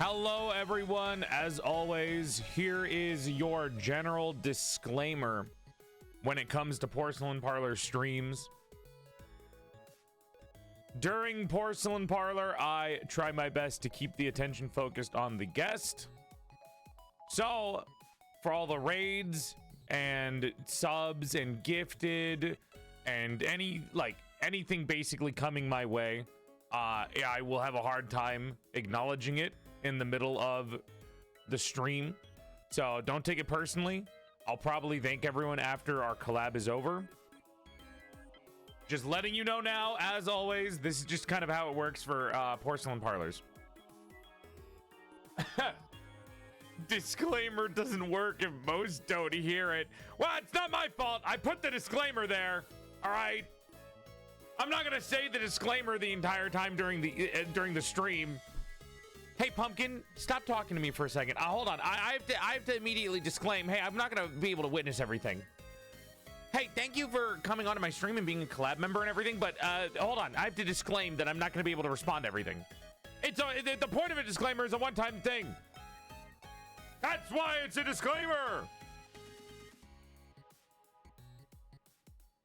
Hello everyone, as always, here is your general disclaimer when it comes to Porcelain Parlor streams. During Porcelain Parlor, I try my best to keep the attention focused on the guest. So, for all the raids and subs and gifted and anything basically coming my way, I will have a hard time acknowledging it in the middle of the stream, so don't take it personally. I'll probably thank everyone after our collab is over. Just letting you know now, as always, this is just kind of how it works for Porcelain Parlors. Disclaimer doesn't work if most don't hear it. Well, it's not my fault. I put the disclaimer there. All right. I'm not gonna say the disclaimer the entire time during the stream. Hey, Pumpkin, stop talking to me for a second. Hold on. I have to immediately disclaim, hey, I'm not going to be able to witness everything. Hey, thank you for coming onto my stream and being a collab member and everything, but hold on. I have to disclaim that I'm not going to be able to respond to everything. The point of a disclaimer is a one-time thing. That's why it's a disclaimer.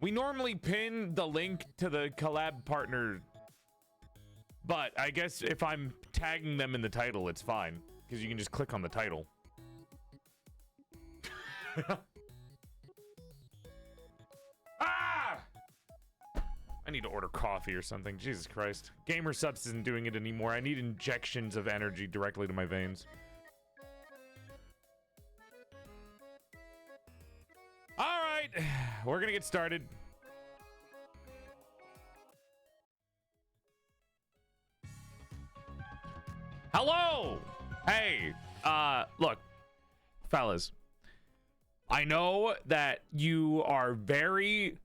We normally pin the link to the collab partner, but I guess if I'm tagging them in the title, it's fine, because you can just click on the title. Ah! I need to order coffee or something. Jesus Christ. Gamer Subs isn't doing it anymore. I need injections of energy directly to my veins. All right, we're gonna get started. Hello! Hey, look, fellas, I know that you are very,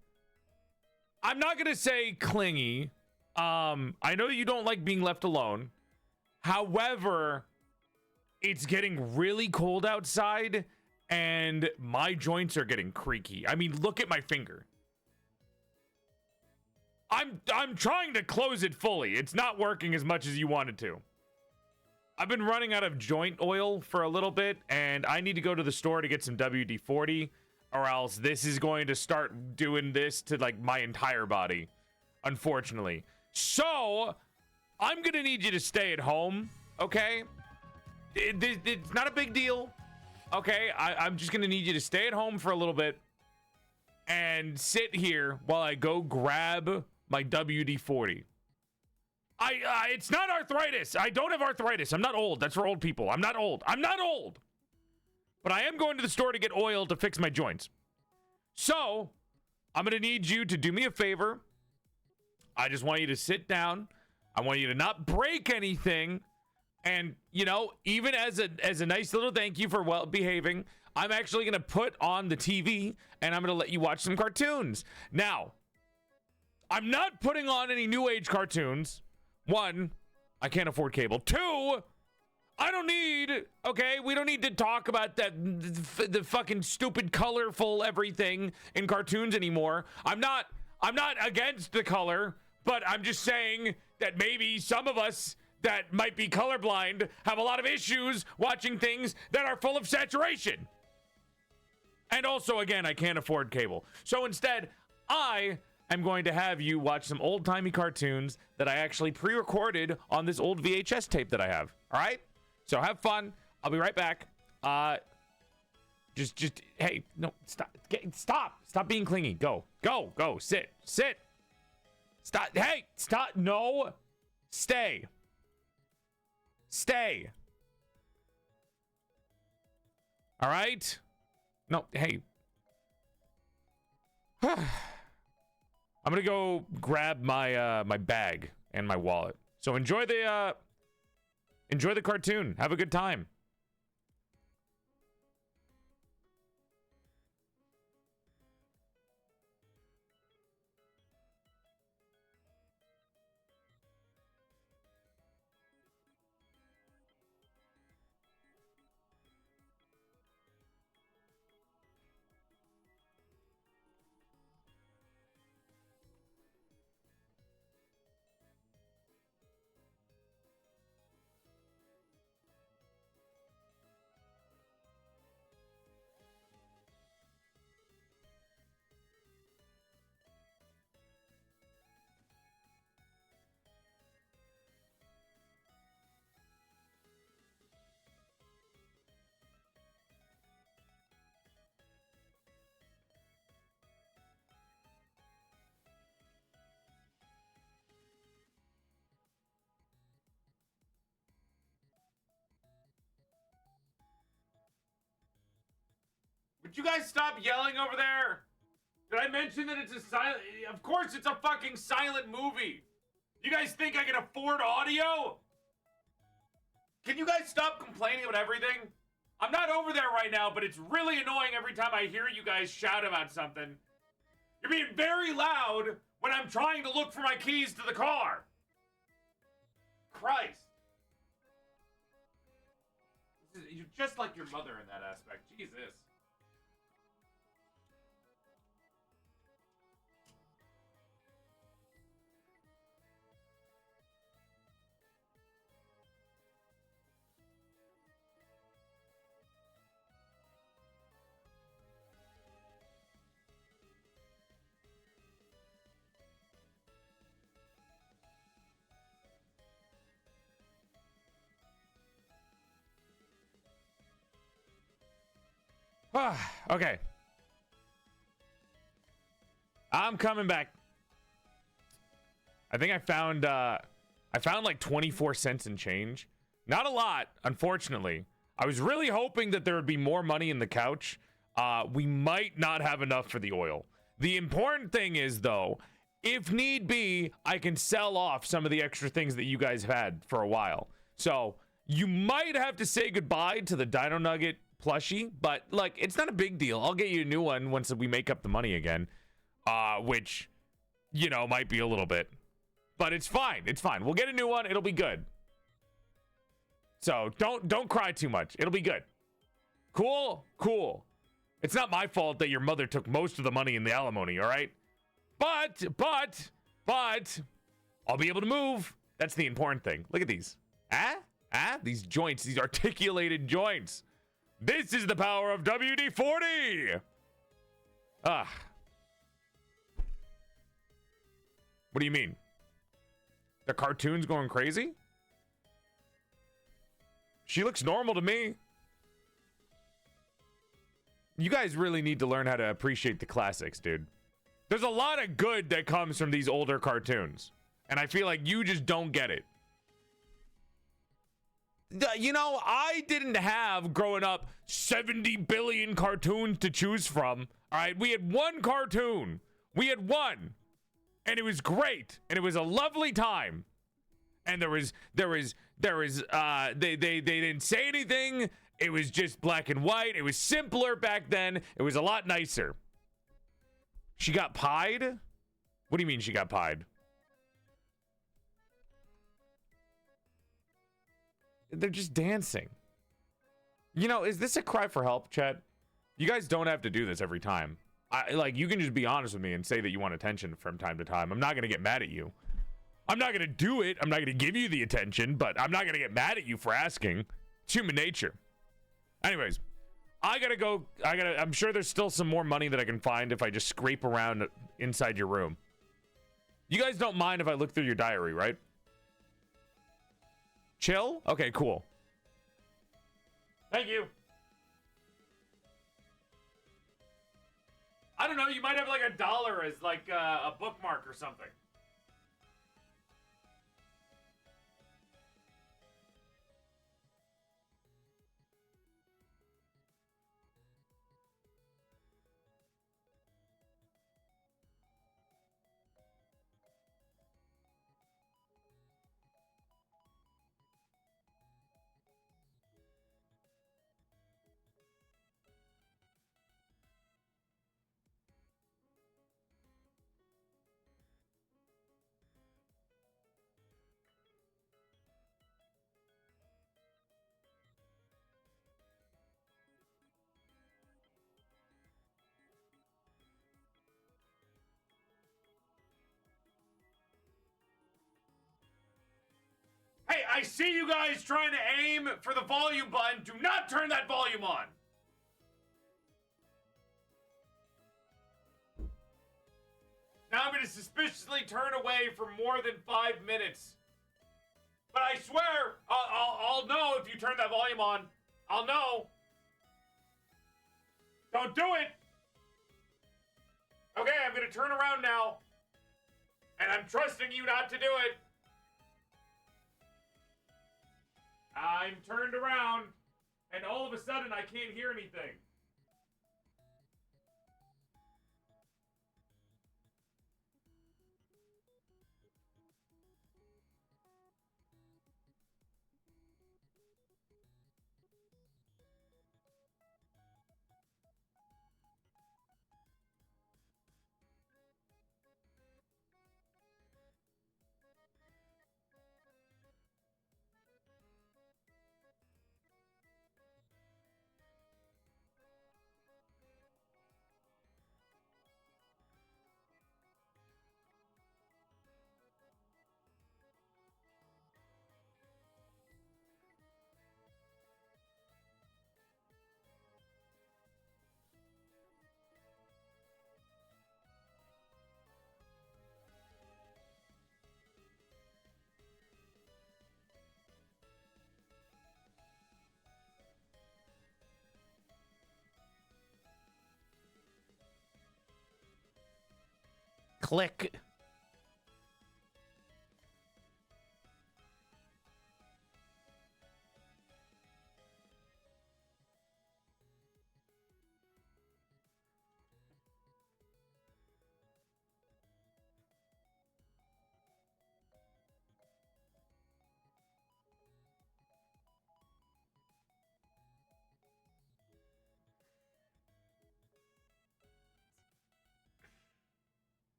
I'm not gonna say clingy. I know you don't like being left alone. However, it's getting really cold outside and my joints are getting creaky. I mean, look at my finger. I'm trying to close it fully. It's not working as much as you wanted to. I've been running out of joint oil for a little bit, and I need to go to the store to get some WD-40, or else this is going to start doing this to, like, my entire body, unfortunately. So, I'm gonna need you to stay at home, okay? It's not a big deal, okay? I'm just gonna need you to stay at home for a little bit and sit here while I go grab my WD-40. It's not arthritis. I don't have arthritis. I'm not old. That's for old people. I'm not old. I'm not old. But I am going to the store to get oil to fix my joints. So, I'm going to need you to do me a favor. I just want you to sit down. I want you to not break anything. And, you know, even as a nice little thank you for well behaving, I'm actually going to put on the TV and I'm going to let you watch some cartoons. Now, I'm not putting on any new age cartoons. One, I can't afford cable. Two, I don't need, okay, we don't need to talk about the fucking stupid colorful everything in cartoons anymore. I'm not against the color, but I'm just saying that maybe some of us that might be colorblind have a lot of issues watching things that are full of saturation. And also, again, I can't afford cable. So instead, I'm going to have you watch some old-timey cartoons that I actually pre-recorded on this old VHS tape that I have. All right? So have fun. I'll be right back. Hey, no, stop being clingy. Go, sit. Stop, hey, stop, no, stay. All right? No, hey. I'm gonna go grab my my bag and my wallet. So enjoy the cartoon. Have a good time. Would you guys stop yelling over there? Did I mention that it's a silent... Of course it's a fucking silent movie. You guys think I can afford audio? Can you guys stop complaining about everything? I'm not over there right now, but it's really annoying every time I hear you guys shout about something. You're being very loud when I'm trying to look for my keys to the car. Christ. You're just like your mother in that aspect. Jesus. Okay. I'm coming back. I think I found like 24 cents in change. Not a lot, unfortunately. I was really hoping that there would be more money in the couch. We might not have enough for the oil. The important thing is, though, if need be, I can sell off some of the extra things that you guys have had for a while. So you might have to say goodbye to the Dino Nugget plushie, but like, it's not a big deal. I'll get you a new one once we make up the money again, which, you know, might be a little bit, but it's fine. It's fine. We'll get a new one. It'll be good. So don't cry too much. It'll be good. Cool. It's not my fault that your mother took most of the money in the alimony. All right, but I'll be able to move. That's the important thing. Look at these. These joints, these articulated joints. This is the power of WD-40. What do you mean? The cartoon's going crazy? She looks normal to me. You guys really need to learn how to appreciate the classics, dude. There's a lot of good that comes from these older cartoons, and I feel like you just don't get it. You know, I didn't have, growing up, 70 billion cartoons to choose from. All right, we had one cartoon. We had one, and it was great, and it was a lovely time. And they didn't say anything. It was just black and white. It was simpler back then. It was a lot nicer. She got pied? What do you mean she got pied? They're just dancing. You know, is this a cry for help, chat? You guys don't have to do this every time. You can just be honest with me and say that you want attention from time to time. I'm not going to get mad at you. I'm not going to do it. I'm not going to give you the attention, but I'm not going to get mad at you for asking. It's human nature. Anyways, I got to go. I'm sure there's still some more money that I can find if I just scrape around inside your room. You guys don't mind if I look through your diary, right? Chill? Okay, cool. Thank you. I don't know, you might have like $1 as like a bookmark or something. Hey, I see you guys trying to aim for the volume button. Do not turn that volume on. Now I'm going to suspiciously turn away for more than 5 minutes. But I swear, I'll know if you turn that volume on. I'll know. Don't do it. Okay, I'm going to turn around now. And I'm trusting you not to do it. I'm turned around, and all of a sudden I can't hear anything. click.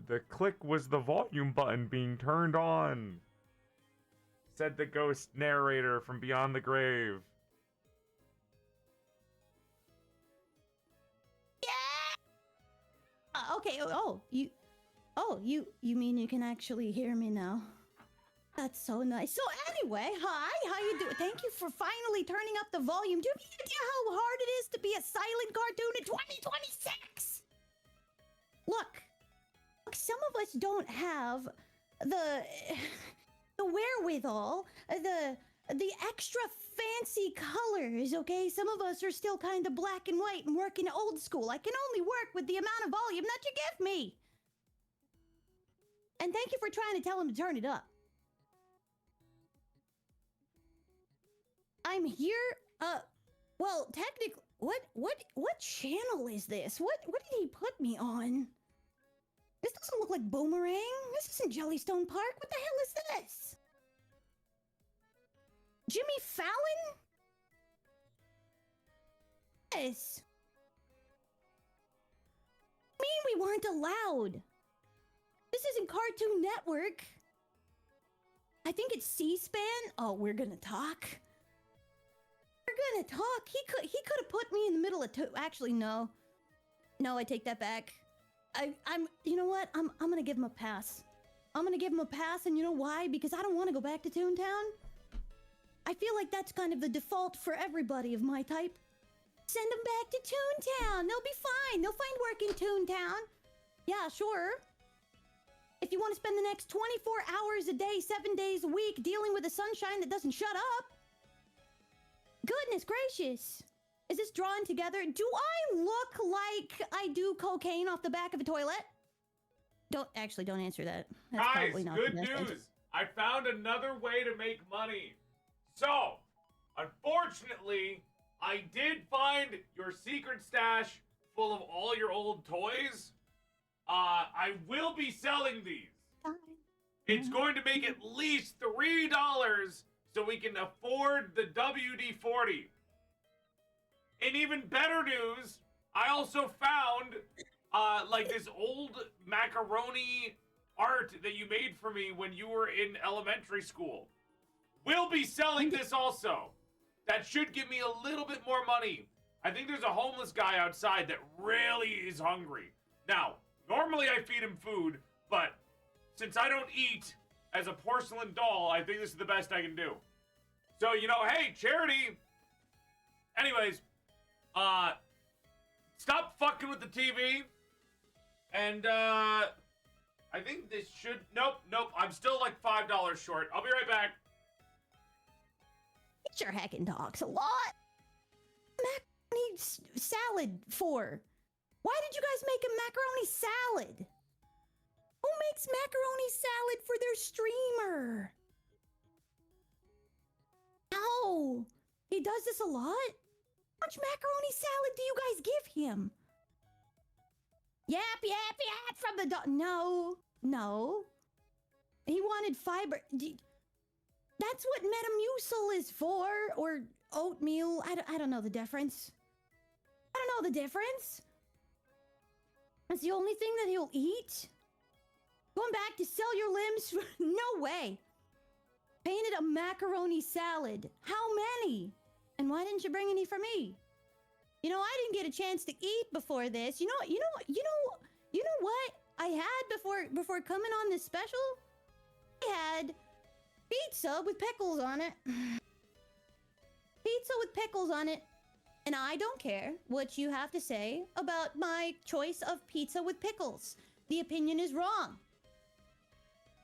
The click was the volume button being turned on, said the ghost narrator from beyond the grave. Yeah. Okay. You mean you can actually hear me now? That's so nice. So anyway, hi. How you doing? Thank you for finally turning up the volume. Do you have any idea how hard it is to be a silent cartoon in 2026? Look, some of us don't have the wherewithal, the extra fancy colors, okay? Some of us are still kind of black and white and working old school. I can only work with the amount of volume that you give me. And thank you for trying to tell him to turn it up. I'm here, well, technically, what channel is this? What did he put me on? This doesn't look like Boomerang. This isn't Jellystone Park. What the hell is this? Jimmy Fallon? Yes. I mean we weren't allowed. This isn't Cartoon Network. I think it's C-SPAN. Oh, we're gonna talk. We're gonna talk. He could have put me in the middle of actually, no. No, I take that back. You know what? I'm gonna give him a pass. I'm gonna give him a pass, and you know why? Because I don't want to go back to Toontown. I feel like that's kind of the default for everybody of my type. Send them back to Toontown. They'll be fine. They'll find work in Toontown. Yeah, sure. If you want to spend the next 24 hours a day, 7 days a week dealing with the sunshine that doesn't shut up. Goodness gracious. Is this drawn together? Do I look like I do cocaine off the back of a toilet? Don't answer that. That's Guys, probably not good the best news. I found another way to make money. So, unfortunately, I did find your secret stash full of all your old toys. I will be selling these. It's going to make at least $3 so we can afford the WD-40. And even better news, I also found like this old macaroni art that you made for me when you were in elementary school. We'll be selling this also. That should give me a little bit more money. I think there's a homeless guy outside that really is hungry. Now, normally I feed him food, but since I don't eat as a porcelain doll, I think this is the best I can do. So, you know, hey, charity. Anyways, stop fucking with the TV. And, I think this should... Nope, I'm still like $5 short. I'll be right back. He sure heckin' talks a lot. Macaroni salad for? Why did you guys make a macaroni salad? Who makes macaroni salad for their streamer? No, he does this a lot. How much macaroni salad do you guys give him? Yap, yap, yap from the dog. No. He wanted fiber. That's what Metamucil is for, or oatmeal. I don't know the difference. I don't know the difference. That's the only thing that he'll eat. Going back to sell your limbs? No way. Painted a macaroni salad. How many? And why didn't you bring any for me? You know, I didn't get a chance to eat before this. You know what I had before coming on this special? I had pizza with pickles on it. Pizza with pickles on it. And I don't care what you have to say about my choice of pizza with pickles. The opinion is wrong.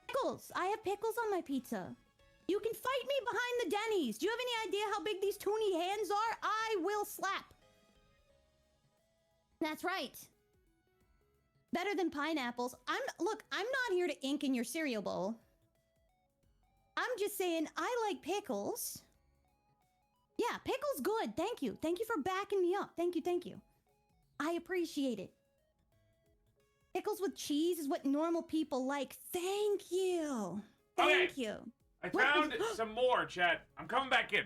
Pickles. I have pickles on my pizza. You can fight me behind the Denny's. Do you have any idea how big these toony hands are? I will slap. That's right. Better than pineapples. Look, I'm not here to ink in your cereal bowl. I'm just saying I like pickles. Yeah, pickles good. Thank you. Thank you for backing me up. Thank you, thank you. I appreciate it. Pickles with cheese is what normal people like. Thank you. Thank you. I found some more, chat. I'm coming back in.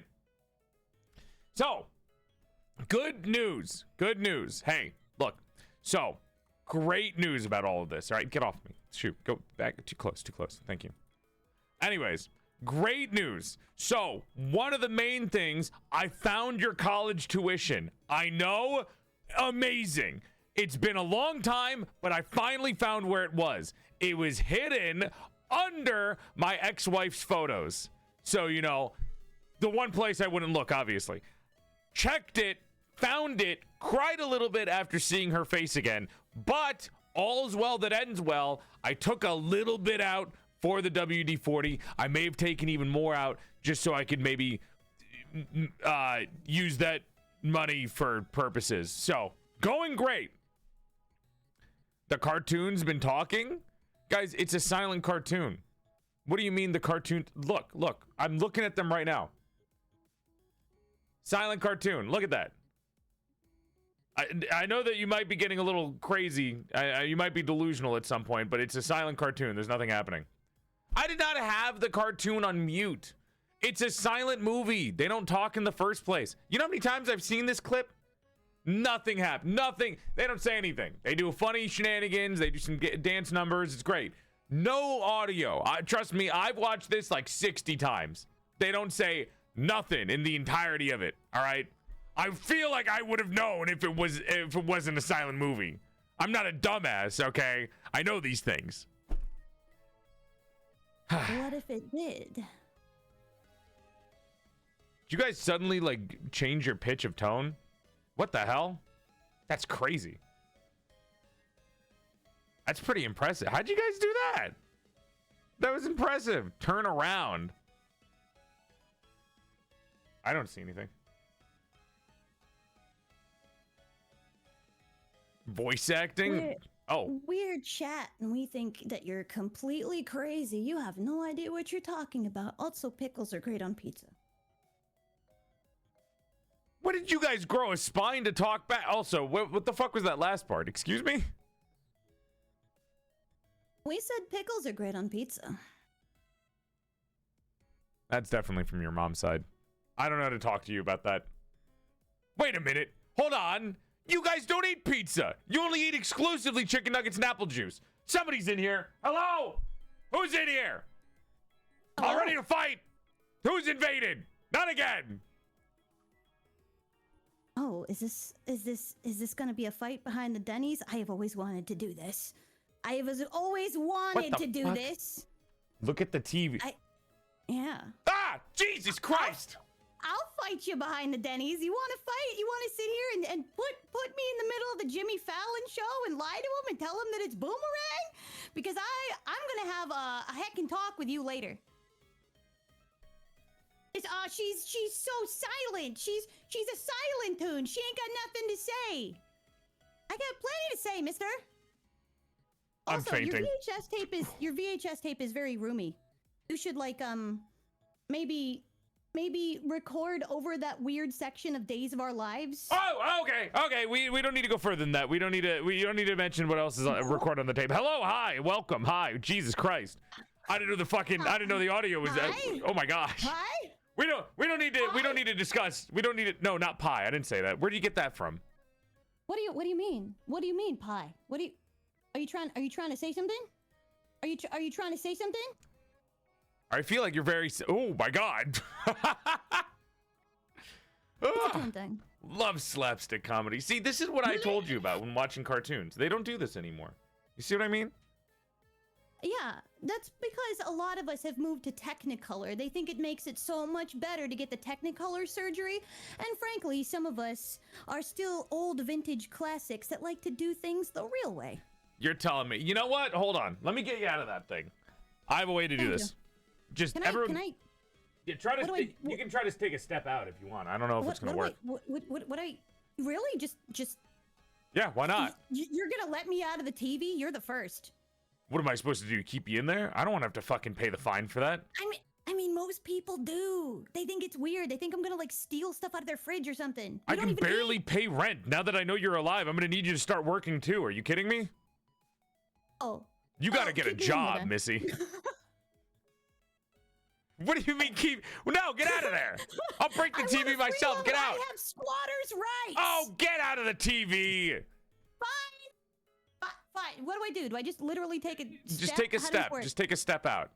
So, good news. Good news. Hey, look. So, great news about all of this. All right, get off me. Shoot, go back. Too close, too close. Thank you. Anyways, great news. So, one of the main things, I found your college tuition. I know, amazing. It's been a long time, but I finally found where it was. It was hidden under my ex-wife's photos. So, you know, the one place I wouldn't look, obviously. Checked it, found it, cried a little bit after seeing her face again. But all's well that ends well. I took a little bit out for the WD-40. I may have taken even more out just so I could maybe use that money for purposes. So, going great. The cartoon's been talking. Guys, it's a silent cartoon. What do you mean the cartoon? Look. I'm looking at them right now. Silent cartoon. Look at that. I know that you might be getting a little crazy. You might be delusional at some point, but it's a silent cartoon. There's nothing happening. I did not have the cartoon on mute. It's a silent movie. They don't talk in the first place. You know how many times I've seen this clip? Nothing happened. Nothing. They don't say anything. They do funny shenanigans. They do some dance numbers. It's great. No audio. Trust me, I've watched this like 60 times. They don't say nothing in the entirety of it. All right. I feel like I would have known if it wasn't a silent movie. I'm not a dumbass. Okay. I know these things. What if it did? Did you guys suddenly like change your pitch of tone? What the hell? That's crazy. That's pretty impressive. How'd you guys do that? That was impressive. Turn around. I don't see anything. Voice acting? Weird chat, and we think that you're completely crazy. You have no idea what you're talking about. Also, pickles are great on pizza. What did you guys grow a spine to talk back? Also, what the fuck was that last part? Excuse me? We said pickles are great on pizza. That's definitely from your mom's side. I don't know how to talk to you about that. Wait a minute. Hold on. You guys don't eat pizza. You only eat exclusively chicken nuggets and apple juice. Somebody's in here. Hello? Who's in here? All ready to fight? Who's invaded? Not again. Oh, is this gonna be a fight behind the Denny's? I have always wanted to do this. I have always wanted to do this. Look at the TV. Yeah. Ah, Jesus Christ. I'll fight you behind the Denny's. You want to fight? You want to sit here and put me in the middle of the Jimmy Fallon show and lie to him and tell him that it's Boomerang? Because I'm gonna have a heckin' talk with you later. She's so silent. She's a silent tune. She ain't got nothing to say. I got plenty to say, mister. I'm fainting. Your VHS tape is very roomy. You should like maybe record over that weird section of Days of Our Lives. Oh, okay. We don't need to go further than that. We don't need to mention what else is recorded on the tape. Hello, hi, welcome, hi. Jesus Christ. I didn't know the audio was that. Oh my gosh. Hi. We don't need to discuss. No, not pie. I didn't say that. Where do you get that from? What do you mean? What do you mean pie? Are you trying to say something? Are you trying to say something? I feel like you're very. Oh my God. It's a thing. Love slapstick comedy. See, this is what I told you about when watching cartoons. They don't do this anymore. You see what I mean? Yeah, that's because a lot of us have moved to Technicolor. They think it makes it so much better to get the Technicolor surgery. And frankly, some of us are still old vintage classics that like to do things the real way. You're telling me. You know what? Hold on. Let me get you out of that thing. I have a way to do this. Just everyone. Yeah, you can try to take a step out if you want. I don't know if it's gonna work. What I really just. Yeah, why not? You're gonna let me out of the TV? You're the first. What am I supposed to do? Keep you in there? I don't want to have to fucking pay the fine for that. I mean, most people do. They think it's weird. They think I'm gonna like steal stuff out of their fridge or something. I can barely pay rent. Now that I know you're alive, I'm gonna need you to start working too. Are you kidding me? Oh. You gotta get a job, Missy. What do you mean keep? No, get out of there. I'll break the TV myself. Get out. I have squatters' rights. Oh, get out of the TV. Fine. What do I do? Do I just literally take a step? Just take a step. Just take a step out.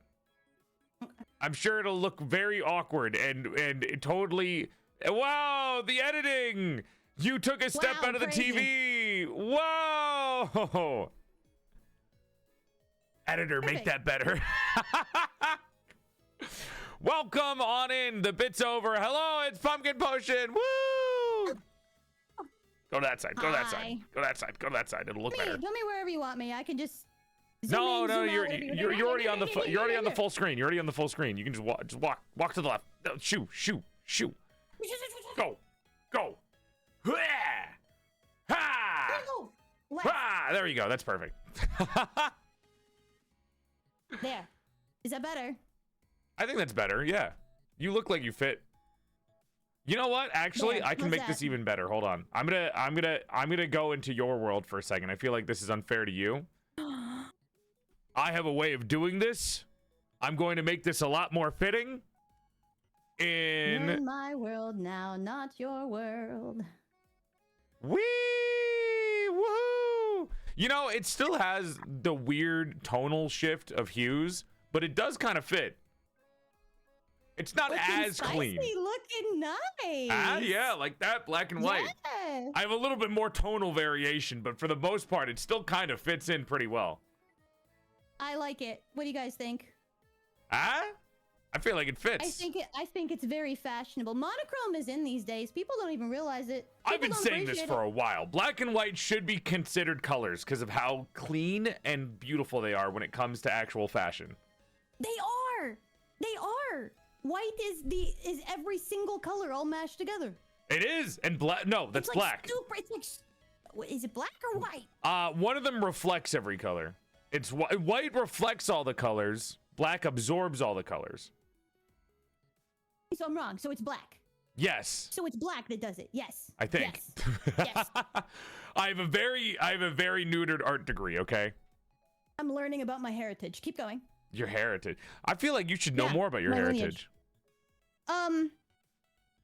I'm sure it'll look very awkward and totally. Wow, the editing. You took a step out of the TV. Whoa. Editor, make that better. Welcome on in. The bit's over. Hello, it's Pumpkin Potion. Woo! Go to that side. Go to that side. Go to that side. Go to that side. It'll look better. Put me wherever you want me. I can just. No, you're already on the full screen. You're already on the full screen. You can just walk to the left. Shoo. Go. Ha! There you go. That's perfect. There. Is that better? I think that's better. Yeah. You look like you fit. You know what? Actually, I can make this even better. Hold on. I'm gonna go into your world for a second. I feel like this is unfair to you. I have a way of doing this. I'm going to make this a lot more fitting. You're in my world now, not your world. Woo! You know, it still has the weird tonal shift of hues, but it does kind of fit. It's not as clean. Looking nice. Yeah, like that, black and white. Yeah. I have a little bit more tonal variation, but for the most part, it still kind of fits in pretty well. I like it. What do you guys think? I feel like it fits. I think it's very fashionable. Monochrome is in these days. People don't even realize it. I've been saying this for a while. Black and white should be considered colors because of how clean and beautiful they are when it comes to actual fashion. They are. White is every single color all mashed together. It is, and black. No, that's like black. It's like, is it black or white? One of them reflects every color. It's white reflects all the colors. Black absorbs all the colors. So I'm wrong. So it's black. Yes. So it's black that does it. Yes. I think. Yes. I have a very neutered art degree. Okay. I'm learning about my heritage. Keep going. Your heritage. I feel like you should know more about your heritage. Lineage.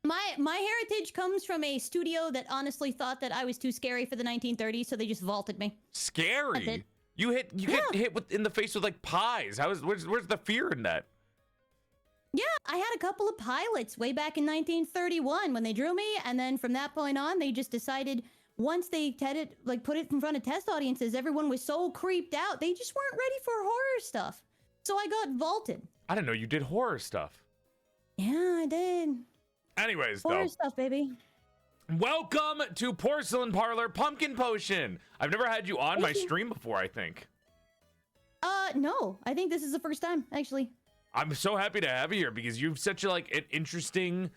My heritage comes from a studio that honestly thought that I was too scary for the 1930s, so they just vaulted me. Scary? You get hit in the face with like pies. Where's the fear in that? Yeah, I had a couple of pilots way back in 1931 when they drew me, and then from that point on, they just decided once they put it in front of test audiences, everyone was so creeped out, they just weren't ready for horror stuff. So I got vaulted. I didn't know you did horror stuff. Yeah, I did. Anyways, horror stuff, baby. Welcome to Porcelain Parlor Pumpkin Potion. I've never had you on my stream before, I think. No. I think this is the first time, actually. I'm so happy to have you here because you've such an interesting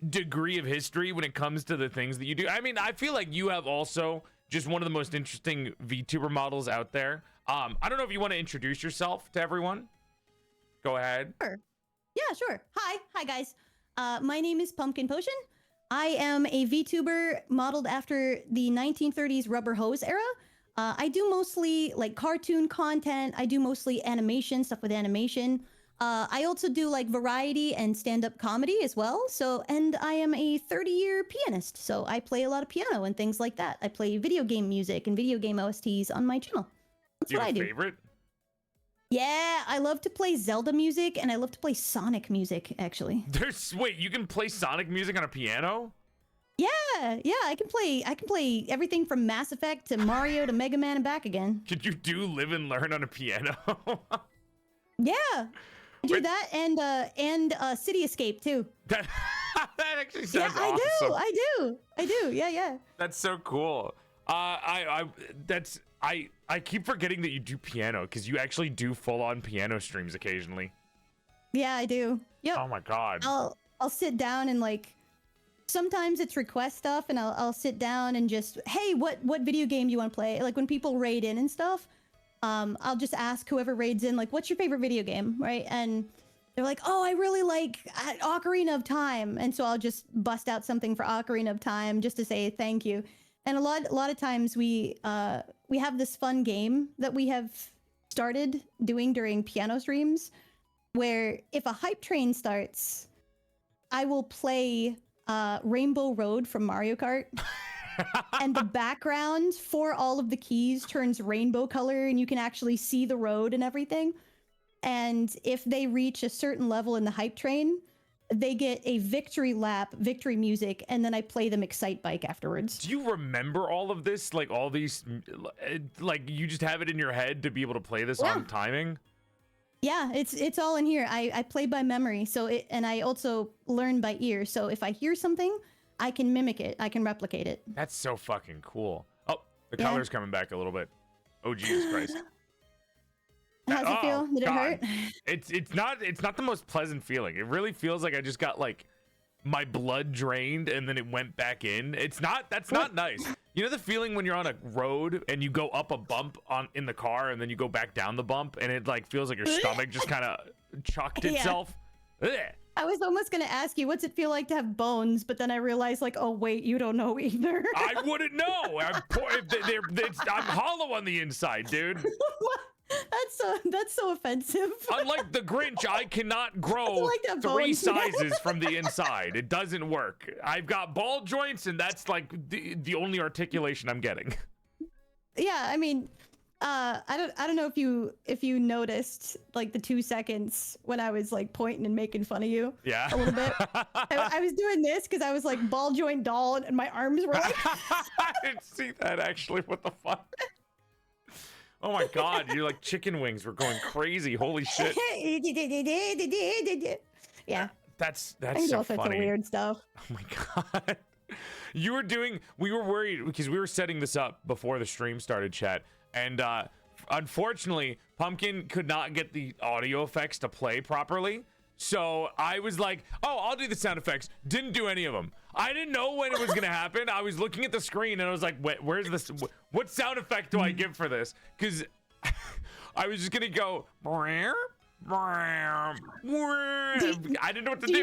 degree of history when it comes to the things that you do. I mean, I feel like you have also just one of the most interesting VTuber models out there. I don't know if you want to introduce yourself to everyone. Go ahead. Sure. Yeah, sure. Hi guys. My name is Pumpkin Potion. I am a VTuber modeled after the 1930s rubber hose era. I do mostly like cartoon content. I do mostly animation, stuff with animation. I also do like variety and stand-up comedy as well. And I am a 30-year pianist. So I play a lot of piano and things like that. I play video game music and video game OSTs on my channel. That's what I do. Favorite? Yeah, I love to play Zelda music and I love to play Sonic music, actually. Wait, you can play Sonic music on a piano? Yeah, I can play everything from Mass Effect to Mario to Mega Man and back again. Could you live and learn on a piano? Yeah. I do Wait. that and City Escape too. That actually Yeah, sounds awesome. I do. Yeah. That's so cool. I keep forgetting that you do piano because you actually do full-on piano streams occasionally. Yeah, I do. Yep. Oh my god. I'll sit down and like sometimes it's request stuff and I'll sit down and just, hey, what video game do you want to play? Like when people raid in and stuff, I'll just ask whoever raids in, like, what's your favorite video game, right? And they're like, oh, I really like Ocarina of Time, and so I'll just bust out something for Ocarina of Time just to say thank you. And a lot of times we have this fun game that we have started doing during piano streams, where if a hype train starts, I will play Rainbow Road from Mario Kart. And the background for all of the keys turns rainbow color and you can actually see the road and everything. And if they reach a certain level in the hype train, they get a victory lap, victory music, and then I play them Excite Bike afterwards. Do you remember all of this? Like all these, like you just have it in your head to be able to play this on timing? Yeah, it's all in here. I play by memory, and I also learn by ear. So if I hear something, I can mimic it. I can replicate it. That's so fucking cool. Oh, the color's coming back a little bit. Oh Jesus Christ! How's it feel? Did it hurt? It's not the most pleasant feeling. It really feels like I just got like my blood drained and then it went back in. That's not nice. You know the feeling when you're on a road and you go up a bump in the car and then you go back down the bump and it like feels like your stomach just kind of chucked itself. Ugh. I was almost gonna ask you, what's it feel like to have bones? But then I realized, like, oh wait, you don't know either. I wouldn't know. I'm hollow on the inside, dude. That's so offensive. Unlike the Grinch, I cannot grow like 3 bones, sizes from the inside. It doesn't work. I've got ball joints, and that's like the only articulation I'm getting. Yeah, I mean, I don't know if you noticed like the 2 seconds when I was like pointing and making fun of you. Yeah, a little bit. I was doing this because I was like ball joint doll, and my arms were like. I didn't see that actually. What the fuck? Oh my god, you're like chicken wings. We're going crazy. Holy shit. Yeah. That's so funny. Such weird stuff. Oh my god. We were worried because we were setting this up before the stream started, chat. And unfortunately, Pumpkin could not get the audio effects to play properly. So I was like, oh, I'll do the sound effects. Didn't do any of them. I didn't know when it was going to happen. I was looking at the screen and I was like, where's this? What sound effect do I give for this? Because I was just going to go. I didn't know what to do. Do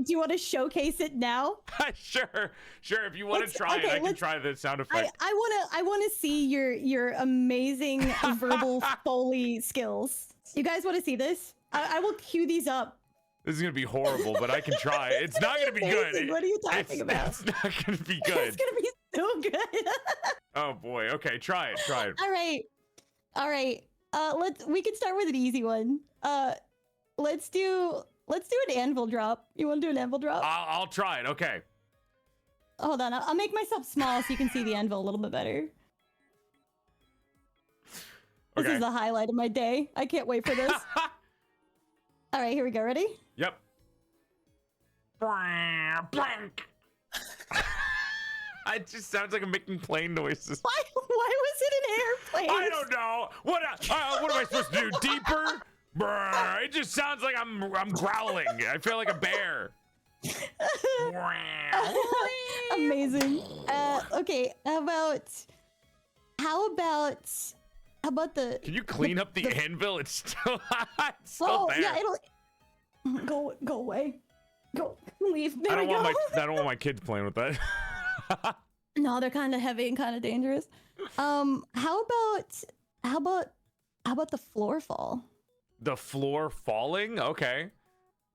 you want to showcase it now? Sure. If you want to try it, I can try the sound effect. I want to see your amazing verbal Foley skills. You guys want to see this? I will cue these up. This is gonna be horrible, but I can try. It's not gonna be good. What are you talking about? It's not gonna be good. It's gonna be so good. Oh boy. Okay, try it. All right. We can start with an easy one. Let's do an anvil drop. You want to do an anvil drop? I'll try it. Okay. Hold on. I'll make myself small so you can see the anvil a little bit better. This is the highlight of my day. I can't wait for this. All right, here we go. Ready? Yep. Blank. It just sounds like I'm making plane noises. Why was it an airplane? I don't know. What am I supposed to do? Deeper? It just sounds like I'm growling. I feel like a bear. Amazing. Okay. How about the? Can you clean up the anvil? It's still there. Yeah, it'll go away. Go leave. There I don't want my kids playing with that. No, they're kind of heavy and kind of dangerous. How about the floor fall? The floor falling? Okay.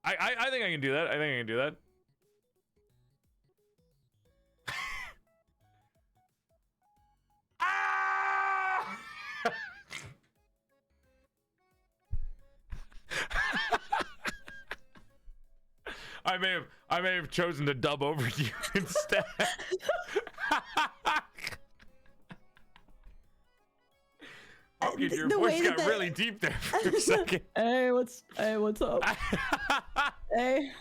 I think I can do that. Ah! I may have chosen to dub over you instead. joking. Your the voice way got that really deep there for a second. Hey, what's up? Hey.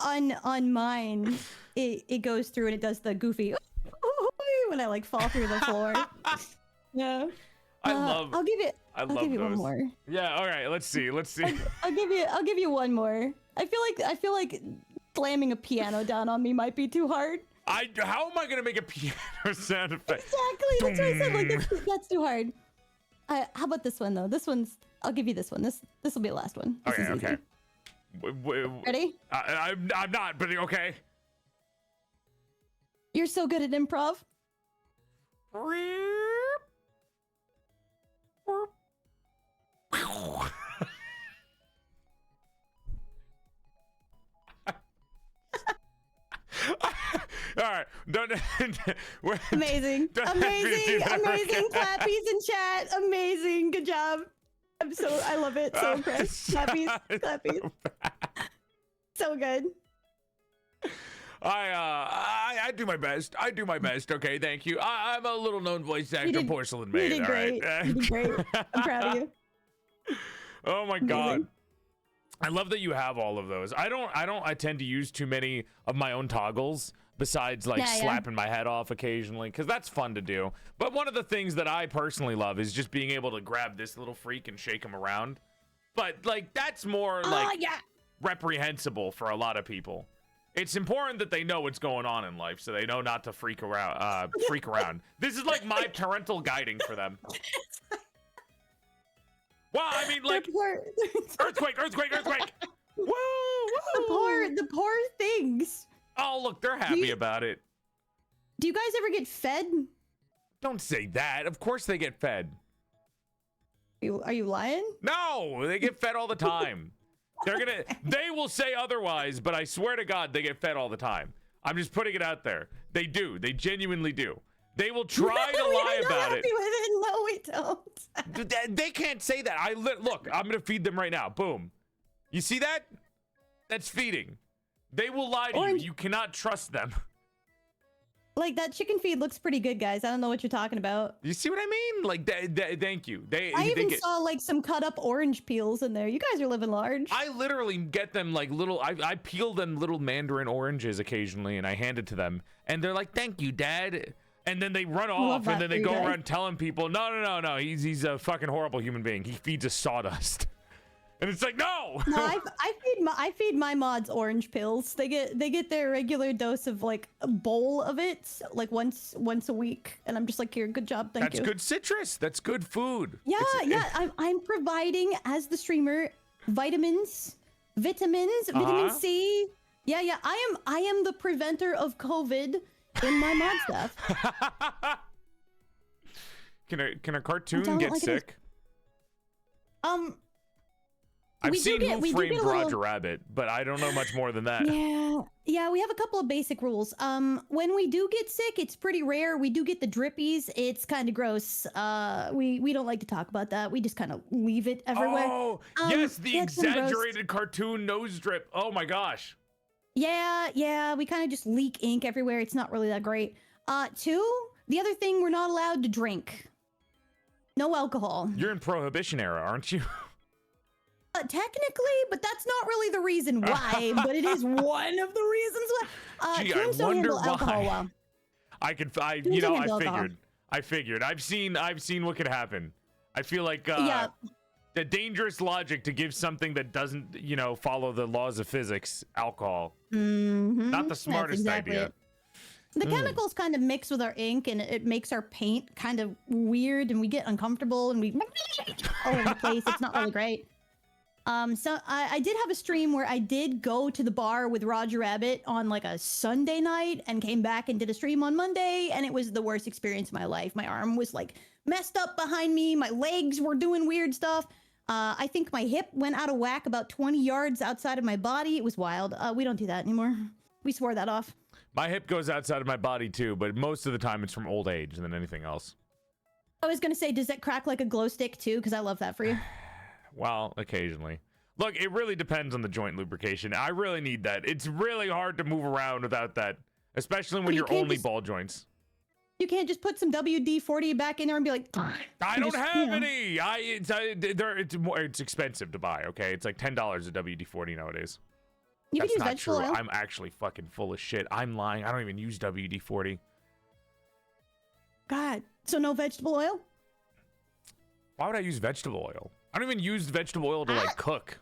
On mine, it goes through and it does the goofy when I like fall through the floor. Yeah. I'll give you one those. more. Yeah, all right, let's see. I'll give you one more. I feel like slamming a piano down on me might be too hard. How am I gonna make a piano sound effect? Exactly. That's what I said. Like that's too hard. How about this one though? I'll give you this one. This will be the last one. This is easy. Ready? I'm not, but okay. You're so good at improv. All right, amazing, amazing clappies in chat, amazing, good job. I love it, so impressed. Clappies, so good. I do my best. Okay, thank you. I'm a little known voice actor, PorcelainMaid. You did great. Right? You did great. I'm proud of you. Oh my god. I love that you have all of those. I tend to use too many of my own toggles besides like slapping my head off occasionally, because that's fun to do. But one of the things that I personally love is just being able to grab this little freak and shake him around. But like that's more like reprehensible for a lot of people. It's important that they know what's going on in life so they know not to freak around. This is like my parental guiding for them. Well, I mean, like, earthquake. Woo, woo. The poor things. Oh, look, they're happy about it. Do you guys ever get fed? Don't say that. Of course they get fed. Are you lying? No, they get fed all the time. They will say otherwise, but I swear to God, they get fed all the time. I'm just putting it out there. They do. They genuinely do. They will try to lie about it. No, we don't. They can't say that. Look, I'm going to feed them right now. Boom. You see that? That's feeding. They will lie to you. You cannot trust them. Like, that chicken feed looks pretty good, guys. I don't know what you're talking about. You see what I mean? Like, thank you. I even saw, like, some cut up orange peels in there. You guys are living large. I literally get them, like, little... I peel them little mandarin oranges occasionally, and I hand it to them. And they're like, thank you, Dad. And then they run off, and then they go around telling people, no. He's a fucking horrible human being. He feeds us sawdust. And it's like, no. No, I feed my mods orange pills. They get their regular dose of like a bowl of it, like once a week. And I'm just like, here, good job, thank you. That's good citrus. That's good food. Yeah, I'm providing as the streamer vitamins, vitamin C. Yeah. I am the preventer of COVID in my mod stuff. Can a cartoon get sick? I've seen Who Framed Roger Rabbit, but I don't know much more than that. Yeah, we have a couple of basic rules. When we do get sick, it's pretty rare. We do get the drippies. It's kind of gross. We don't like to talk about that. We just kind of leave it everywhere. Oh, yes, the exaggerated cartoon nose drip. Oh my gosh. Yeah, we kind of just leak ink everywhere. It's not really that great. Two, the other thing, we're not allowed to drink. No alcohol. You're in Prohibition era, aren't you? Technically, but that's not really the reason why, but it is one of the reasons why. Gee, I wonder why. Well. I figured. I've seen what could happen. I feel like the dangerous logic to give something that doesn't, follow the laws of physics, alcohol. Not the smartest idea. The chemicals kind of mix with our ink, and it makes our paint kind of weird, and we get uncomfortable, and we all over the place. It's not really great. So I did have a stream where I did go to the bar with Roger Rabbit on like a Sunday night and came back and did a stream on Monday, and it was the worst experience of my life. My arm was like messed up behind me. My legs were doing weird stuff. I think my hip went out of whack about 20 yards outside of my body. It was wild. We don't do that anymore. We swore that off. My hip goes outside of my body too, but most of the time it's from old age than anything else. I was gonna say, does that crack like a glow stick too? Because I love that for you. Well, occasionally. Look, it really depends on the joint lubrication. I really need that. It's really hard to move around without that, especially when you're only ball joints. You can't just put some WD-40 back in there and be like, I don't have any. It's expensive to buy. Okay, it's like $10 a WD-40 nowadays. You That's can use not vegetable true. oil. I'm actually fucking full of shit. I'm lying. I don't even use WD-40. God, so no vegetable oil? Why would I use vegetable oil? I don't even use vegetable oil to like cook.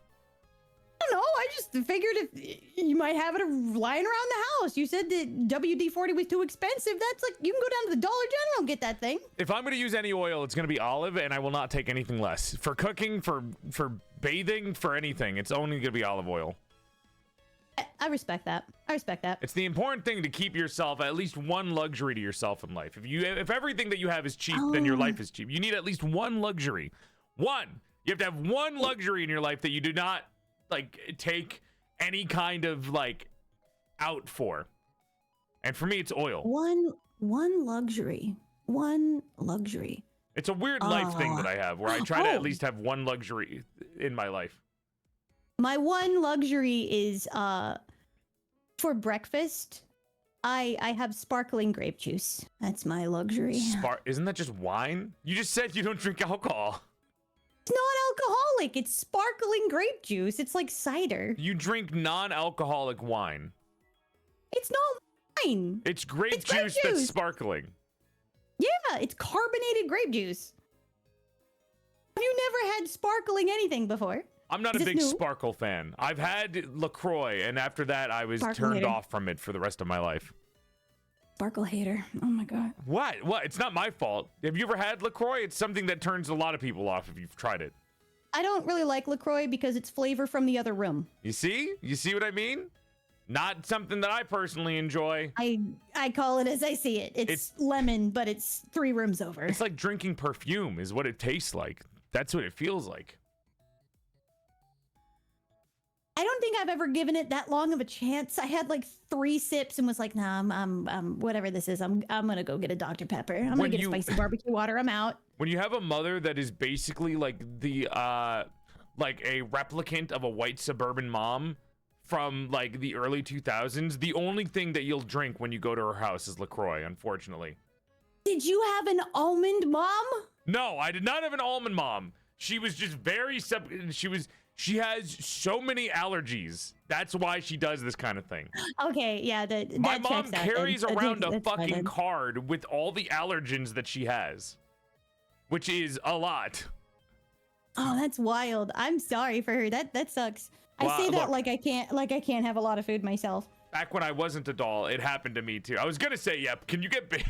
I don't know. I just figured if you might have it lying around the house. You said that WD-40 was too expensive. That's like, you can go down to the Dollar General and get that thing. If I'm going to use any oil, it's going to be olive, and I will not take anything less. For cooking, for bathing, for anything, it's only going to be olive oil. I respect that. I respect that. It's the important thing to keep yourself at least one luxury to yourself in life. If everything that you have is cheap, then your life is cheap. You need at least one luxury. One. You have to have one luxury in your life that you do not like take any kind of like out for. And for me, it's oil. One luxury. One luxury. It's a weird life thing that I have where I try to at least have one luxury in my life. My one luxury is for breakfast, I have sparkling grape juice. That's my luxury. Isn't that just wine? You just said you don't drink alcohol. It's not alcoholic. It's sparkling grape juice. It's like cider. You drink non-alcoholic wine. It's not wine. It's grape juice that's sparkling. Yeah, it's carbonated grape juice. Have you never had sparkling anything before? I'm not a big Sparkle fan. I've had LaCroix, and after that, I was turned off from it for the rest of my life. Sparkle hater. Oh my god. What? It's not my fault. Have you ever had LaCroix? It's something that turns a lot of people off if you've tried it. I don't really like LaCroix because it's flavor from the other room. You see? You see what I mean? Not something that I personally enjoy. I call it as I see it. It's lemon, but it's 3 rooms over. It's like drinking perfume is what it tastes like. That's what it feels like. I don't think I've ever given it that long of a chance. I had like 3 sips and was like, nah, I'm whatever this is. I'm gonna go get a Dr. Pepper. I'm gonna get a spicy barbecue water. I'm out. When you have a mother that is basically like the like a replicant of a white suburban mom from like the early 2000s, the only thing that you'll drink when you go to her house is LaCroix, unfortunately. Did you have an almond mom? No, I did not have an almond mom. She was just very she has so many allergies. That's why she does this kind of thing. Okay, yeah. My mom carries around a fucking card with all the allergens that she has, which is a lot. Oh, that's wild. I'm sorry for her. That sucks. I say that like I can't have a lot of food myself. Back when I wasn't a doll, it happened to me too. I was gonna say, yep. Can you get big?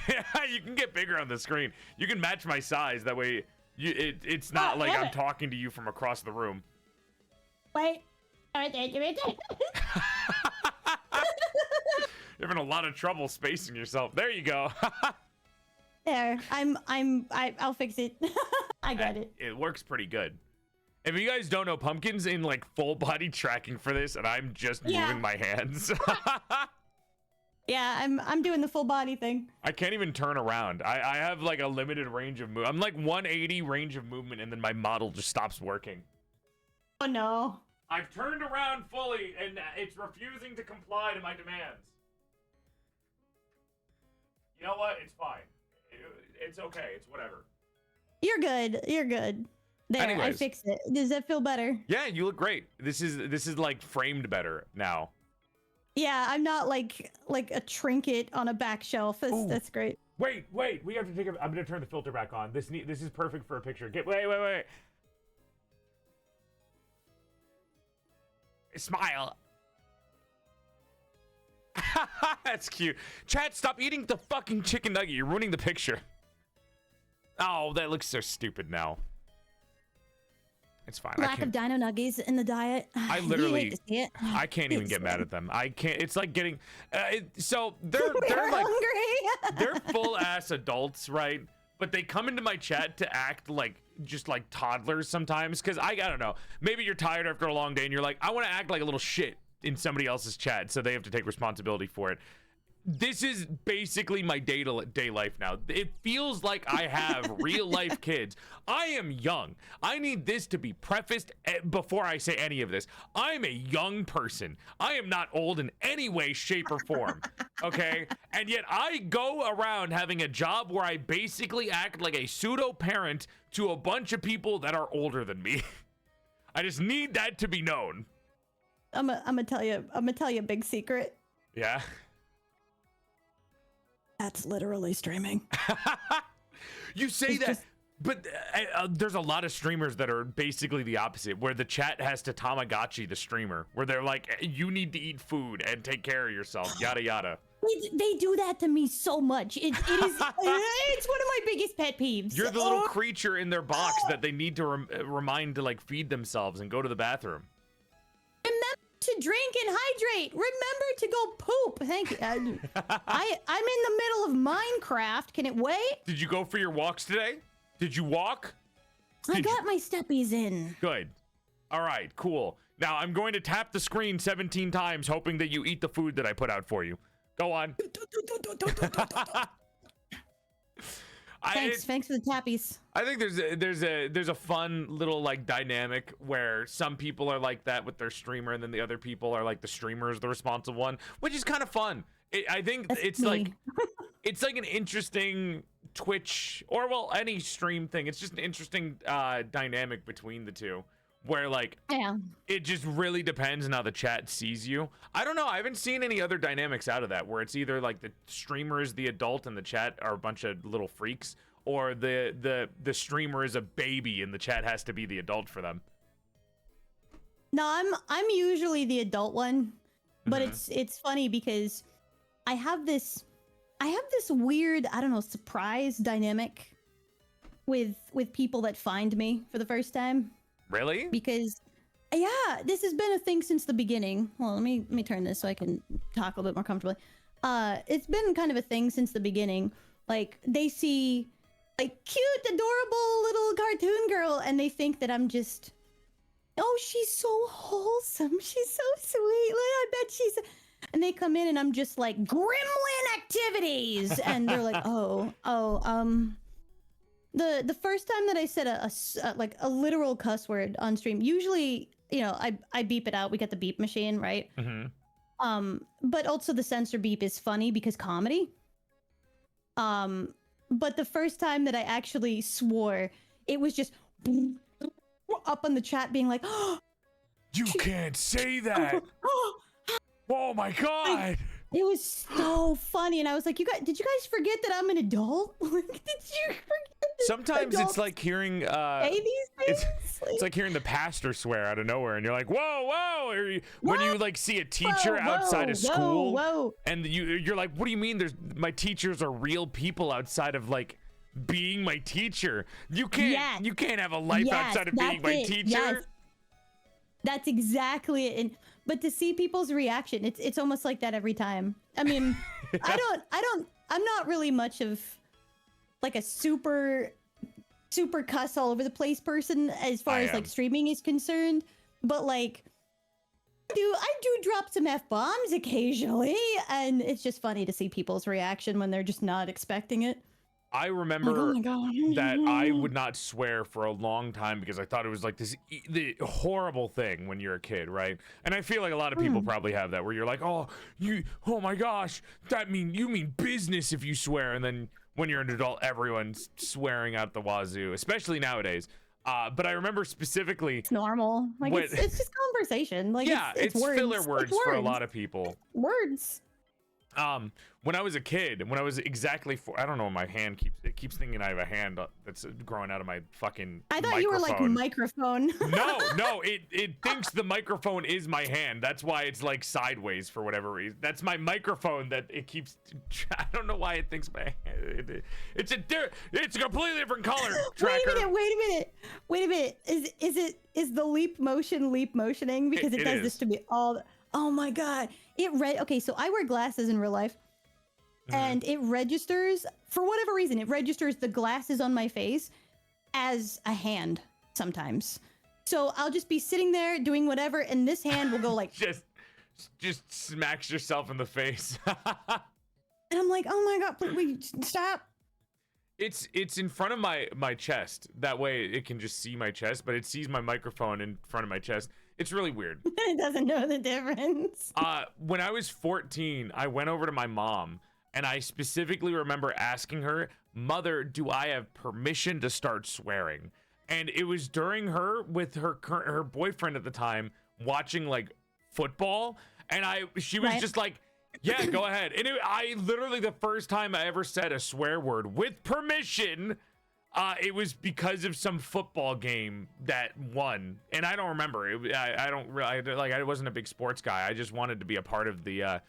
You can get bigger on the screen. You can match my size. That way, it's not like I'm talking to you from across the room. Wait. You're having a lot of trouble spacing yourself. There you go. There. I'll fix it. I got it. It works pretty good. If you guys don't know, Pumpkin's in like full body tracking for this, and I'm just moving my hands. Yeah, I'm doing the full body thing. I can't even turn around. I have like a limited range of movement. I'm like 180 range of movement, and then my model just stops working. Oh no. I've turned around fully, and it's refusing to comply to my demands. You know what? It's fine. It's okay. It's whatever. You're good. You're good. There, anyways, I fixed it. Does that feel better? Yeah, you look great. This is like framed better now. Yeah, I'm not like a trinket on a back shelf. That's great. Wait. We have to take I'm gonna turn the filter back on. This is perfect for a picture. Wait. Smile. That's cute. Chat, stop eating the fucking chicken nugget. You're ruining the picture. Oh, that looks so stupid now. It's fine. Lack of dino nuggies in the diet. I literally, I can't even get mad at them. I can't. It's like getting. So they're like hungry. They're full ass adults, right? But they come into my chat to act like just like toddlers sometimes. Because I don't know. Maybe you're tired after a long day and you're like, I want to act like a little shit in somebody else's chat, so they have to take responsibility for it. this is basically my day life now. It feels like I have real life kids. I am young. I need this to be prefaced before I say any of this. I'm a young person. I am not old in any way, shape, or form. Okay? And yet I go around having a job where I basically act like a pseudo parent to a bunch of people that are older than me. I just need that to be known. I'm gonna tell you a big secret. Yeah. That's literally streaming. You say that, but there's a lot of streamers that are basically the opposite, where the chat has to Tamagotchi the streamer, where they're like, you need to eat food and take care of yourself, yada yada. They do that to me so much. It is it's one of my biggest pet peeves. You're the little creature in their box that they need to remind to like feed themselves and go to the bathroom. Remember to drink and hydrate. Remember to go poop. Thank you. I'm in the middle of Minecraft. Can it wait? Did you go for your walks today? Did you walk? I got my steppies in. Good. All right, cool. Now I'm going to tap the screen 17 times, hoping that you eat the food that I put out for you. Go on. Thanks for the tappies. I think there's a fun little like dynamic where some people are like that with their streamer, and then the other people are like the streamer is the responsible one, which is kind of fun. I think it's like an interesting Twitch or well any stream thing. It's just an interesting dynamic between the two, where like it just really depends on how the chat sees you. I don't know. I haven't seen any other dynamics out of that where it's either like the streamer is the adult and the chat are a bunch of little freaks, or the streamer is a baby and the chat has to be the adult for them. No, I'm usually the adult one, but it's funny because I have this weird, I don't know, surprise dynamic with people that find me for the first time. Really? Because, yeah, this has been a thing since the beginning. Well, let me turn this so I can talk a little bit more comfortably. It's been kind of a thing since the beginning. Like, they see, like, cute, adorable little cartoon girl, and they think that I'm just, oh, she's so wholesome. She's so sweet. I bet she's... And they come in, and I'm just like, gremlin activities! And they're like, The first time that I said a literal cuss word on stream, usually, you know, I beep it out. We got the beep machine, right? But also the censor beep is funny because comedy. But the first time that I actually swore, it was just up on the chat being like, oh, you can't say that. Oh my god. It was so funny, and I was like, did you guys forget that I'm an adult? Did you forget? Sometimes it's like hearing these things? It's like hearing the pastor swear out of nowhere, and you're like, whoa, or when you like see a teacher outside of school, and you're like, what do you mean? My teachers are real people outside of like being my teacher. You can't have a life outside of being my teacher. Yes. That's exactly it. But to see people's reaction, it's almost like that every time. I mean, I'm not really much of like a super cuss all over the place person as far as like streaming is concerned. But like, I do drop some F-bombs occasionally, and it's just funny to see people's reaction when they're just not expecting it. I remember that I would not swear for a long time because I thought it was like the horrible thing when you're a kid, right? And I feel like a lot of people probably have that, where you're like, oh my gosh, you mean business if you swear. And then when you're an adult, everyone's swearing out the wazoo, especially nowadays. But I remember specifically, it's normal. Like it's just conversation. Like it's words. Filler words for a lot of people. Words. When I was a kid, when I was exactly I don't know, my hand keeps thinking I have a hand that's growing out of my fucking I thought microphone. You were like microphone. No, it thinks the microphone is my hand. That's why it's like sideways for whatever reason. That's my microphone that it keeps. I don't know why it thinks my hand. It's a completely different color. Tracker. Wait a minute. Is the leap motioning because it does this to me all. Oh my god. Okay, so I wear glasses in real life. And it registers, for whatever reason, it registers the glasses on my face as a hand sometimes. So I'll just be sitting there doing whatever, and this hand will go like just smacks yourself in the face. And I'm like, oh my God, please stop. It's in front of my chest. That way it can just see my chest, but it sees my microphone in front of my chest. It's really weird. It doesn't know the difference. When I was 14, I went over to my mom, and I specifically remember asking her, "Mother, do I have permission to start swearing?" And it was during her with her boyfriend at the time watching like football, and she was just like, "Yeah, go ahead." And I literally, the first time I ever said a swear word with permission, it was because of some football game that won, and I don't remember. I wasn't a big sports guy. I just wanted to be a part of the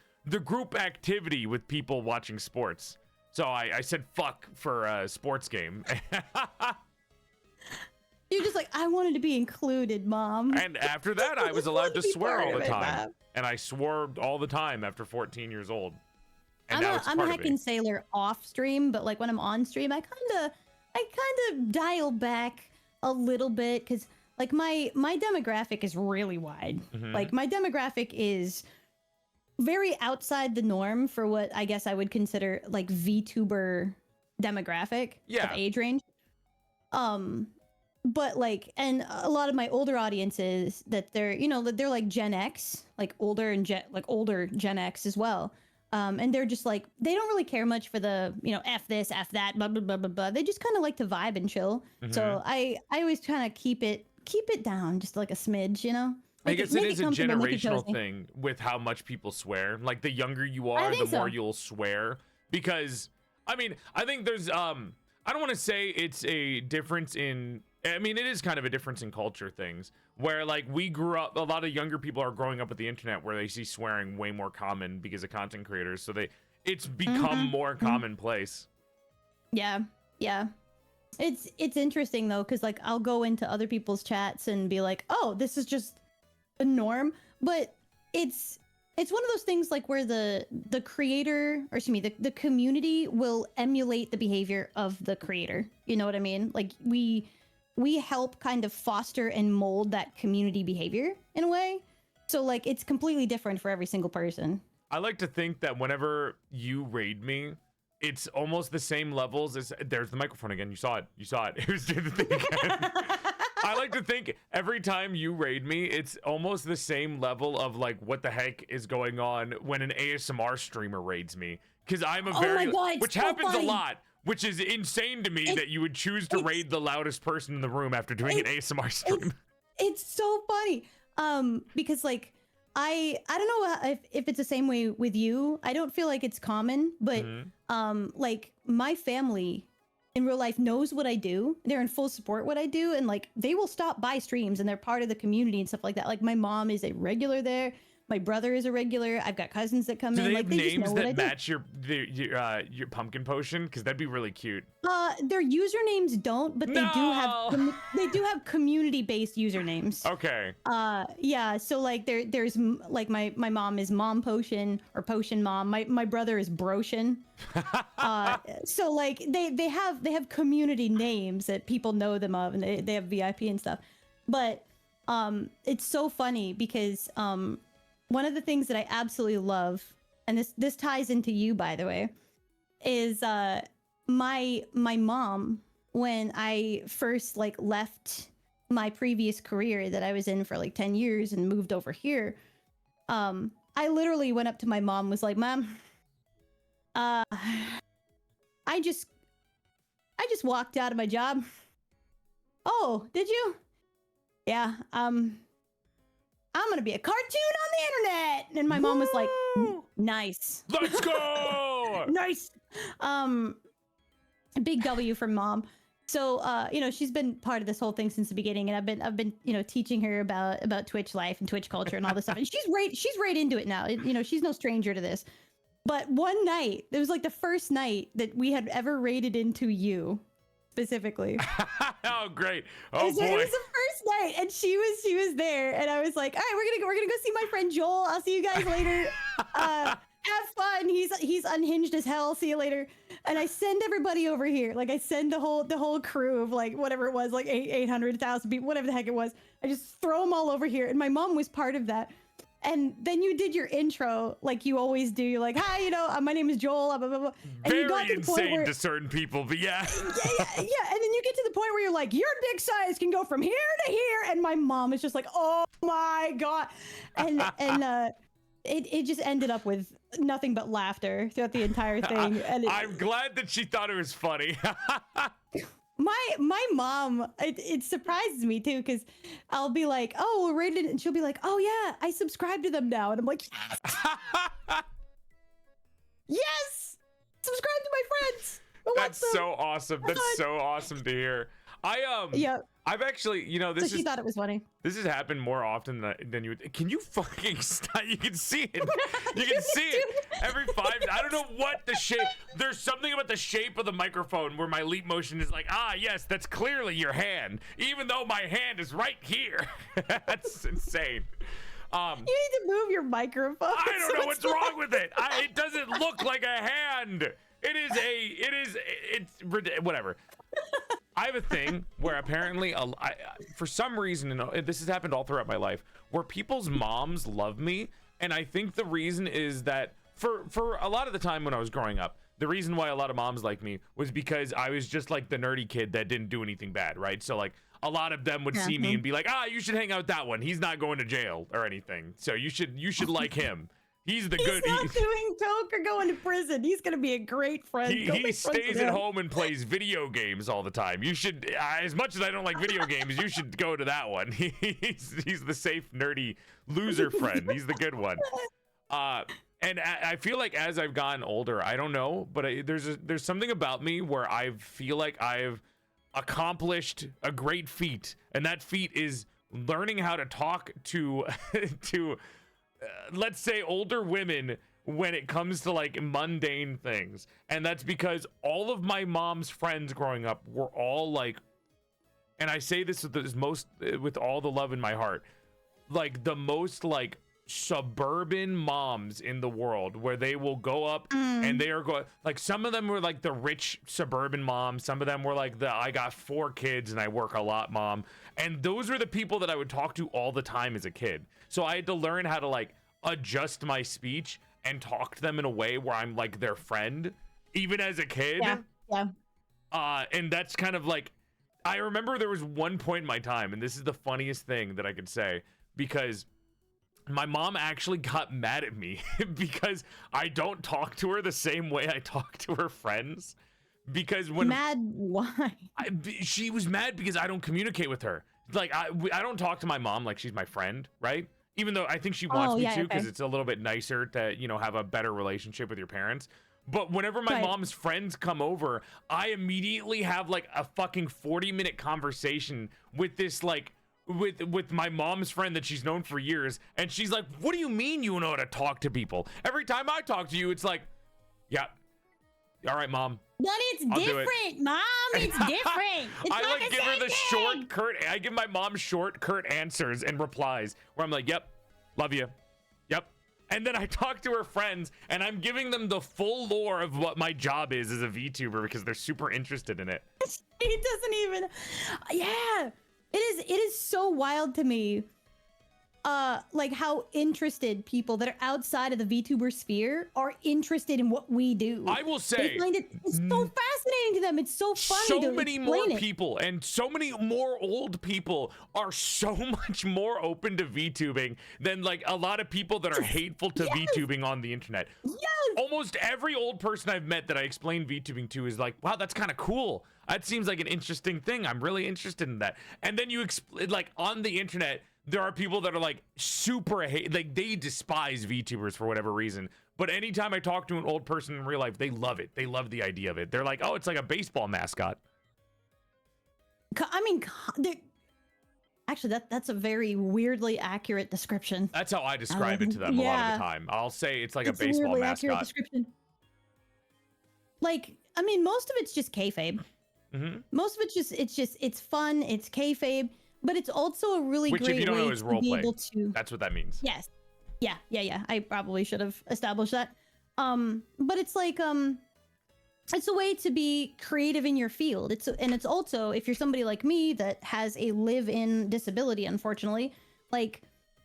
group activity with people watching sports. So I said fuck for a sports game. You're just like, I wanted to be included, Mom. And after that, I was allowed to swear all the time. Mom. And I swore all the time after 14 years old. And I'm a heckin' sailor off stream, but like when I'm on stream, I kind of dial back a little bit because like my demographic is really wide. Mm-hmm. Like my demographic is very outside the norm for what I guess I would consider like VTuber demographic of age range. But like, and a lot of my older audiences that they're like Gen X, like older Gen X as well. And they're just like, they don't really care much for the, F this, F that, blah, blah, blah, blah, blah. They just kind of like to vibe and chill. Mm-hmm. So I always kind of keep it down just like a smidge, I guess it is a generational thing with how much people swear. Like the younger you are, the more you'll swear. Because, I mean, I think there's, I don't want to say it's a difference in, I mean, it is kind of a difference in culture things where like we grew up, a lot of younger people are growing up with the internet where they see swearing way more common because of content creators. So it's become more commonplace. Yeah. Yeah. It's interesting though. Cause like I'll go into other people's chats and be like, oh, this is just a norm, but it's one of those things like where the creator, or excuse me, the community will emulate the behavior of the creator. You know what I mean? Like we help kind of foster and mold that community behavior in a way. So like it's completely different for every single person. I like to think that whenever you raid me, it's almost the same levels as, there's the microphone again. You saw it. It was doing the thing again. I like to think every time you raid me, it's almost the same level of like, what the heck is going on when an ASMR streamer raids me? Because I'm a very, which happens a lot. Which is insane to me that you would choose to raid the loudest person in the room after doing an ASMR stream. It's so funny. Because like I don't know if it's the same way with you. I don't feel like it's common, but like my family in real life knows what I do. They're in full support what I do, and like they will stop by streams and they're part of the community and stuff like that. Like my mom is a regular there. My brother is a regular. I've got cousins that come in. Do they like have names that match your pumpkin potion? Because that'd be really cute. Their usernames don't, but they do have community-based usernames. Okay. Yeah. So like there's like my mom is Mom Potion or Potion Mom. My brother is Broshin. So like they have community names that people know them of, and they have VIP and stuff. But it's so funny because one of the things that I absolutely love, and this ties into you, by the way, is my mom, when I first like left my previous career that I was in for like 10 years and moved over here, I literally went up to my mom, was like, Mom, I just walked out of my job. Oh, did you? Yeah. I'm gonna be a cartoon on the internet. And my mom was like, nice. Let's go. Nice. Big W from Mom. So she's been part of this whole thing since the beginning, and I've been teaching her about Twitch life and Twitch culture and all this stuff. And she's right into it now. She's no stranger to this. But one night, it was like the first night that we had ever raided into you. Specifically. Oh, great. Oh, boy. It was the first night, and she was there, and I was like, all right, we're gonna go see my friend Joel. I'll see you guys later. Have fun. He's unhinged as hell. See you later. And I send everybody over here. Like I send the whole crew of like whatever it was, like 800,000 people, whatever the heck it was. I just throw them all over here. And my mom was part of that. And then you did your intro like you always do. You're like, hi, my name is Joel, blah, blah, blah. And Very you got to the point insane where, to certain people, but yeah. yeah. And then you get to the point where you're like, your dick size can go from here to here. And my mom is just like, oh my God. And it just ended up with nothing but laughter throughout the entire thing. And I'm glad that she thought it was funny. My mom, it surprises me too, because I'll be like, oh, we're rated, and she'll be like, oh yeah, I subscribe to them now. And I'm like, yes, yes, subscribe to my friends. That's so awesome. That's so awesome to hear. I've actually, this so she thought it was funny. This has happened more often than you would. Can you fucking stop? You can see it. You can see it every 5. I don't know what the shape. There's something about the shape of the microphone where my leap motion is like, yes, that's clearly your hand, even though my hand is right here. That's insane. You need to move your microphone. I don't know what's wrong with it. It doesn't look like a hand. It's whatever. I have a thing where apparently, for some reason, this has happened all throughout my life, where people's moms love me, and I think the reason is that for a lot of the time when I was growing up, the reason why a lot of moms like me was because I was just like the nerdy kid that didn't do anything bad, right? So like a lot of them would see me and be like, you should hang out with that one. He's not going to jail or anything, so you should like him. He's not doing coke or going to prison. He's gonna be a great friend. He stays at home and plays video games all the time. You should, as much as I don't like video games, you should go to that one. He's the safe, nerdy loser friend. He's the good one. And I feel like as I've gotten older, I don't know, but there's something about me where I feel like I've accomplished a great feat, and that feat is learning how to talk to let's say older women when it comes to like mundane things. And that's because all of my mom's friends growing up were all like, and I say this with all the love in my heart, like the most like suburban moms in the world, where they will go up and they are going, like, some of them were like the rich suburban mom, some of them were like the I got 4 kids and I work a lot mom, and those were the people that I would talk to all the time as a kid. So I had to learn how to like adjust my speech and talk to them in a way where I'm like their friend, even as a kid. And that's kind of like, I remember there was one point in my time, and this is the funniest thing that I could say, because my mom actually got mad at me because I don't talk to her the same way I talk to her friends. Because why? She was mad because I don't communicate with her. Like I don't talk to my mom like she's my friend, right? Even though I think she wants me to, because it's a little bit nicer to, have a better relationship with your parents. But whenever my mom's friends come over, I immediately have like a fucking 40-minute conversation with this like with my mom's friend that she's known for years, and she's like, what do you mean you know how to talk to people? Every time I talk to you, it's like, yeah, all right, mom. But it's different, Mom. It's different. It's I like give her the short, curt. I give my mom short, curt answers and replies where I'm like, "Yep, love you, yep." And then I talk to her friends, and I'm giving them the full lore of what my job is as a VTuber because they're super interested in it. He doesn't even. Yeah, it is so wild to me. Like how interested people that are outside of the VTuber sphere are interested in what we do. I will say, they find it's so fascinating to them. It's so funny. So many more people and so many more old people are so much more open to VTubing than like a lot of people that are hateful to VTubing on the internet. Yes. Almost every old person I've met that I explain VTubing to is like, wow, that's kind of cool. That seems like an interesting thing. I'm really interested in that. And then you like on the internet, there are people that are like super like they despise VTubers for whatever reason. But anytime I talk to an old person in real life, they love it. They love the idea of it. They're like, oh, it's like a baseball mascot. I mean, actually, that's a very weirdly accurate description. That's how I describe it to them a lot of the time. I'll say it's like a baseball mascot. Accurate description. Like, I mean, most of it's just kayfabe. Most of it's fun. It's kayfabe. But it's also a really great way to be able to. That's what that means. Yes. Yeah. I probably should have established that. But it's like it's a way to be creative in your field. It's also, if you're somebody like me that has a live-in disability, unfortunately, like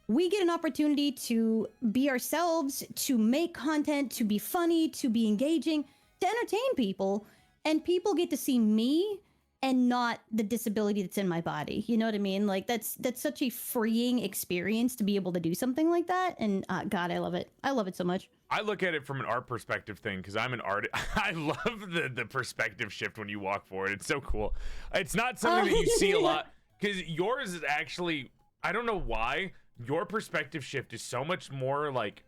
we get an opportunity to be ourselves, to make content, to be funny, to be engaging, to entertain people, and people get to see me and not the disability that's in my body. You know what I mean? Like that's such a freeing experience to be able to do something like that. And God, I love it. I love it so much. I look at it from an art perspective thing because I'm an artist. I love the perspective shift when you walk forward. It's so cool. It's not something that you see a lot because yours is actually, I don't know why, your perspective shift is so much more like,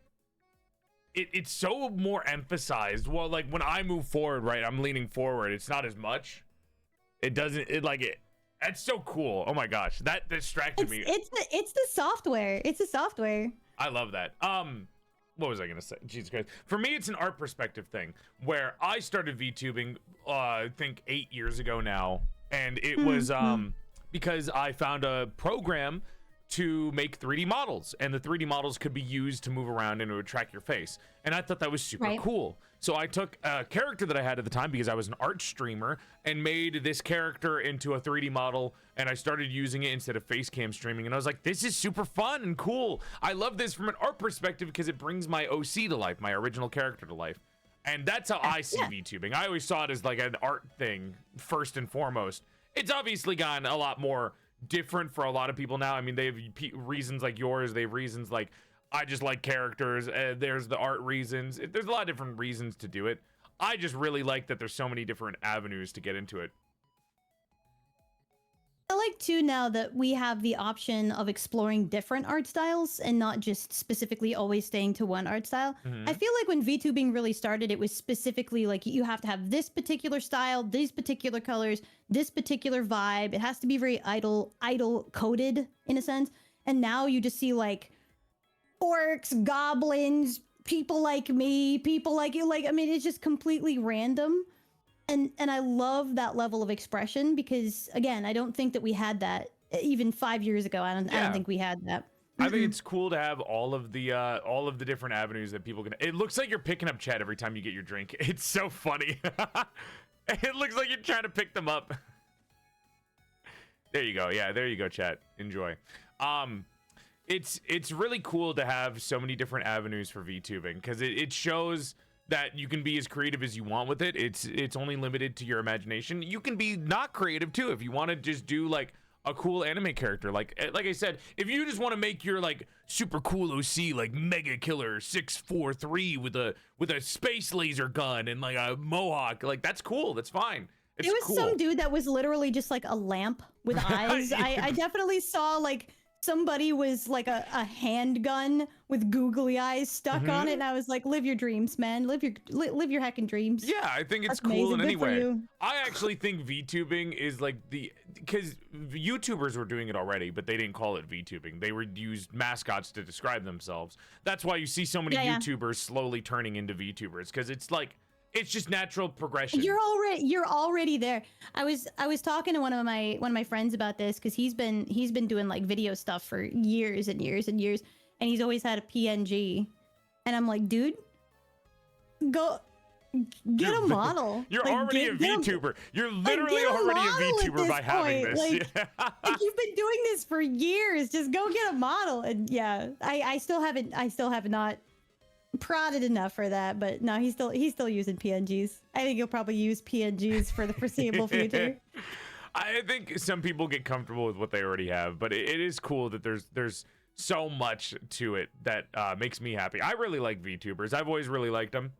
it's so more emphasized. Well, like when I move forward, right, I'm leaning forward. It's not as much. It doesn't, that's so cool. Oh my gosh, that distracted me. It's the software. It's the software. I love that. What was I gonna say? Jesus Christ. For me, it's an art perspective thing where I started VTubing, I think 8 years ago now. And it was because I found a program to make 3D models, and the 3D models could be used to move around and it would track your face. And I thought that was super cool. So I took a character that I had at the time because I was an art streamer and made this character into a 3D model, and I started using it instead of face cam streaming. And I was like, this is super fun and cool. I love this from an art perspective because it brings my OC to life, my original character to life. And that's how I see VTubing. I always saw it as like an art thing first and foremost. It's obviously gotten a lot more different for a lot of people now. I mean, they have reasons like yours. They have reasons like, I just like characters. There's the art reasons. There's a lot of different reasons to do it. I just really like that there's so many different avenues to get into it. I like too now that we have the option of exploring different art styles and not just specifically always staying to one art style. I feel like when VTubing really started, it was specifically like you have to have this particular style, these particular colors, this particular vibe. It has to be very idol coded in a sense. And now you just see like orcs, goblins, people like me, people like you. Like, I mean, it's just completely random. And I love that level of expression because, again, I don't think that we had that even 5 years ago. I don't think we had that. I think it's cool to have all of the different avenues that people can. It looks like you're picking up chat every time you get your drink. It's so funny. It looks like you're trying to pick them up. There you go. Yeah, there you go, chat. Enjoy. It's really cool to have so many different avenues for VTubing because it shows that you can be as creative as you want with it. It's only limited to your imagination. You can be not creative too if you want to just do like a cool anime character. Like I said, if you just want to make your like super cool OC like Mega Killer 643 with a space laser gun and like a mohawk, like that's cool. That's fine. There was some dude that was literally just like a lamp with eyes. I definitely saw like somebody was like a handgun with googly eyes stuck on it, and I was like, live your dreams, man. Live your heckin' dreams. Yeah, I think it's cool in any way. I actually think VTubing is like because YouTubers were doing it already, but they didn't call it VTubing. They were used mascots to describe themselves. That's why you see so many YouTubers slowly turning into VTubers, because it's like, it's just natural progression. You're already there. I was talking to one of my friends about this because he's been doing like video stuff for years and years and years, and he's always had a PNG, and I'm like, dude, go get a model. You're like, already a VTuber. You're literally already a VTuber by having this. Like, like you've been doing this for years. Just go get a model. And yeah, I still have not prodded enough for that, but no, he's still using PNGs. I think he'll probably use PNGs for the foreseeable future. I think some people get comfortable with what they already have, but it is cool that there's so much to it that makes me happy. I really like VTubers. I've always really liked them.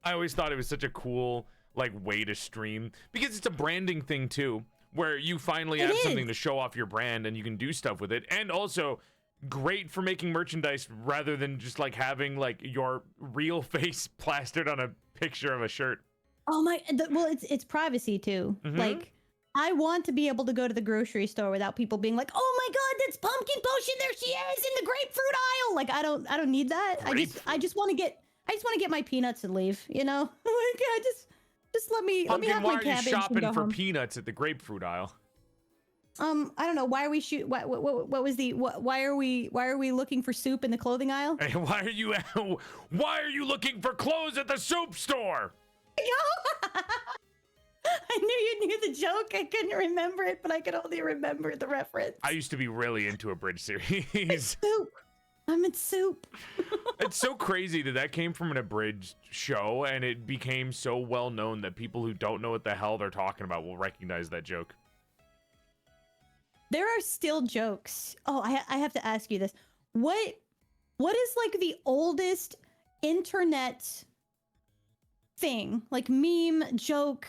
I always thought it was such a cool like way to stream because it's a branding thing too, where you finally have something to show off your brand and you can do stuff with it, and also great for making merchandise rather than just like having like your real face plastered on a picture of a shirt. Oh my, well, it's privacy too. Like, I want to be able to go to the grocery store without people being like, "Oh my God, that's Pumpkin Potion! There she is in the grapefruit aisle!" Like, I don't need that. I just want to get my peanuts and leave. You know, like just let me Pumpkin, have my cabbage. Why are you shopping for home. peanuts at the grapefruit aisle? I don't know. Why are we why are we looking for soup in the clothing aisle? Hey, why are you looking for clothes at the soup store? I knew you knew the joke. I couldn't remember it, but I could only remember the reference. I used to be really into a bridge series. Soup. I'm in soup. It's so crazy that came from an abridged show, and it became so well known that people who don't know what the hell they're talking about will recognize that joke. There are still jokes. Oh, I have to ask you this. What is like the oldest internet thing, like meme, joke,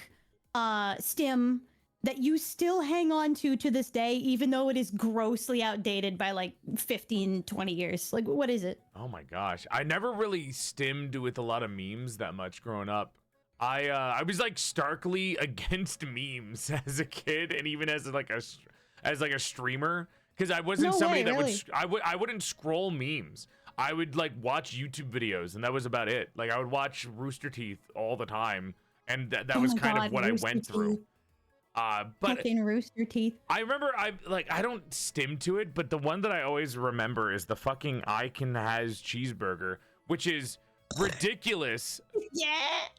stim, that you still hang on to this day, even though it is grossly outdated by like 15, 20 years? Like, what is it? Oh my gosh. I never really stimmed with a lot of memes that much growing up. I was like starkly against memes as a kid, and even as like a streamer, because I wasn't somebody that really? I wouldn't scroll memes. I would like watch YouTube videos, and that was about it. Like I would watch Rooster Teeth all the time, and that Oh was my kind God, of what I Rooster went through. Teeth. But Fucking Rooster Teeth. I remember I don't stim to it, but the one that I always remember is the fucking Icon has cheeseburger, which is ridiculous. Yeah.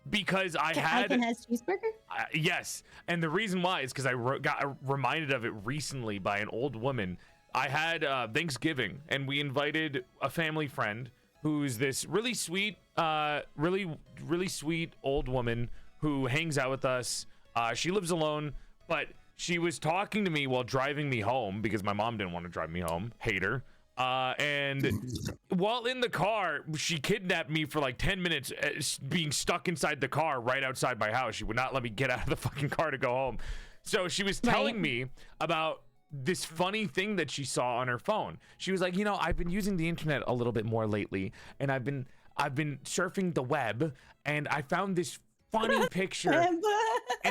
Because Icon has cheeseburger? Yes, and the reason why is because I got reminded of it recently by an old woman. I had Thanksgiving, and we invited a family friend who's this really sweet, really sweet old woman who hangs out with us. She lives alone, but she was talking to me while driving me home because my mom didn't want to drive me home. Hate her. And while in the car, she kidnapped me for like 10 minutes, being stuck inside the car right outside my house. She would not let me get out of the fucking car to go home. So she was telling me about this funny thing that she saw on her phone. She was like, you know, I've been using the internet a little bit more lately, and I've been surfing the web, and I found this funny picture, and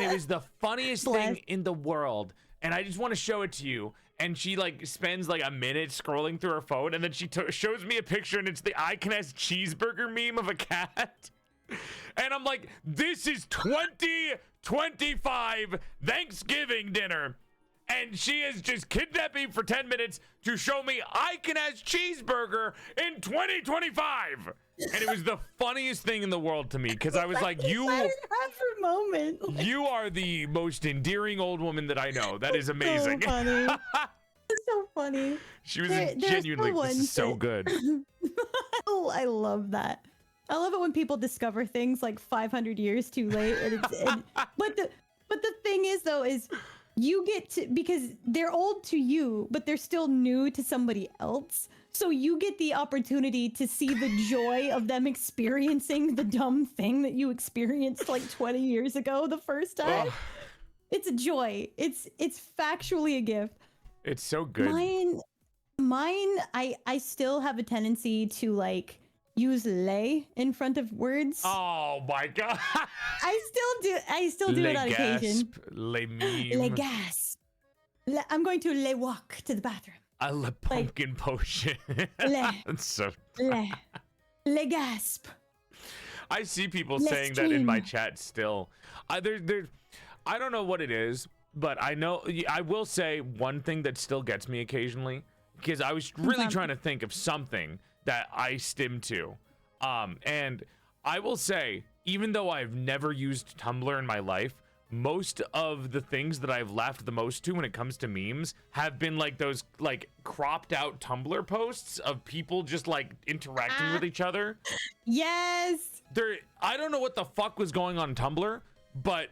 it was the funniest thing in the world, and I just want to show it to you. And she like spends like a minute scrolling through her phone, and then she shows me a picture, and it's the Icon has cheeseburger meme of a cat. And I'm like, this is 2025 Thanksgiving dinner. And she has just kidnapped me for 10 minutes to show me Icon has cheeseburger in 2025. And it was the funniest thing in the world to me, because I was like, you are the most endearing old woman that I know. That is amazing. So funny. It's so funny. She was genuinely, this is so good. Oh, I love that. I love it when people discover things like 500 years too late. But the thing is, though, is you get to, because they're old to you, but they're still new to somebody else. So you get the opportunity to see the joy of them experiencing the dumb thing that you experienced like 20 years ago the first time. Oh. It's a joy. It's factually a gift. It's so good. Mine, I still have a tendency to like use les in front of words. Oh my God. I still do it on occasion. Les meme. Les gasp. I'm going to les walk to the bathroom. Le pumpkin potion. That's so le gasp. I see people saying that in my chat still. I don't know what it is, but I know I will say one thing that still gets me occasionally, because I was really trying to think of something that I stim to. And I will say, even though I've never used Tumblr in my life, most of the things that I've laughed the most to when it comes to memes have been like those like cropped out Tumblr posts of people just like interacting with each other. Yes. I don't know what the fuck was going on Tumblr, but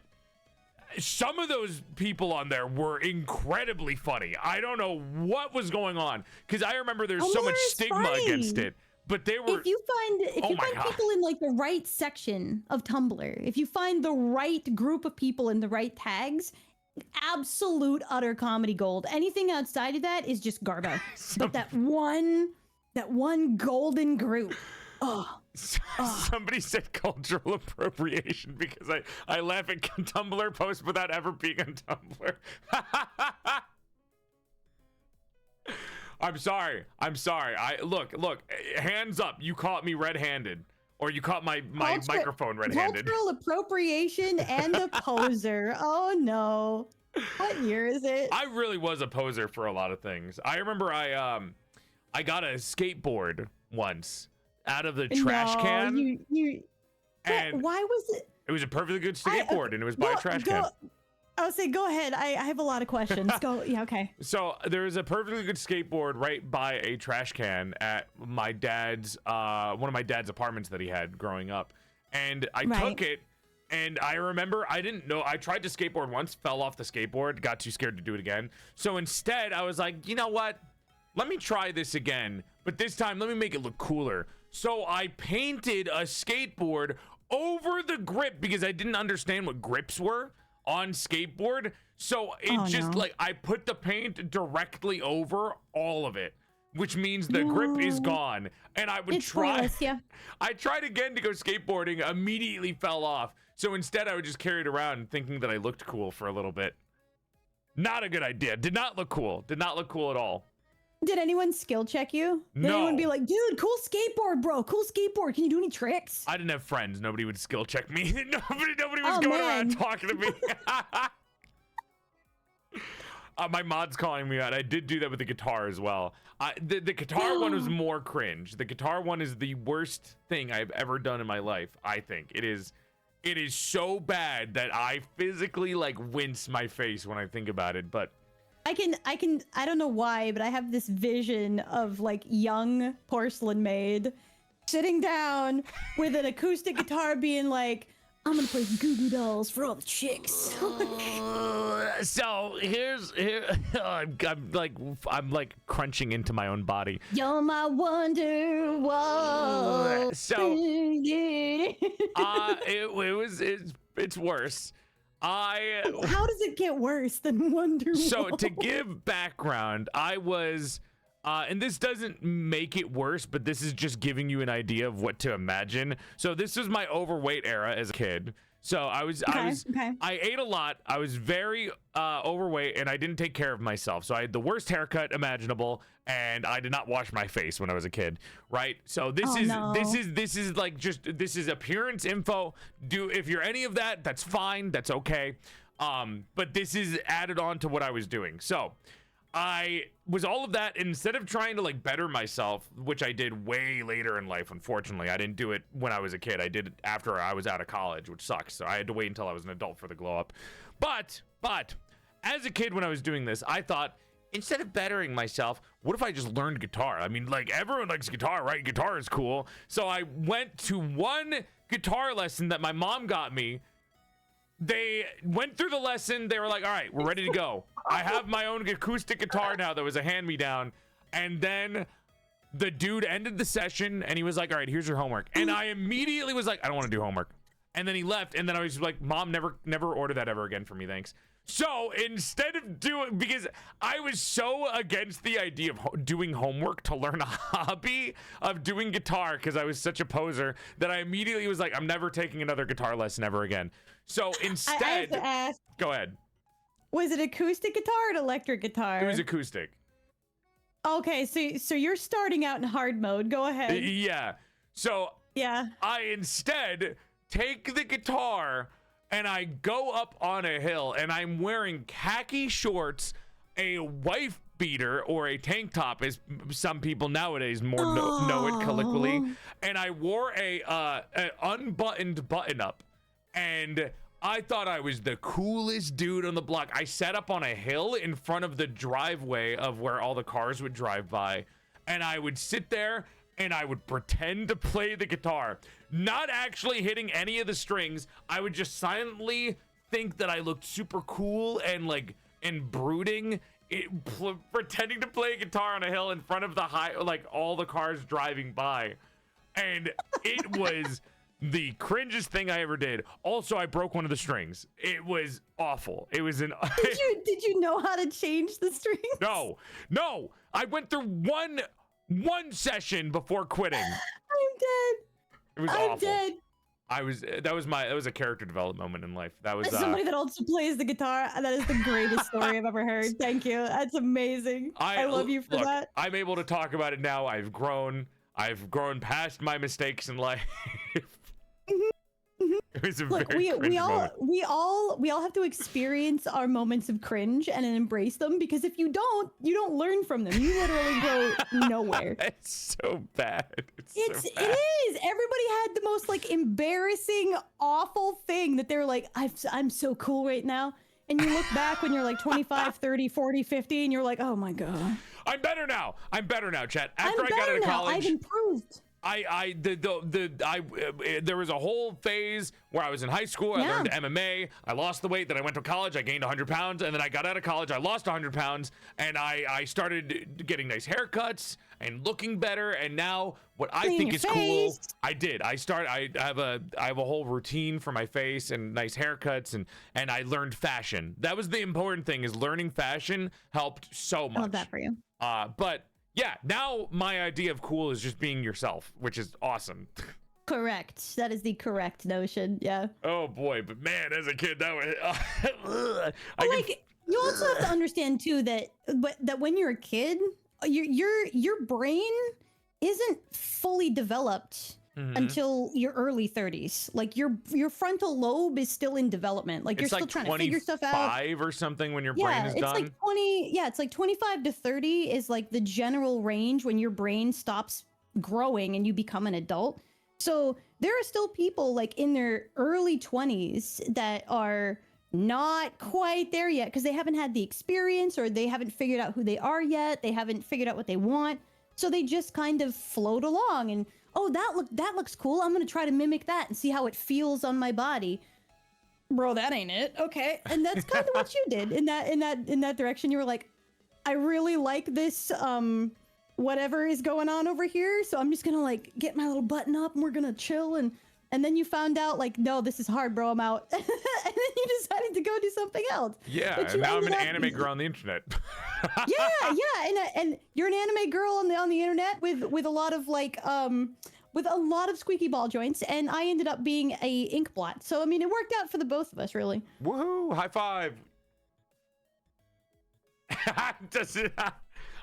some of those people on there were incredibly funny. I don't know what was going on, because I remember there's so much stigma against it. But they were. If you find people in like the right section of Tumblr, if you find the right group of people in the right tags, absolute utter comedy gold. Anything outside of that is just garbo. But that one golden group. Oh. Somebody said cultural appropriation because I laugh at Tumblr posts without ever being on Tumblr. I'm sorry. Look, hands up. You caught me red-handed, or you caught my microphone red-handed. Cultural appropriation and a poser. Oh no. What year is it? I really was a poser for a lot of things. I remember I got a skateboard once out of the trash can. And why was it? It was a perfectly good skateboard, and it was by a trash can. I would say, go ahead. I have a lot of questions. Go. Yeah, okay. So there's a perfectly good skateboard right by a trash can at my dad's, one of my dad's apartments that he had growing up. And I took it, and I remember I didn't know. I tried to skateboard once, fell off the skateboard, got too scared to do it again. So instead, I was like, you know what? Let me try this again, but this time, let me make it look cooler. So I painted a skateboard over the grip because I didn't understand what grips were on skateboard. So it like I put the paint directly over all of it, which means the grip is gone. And I would I tried again to go skateboarding, immediately fell off. So instead I would just carry it around thinking that I looked cool for a little bit. Not a good idea. Did not look cool. Did not look cool at all. Did anyone skill check you? Did anyone be like, dude, cool skateboard, bro. Cool skateboard. Can you do any tricks? I didn't have friends. Nobody would skill check me. Nobody was going around talking to me. My mod's calling me out. I did do that with the guitar as well. The guitar one was more cringe. The guitar one is the worst thing I've ever done in my life, I think. It is so bad that I physically like wince my face when I think about it, but I don't know why, but I have this vision of like young PorcelainMaid sitting down with an acoustic guitar being like, I'm gonna play Goo Goo Dolls for all the chicks. So I'm like crunching into my own body. You're my wonder wall. So it's worse. How does it get worse than Wonder Wall? So to give background, I was and this doesn't make it worse, but this is just giving you an idea of what to imagine. So this was my overweight era as a kid. So I ate a lot. I was very overweight, and I didn't take care of myself. So I had the worst haircut imaginable, and I did not wash my face when I was a kid. Right. So this is appearance info. If you're any of that, that's fine. That's okay. But this is added on to what I was doing. So I was all of that, and instead of trying to like better myself, which I did way later in life. Unfortunately, I didn't do it when I was a kid. I did it after I was out of college, which sucks. So I had to wait until I was an adult for the glow up. But as a kid, when I was doing this, I thought, instead of bettering myself, what if I just learned guitar? I mean, like, everyone likes guitar, right? Guitar is cool. So I went to one guitar lesson that my mom got me. They went through the lesson. They were like, all right, we're ready to go. I have my own acoustic guitar now that was a hand-me-down. And then the dude ended the session, and he was like, all right, here's your homework. And I immediately was like, I don't want to do homework. And then he left, and then I was like, Mom, never order that ever again for me, thanks. So instead of because I was so against the idea of doing homework to learn a hobby of doing guitar, because I was such a poser, that I immediately was like, I'm never taking another guitar lesson ever again. So instead, I have to ask, go ahead. Was it acoustic guitar or electric guitar? It was acoustic. Okay, so you're starting out in hard mode. Go ahead. Yeah. So yeah, I instead take the guitar and I go up on a hill, and I'm wearing khaki shorts, a wife beater or a tank top, as some people nowadays know it colloquially, and I wore an unbuttoned button up, and I thought I was the coolest dude on the block. I sat up on a hill in front of the driveway of where all the cars would drive by, and I would sit there and I would pretend to play the guitar, not actually hitting any of the strings. I would just silently think that I looked super cool and brooding, pretending to play a guitar on a hill in front of all the cars driving by. And it was the cringest thing I ever did. Also, I broke one of the strings. It was awful. It was Did you know how to change the strings? No. I went through one session before quitting. I'm dead. It was awful. I'm dead. That was a character development moment in life. That was as somebody that also plays the guitar. That is the greatest story I've ever heard. Thank you. That's amazing. I love you for that. I'm able to talk about it now. I've grown past my mistakes in life. It was a Look, very cringe moment. we all have to experience our moments of cringe and then embrace them, because if you don't learn from them. You literally go nowhere. It's so bad. It's so It bad. is. Everybody had the most like embarrassing, awful thing that they're like, I'm so cool right now. And you look back when you're like 25, 30, 40, 50, and you're like, oh my God. I'm better now. I'm better now, chat. After I got better out of now. college, I've improved. there was a whole phase where I was in high school. I learned MMA. I lost the weight. Then I went to college. I gained 100 pounds. And then I got out of college. I lost 100 pounds. And I started getting nice haircuts and looking better. And now what I think is cool, I did. I have a whole routine for my face and nice haircuts. And I learned fashion. That was the important thing, is learning fashion helped so much. I love that for you. But yeah, now my idea of cool is just being yourself, which is awesome. Correct. That is the correct notion. Yeah. Oh boy, but man, as a kid, that was You also have to understand too that when you're a kid, your brain isn't fully developed until your early 30s. Like your frontal lobe is still in development. Like you're still trying to figure stuff out. 25 or something when your brain is it's done. like 20. Yeah, it's like 25 to 30 is like the general range when your brain stops growing and you become an adult. So there are still people like in their early 20s that are not quite there yet because they haven't had the experience, or they haven't figured out who they are yet. They haven't figured out what they want. So they just kind of float along and, oh, that looks cool. I'm going to try to mimic that and see how it feels on my body. Bro, that ain't it. Okay. And that's kind of what you did in that direction. You were like, I really like this whatever is going on over here, so I'm just going to like get my little button up and we're going to chill, and then you found out like, no, this is hard, bro, I'm out. And then you decided to go do something else. Yeah, and now I'm an anime girl on the internet. yeah, and you're an anime girl on the internet with a lot of like with a lot of squeaky ball joints, and I ended up being a ink blot. So I mean, it worked out for the both of us, really. Woohoo! High five.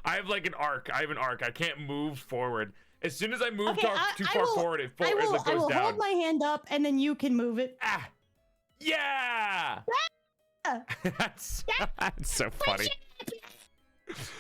I have like an arc. I have an arc. I can't move forward. As soon as I move too far forward, it goes down. I will hold my hand up, and then you can move it. Ah, yeah. That's so funny.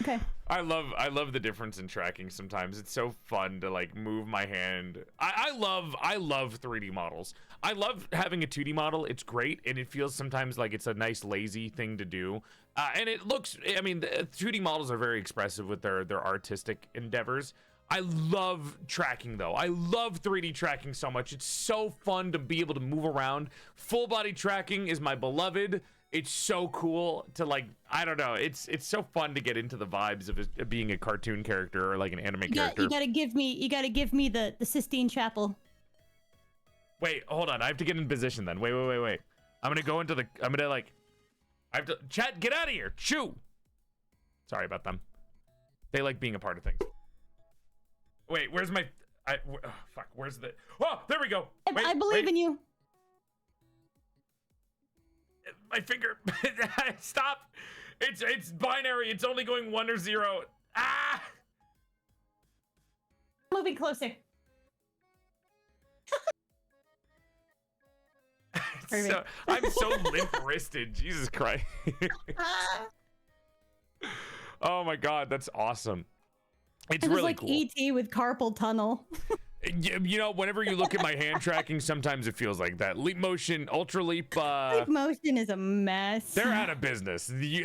Okay. I love the difference in tracking sometimes. It's so fun to like move my hand. I love 3D models. I love having a 2D model. It's great, and it feels sometimes like it's a nice lazy thing to do. And it looks, I mean, the 2D models are very expressive with their artistic endeavors. I love tracking though. I love 3D tracking so much. It's so fun to be able to move around. Full body tracking is my beloved. It's so cool to like, I don't know. It's so fun to get into the vibes of being a cartoon character or like an anime character. You gotta give me the Sistine Chapel. Wait, hold on. I have to get in position then. Wait. I'm gonna go into I have to, chat, get out of here. Shoo. Sorry about them. They like being a part of things. Wait, where's my, fuck, where's the, oh, there we go. Wait, I believe in you. My finger, stop. It's binary. It's only going 1 or 0. Ah! Moving closer. I'm so limp-wristed. Jesus Christ. Oh my God, that's awesome. It's really like cool. E.T. with carpal tunnel. You know, whenever you look at my hand tracking, sometimes it feels like that. Leap Motion, Ultra Leap. Leap Motion is a mess. They're out of business. You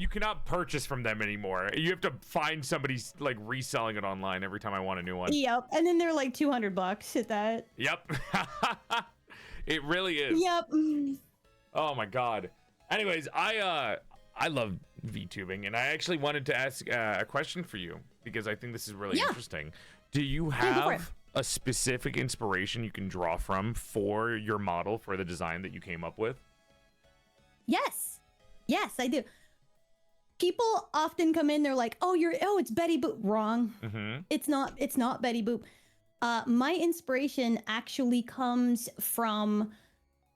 cannot purchase from them anymore. You have to find somebody like reselling it online every time I want a new one. Yep, and then they're like $200 at that. Yep. It really is. Yep. Oh my God. Anyways, I love VTubing, and I actually wanted to ask a question for you because I think this is really interesting. Do you have a specific inspiration you can draw from for your model, for the design that you came up with? Yes, I do. People often come in, they're like, it's Betty Boop. Wrong. Mm-hmm. It's not Betty Boop. My inspiration actually comes from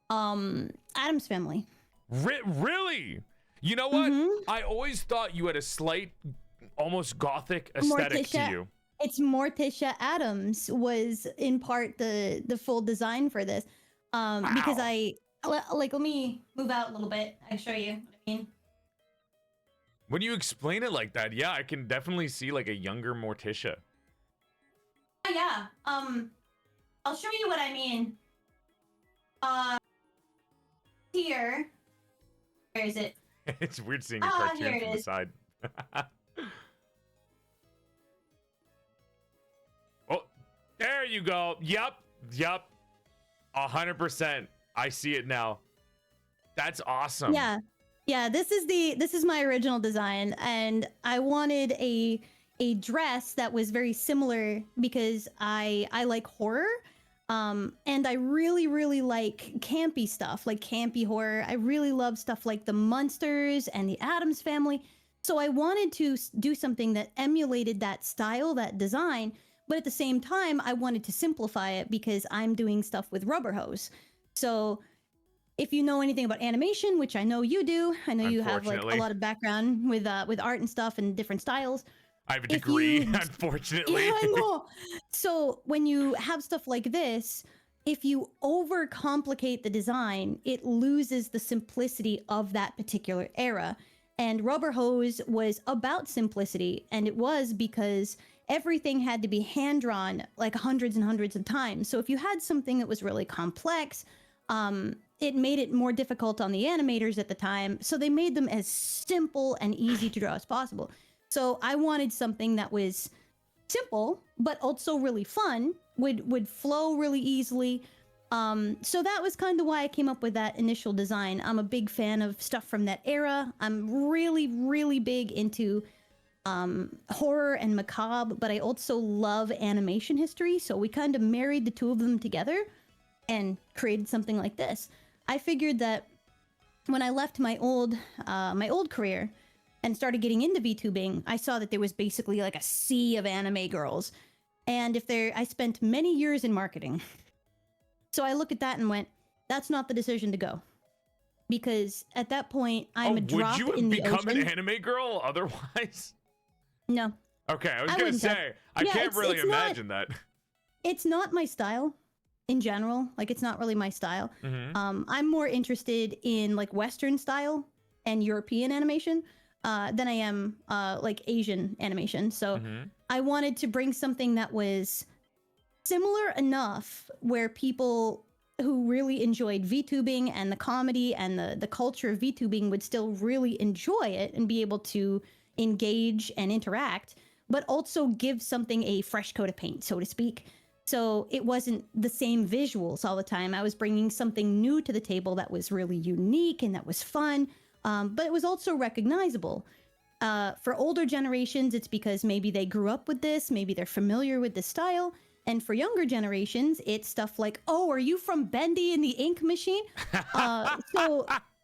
Addams Family. Really? You know what? Mm-hmm. I always thought you had a slight, almost gothic aesthetic to you. It's Morticia Addams was in part the full design for this. Because Wow. like, let me move out a little bit. I can show you what I mean. When you explain it like that, yeah, I can definitely see like a younger Morticia. Yeah. I'll show you what I mean. Uh, here. Where is it? It's weird seeing a Here cartoon it from the is. side. Oh, there you go. Yep. 100%. I see it now. That's awesome. Yeah, this is my original design, and I wanted a dress that was very similar because I like horror. And I really like campy stuff, like campy horror. I really love stuff like the Munsters and the Addams Family. So I wanted to do something that emulated that style, that design, but at the same time, I wanted to simplify it because I'm doing stuff with rubber hose. So if you know anything about animation, which I know you do, I know you have like a Unfortunately. lot of background with art and stuff and different styles. I have a If degree, you unfortunately. Yeah, I know. So when you have stuff like this, if you overcomplicate the design, it loses the simplicity of that particular era. And Rubber Hose was about simplicity, and it was because everything had to be hand drawn like hundreds and hundreds of times. So if you had something that was really complex, it made it more difficult on the animators at the time. So they made them as simple and easy to draw as possible. So I wanted something that was simple, but also really fun, would flow really easily. So that was kind of why I came up with that initial design. I'm a big fan of stuff from that era. I'm really big into horror and macabre, but I also love animation history. So we kind of married the two of them together and created something like this. I figured that when I left my old career and started getting into VTubing, I saw that there was basically like a sea of anime girls. And I spent many years in marketing. So I looked at that and went, that's not the decision to go. Because at that point, I'm a drop in the ocean. Would you have become an anime girl otherwise? No. Okay, I was going to say, I can't really imagine that. It's not my style in general. Like, it's not really my style. Mm-hmm. I'm more interested in like Western style and European animation than I am like Asian animation. So I wanted to bring something that was similar enough where people who really enjoyed VTubing and the comedy and the culture of VTubing would still really enjoy it and be able to engage and interact, but also give something a fresh coat of paint, so to speak. So it wasn't the same visuals all the time. I was bringing something new to the table that was really unique and that was fun, but it was also recognizable. For older generations, it's because maybe they grew up with this, maybe they're familiar with the style. And for younger generations, it's stuff like, oh, are you from Bendy and the Ink Machine?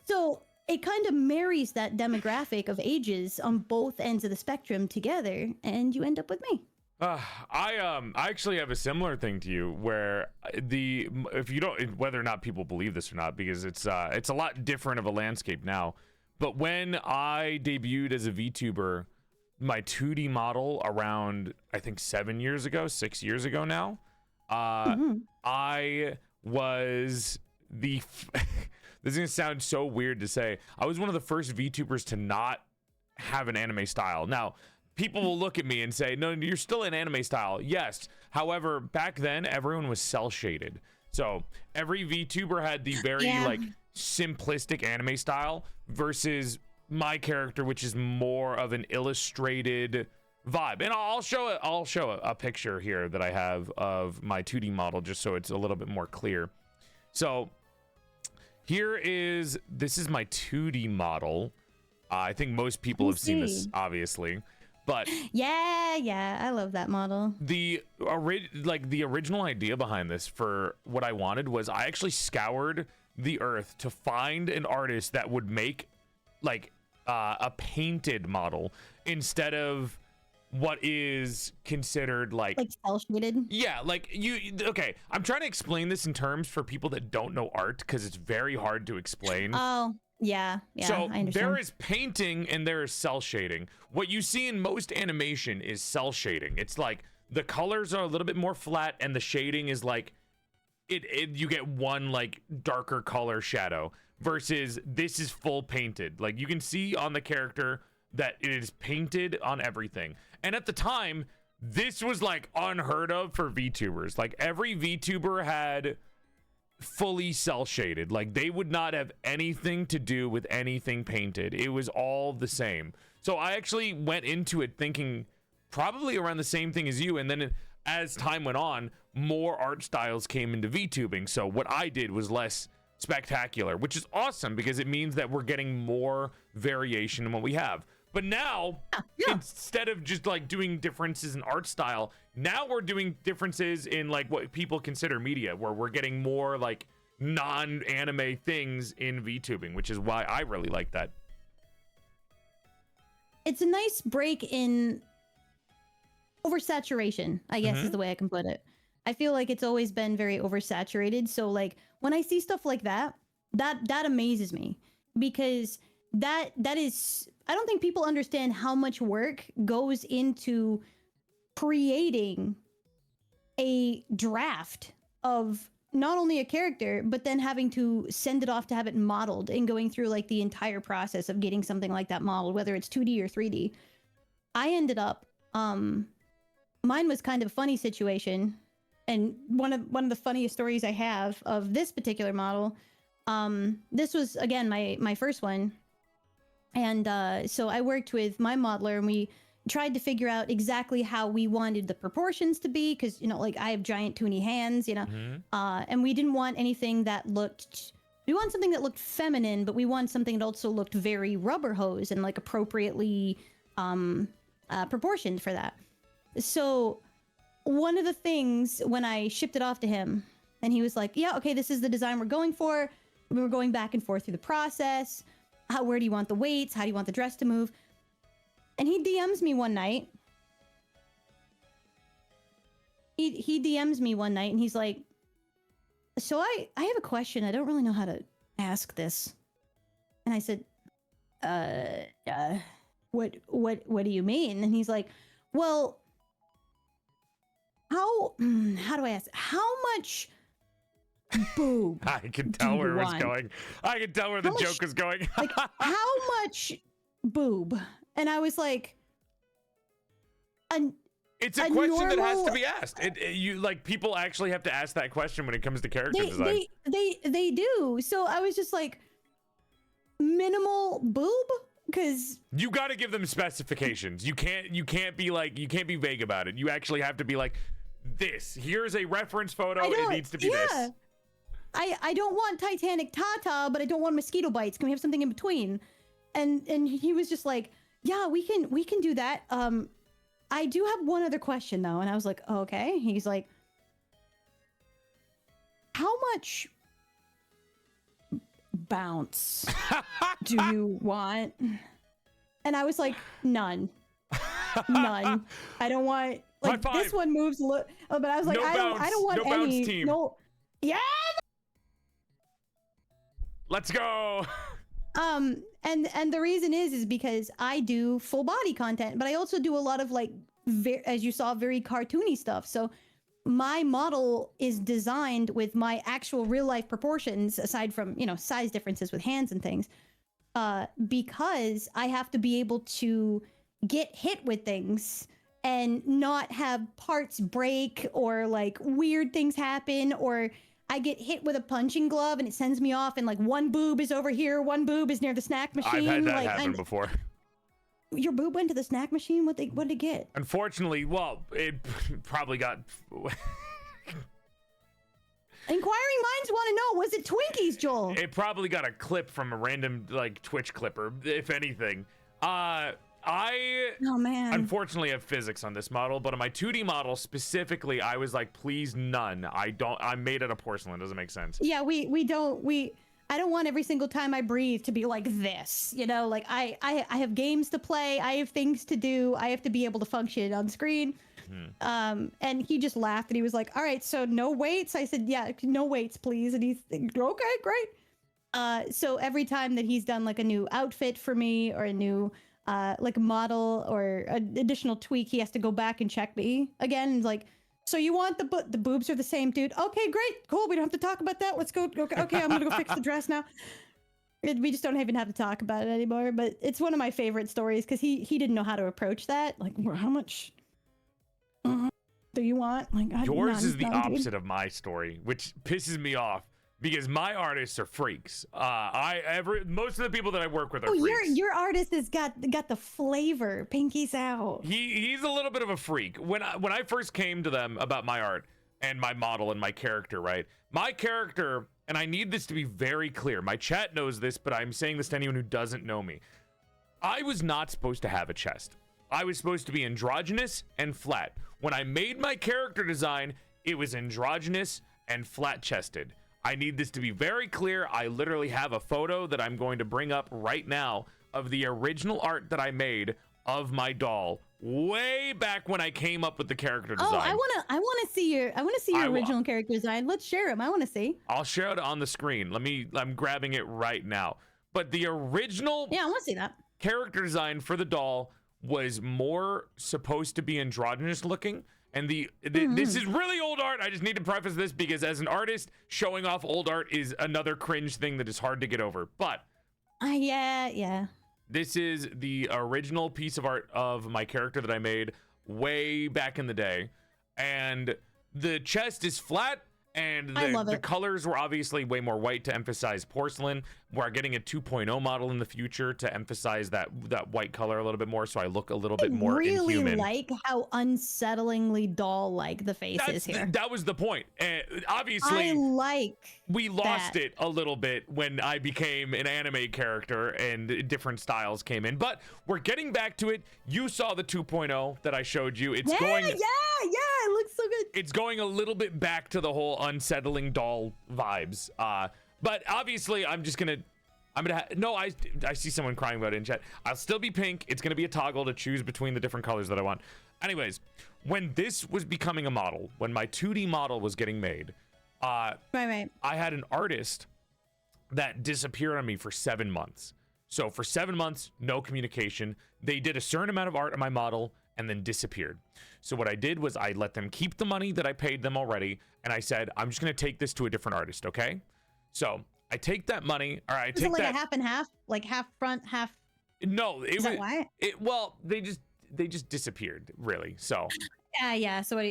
So it kind of marries that demographic of ages on both ends of the spectrum together, and you end up with me. I actually have a similar thing to you, where if you don't, whether or not people believe this or not, because it's a lot different of a landscape now. But when I debuted as a VTuber, my 2D model around, I think 6 years ago now, I was this is gonna sound so weird to say, I was one of the first VTubers to not have an anime style. Now, people will look at me and say, no, you're still an anime style. Yes. However, back then, everyone was cell shaded. So every VTuber had the very like simplistic anime style versus my character, which is more of an illustrated vibe. And I'll show a picture here that I have of my 2D model, just so it's a little bit more clear. So this is my 2D model. I think most people have seen this, obviously, but yeah, I love that model. The original idea behind this, for what I wanted, was I actually scoured the earth to find an artist that would make like a painted model instead of what is considered like cell shaded. Yeah, like okay, I'm trying to explain this in terms for people that don't know art, because it's very hard to explain. Oh, yeah, So I understand. there is painting and there is cell shading. What you see in most animation is cell shading. It's like the colors are a little bit more flat and the shading is like you get one like darker color shadow versus this is full painted. Like you can see on the character that it is painted on everything. And at the time, this was like unheard of for VTubers. Like every VTuber had fully cell shaded. Like they would not have anything to do with anything painted. It was all the same. So I actually went into it thinking probably around the same thing as you, and then as time went on, more art styles came into VTubing. So what I did was less spectacular, which is awesome because it means that we're getting more variation in what we have. But now, instead of just like doing differences in art style, now we're doing differences in like what people consider media, where we're getting more like non-anime things in VTubing, which is why I really like that. It's a nice break in oversaturation, I guess is the way I can put it. I feel like it's always been very oversaturated. So like when I see stuff like that amazes me, because that is, I don't think people understand how much work goes into creating a draft of not only a character, but then having to send it off to have it modeled and going through like the entire process of getting something like that modeled, whether it's 2D or 3D. I ended up, mine was kind of a funny situation. And one of the funniest stories I have of this particular model, this was, again, my first one. And so I worked with my modeler and we tried to figure out exactly how we wanted the proportions to be. Cause you know, like I have giant toony hands, you know, and we didn't want anything that looked, we want something that looked feminine, but we want something that also looked very rubber hose and like appropriately proportioned for that. So one of the things when I shipped it off to him and he was like, yeah, okay, this is the design we're going for. We were going back and forth through the process. Where do you want the weights? How do you want the dress to move? And he DMs me one night. He DMs me one night and he's like, so I have a question. I don't really know how to ask this. And I said, what do you mean? And he's like, well, how do I ask? How much boob? I can tell where it was going. I can tell where the joke was going. Like, how much boob? And I was like, it's a question that has to be asked. You like people actually have to ask that question when it comes to character design. They do. So I was just like, minimal boob, because you got to give them specifications. You can't be vague about it. You actually have to be like, this. Here's a reference photo. It needs to be this. I don't want Titanic Tata, but I don't want mosquito bites. Can we have something in between? And he was just like, yeah, we can do that. I do have one other question though. And I was like, oh, okay. He's like, how much bounce do you want? And I was like, none. I don't want, like, this one moves but I was like, I don't want any. Team. No. Yeah. Let's go. And the reason is because I do full body content, but I also do a lot of like, as you saw, very cartoony stuff. So my model is designed with my actual real life proportions, aside from, you know, size differences with hands and things, because I have to be able to get hit with things and not have parts break or like weird things happen, or I get hit with a punching glove and it sends me off and like one boob is over here, one boob is near the snack machine. I've had that like, happen before. Your boob went to the snack machine? What did it get? Unfortunately, well, it probably got... Inquiring minds want to know, was it Twinkies, Joel? It probably got a clip from a random like Twitch clipper, if anything. Oh man. Unfortunately have physics on this model, but on my 2D model specifically, I was like, please none. I'm made out of porcelain. Doesn't make sense. Yeah, I don't want every single time I breathe to be like this, you know, like I have games to play. I have things to do. I have to be able to function on screen. And he just laughed and he was like, all right, so no weights. I said, yeah, no weights, please. And he's okay, great. So every time that he's done like a new outfit for me or a new like model or an additional tweak, he has to go back and check me again. And like, So you want the boobs are the same, dude? Okay, great, cool. We don't have to talk about that. Let's go. Okay, I'm gonna go fix the dress now. We just don't even have to talk about it anymore. But it's one of my favorite stories because he didn't know how to approach that. Like, how much do you want? Like, yours is the opposite of my story, which pisses me off because my artists are freaks. Most of the people that I work with are freaks. Your artist has got the flavor. Pinky's out. He's a little bit of a freak. When I first came to them about my art and my model and my character, right? My character, and I need this to be very clear. My chat knows this, but I'm saying this to anyone who doesn't know me. I was not supposed to have a chest. I was supposed to be androgynous and flat. When I made my character design, it was androgynous and flat-chested. I need this to be very clear. I literally have a photo that I'm going to bring up right now of the original art that I made of my doll way back when I came up with the character design. Oh, I wanna see your original character design. Let's share him. I want to see. I'll share it on the screen. I'm grabbing it right now. But the original I want to see that character design for the doll was more supposed to be androgynous looking. And this is really old art. I just need to preface this because as an artist, showing off old art is another cringe thing that is hard to get over. But yeah. This is the original piece of art of my character that I made way back in the day. And the chest is flat. And the colors were obviously way more white to emphasize porcelain. We're getting a 2.0 model in the future to emphasize that white color a little bit more, so I look a little bit more inhuman. I really like how unsettlingly doll-like the face is here. That was the point. Obviously, we lost it a little bit when I became an anime character and different styles came in. But we're getting back to it. You saw the 2.0 that I showed you. It's going. Yeah, it looks so good. It's going a little bit back to the whole unsettling doll vibes. But obviously, I see someone crying about it in chat. I'll still be pink. It's gonna be a toggle to choose between the different colors that I want. Anyways, when this was becoming a model, when my 2D model was getting made, I had an artist that disappeared on me for 7 months. So for 7 months, no communication. They did a certain amount of art on my model and then disappeared. So what I did was I let them keep the money that I paid them already, and I said, I'm just gonna take this to a different artist, okay? So I take that money, or I take that. Is it like a half and half, like half front, half? No, is that why? Well, they just disappeared, really. So. Yeah. So what are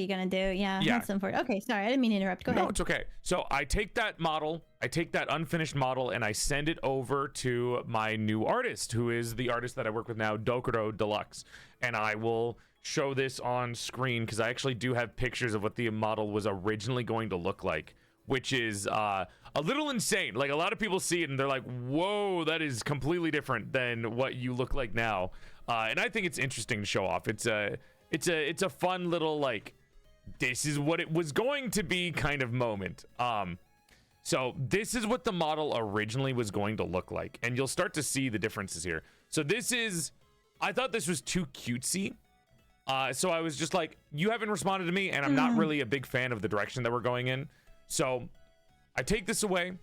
you gonna do? Yeah. That's unfortunate. Okay, sorry, I didn't mean to interrupt. Go ahead. No, it's okay. So I take that unfinished model, and I send it over to my new artist, who is the artist that I work with now, Dokuro Deluxe, and I will show this on screen because I actually do have pictures of what the model was originally going to look like, which is a little insane. Like, a lot of people see it and they're like, whoa, that is completely different than what you look like now. And I think it's interesting to show off. It's a fun little, like, this is what it was going to be kind of moment. So this is what the model originally was going to look like, and you'll start to see the differences here. So I thought this was too cutesy. So I was just like, you haven't responded to me, and I'm not really a big fan of the direction that we're going in. So I take this away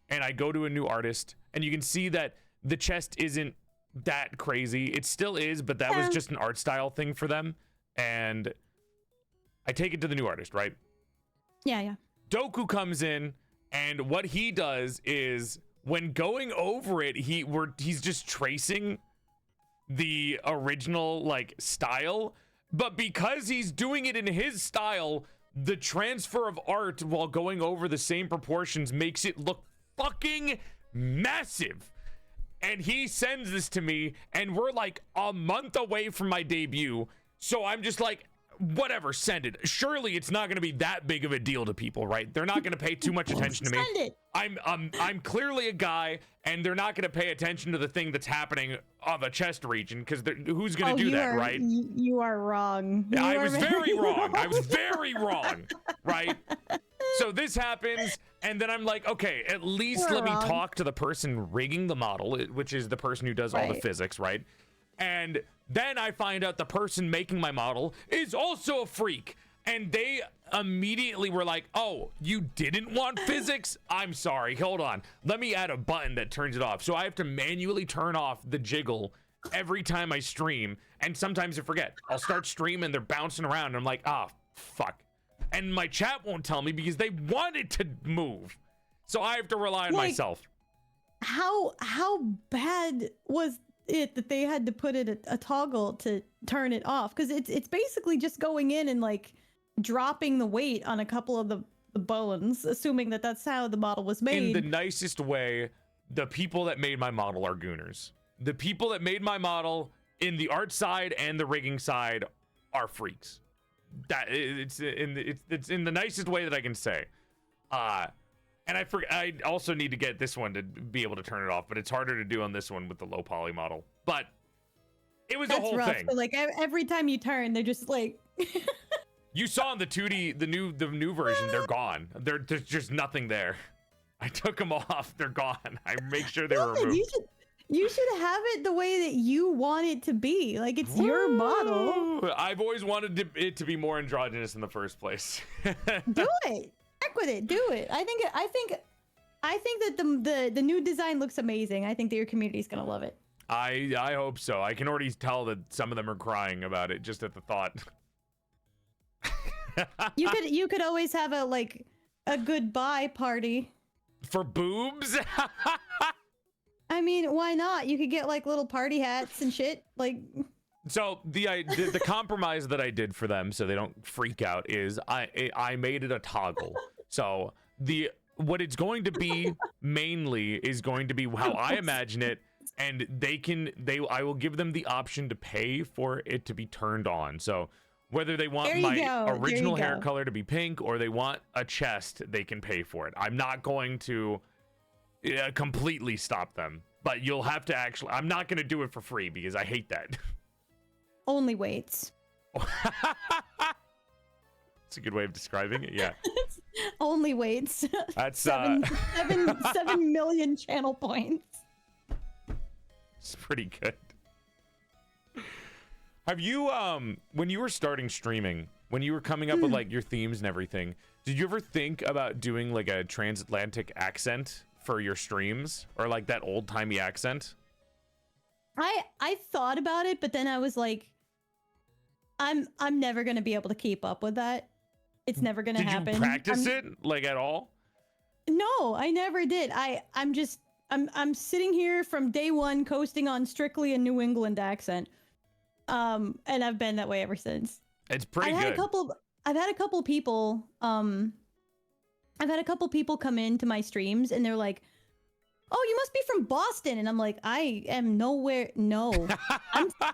and I go to a new artist, and you can see that the chest isn't that crazy. It still is, but that was just an art style thing for them. And I take it to the new artist, right? Yeah. Doku comes in, and what he does is when going over it, he's just tracing the original, like, style, but because he's doing it in his style, the transfer of art while going over the same proportions makes it look fucking massive. And he sends this to me, and we're like a month away from my debut, so I'm just like, whatever, send it. Surely it's not going to be that big of a deal to people, right? They're not going to pay too much attention to me. Send it. I'm clearly a guy, and they're not going to pay attention to the thing that's happening of a chest region, because who's going to do that, right? You are wrong. I was very wrong. I was very wrong, right? So this happens, and then I'm like, okay, at least let me talk to the person rigging the model, which is the person who does all the physics, right? And then I find out the person making my model is also a freak. And they immediately were like, oh, you didn't want physics? I'm sorry. Hold on. Let me add a button that turns it off. So I have to manually turn off the jiggle every time I stream. And sometimes I forget. I'll start streaming, they're bouncing around. And I'm like, Fuck. And my chat won't tell me because they want it to move. So I have to rely on Like, myself. How bad was it that they had to put it a toggle to turn it off? Because it's basically just going in and like dropping the weight on a couple of the bones, assuming that that's how the model was made. In the nicest way, the people that made my model are gooners. The people that made my model in the art side and the rigging side are freaks. That it's in the nicest way that I can say. And I also need to get this one to be able to turn it off, but it's harder to do on this one with the low poly model. But it was a whole rough. thing. So, like every time you turn, they're just like. You saw in the 2D, the new version, they're gone. There's just nothing there. I took them off. They're gone. I make sure they were removed. You should have it the way that you want it to be. Like, it's your model. I've always wanted it to be more androgynous in the first place. Do it. Heck with it. Do it. I think that the new design looks amazing. I think that your community's gonna love it. I hope so. I can already tell that some of them are crying about it just at the thought. You could always have a goodbye party. For boobs? I mean, why not? You could get like little party hats and shit. Like, so the compromise that I did for them so they don't freak out is I made it a toggle. So what it's going to be mainly is going to be how I imagine it, and I will give them the option to pay for it to be turned on. So whether they want my original hair color to be pink or they want a chest, they can pay for it. I'm not going to completely stop them, but you'll have to actually. I'm not going to do it for free because I hate that. Only waits. It's a good way of describing it. Yeah. Only waits. That's 7 million channel points. It's pretty good. Have you when you were starting streaming, when you were coming up with like your themes and everything, did you ever think about doing like a transatlantic accent for your streams, or like that old-timey accent? I thought about it, but then I was like, I'm never gonna be able to keep up with that. It's never gonna happen. Did you practice it like at all? No, I never did. I'm sitting here from day one coasting on strictly a New England accent. And I've been that way ever since. It's pretty good. I've had a couple people come into my streams and they're like, "Oh, you must be from Boston." And I'm like, "I am nowhere. No.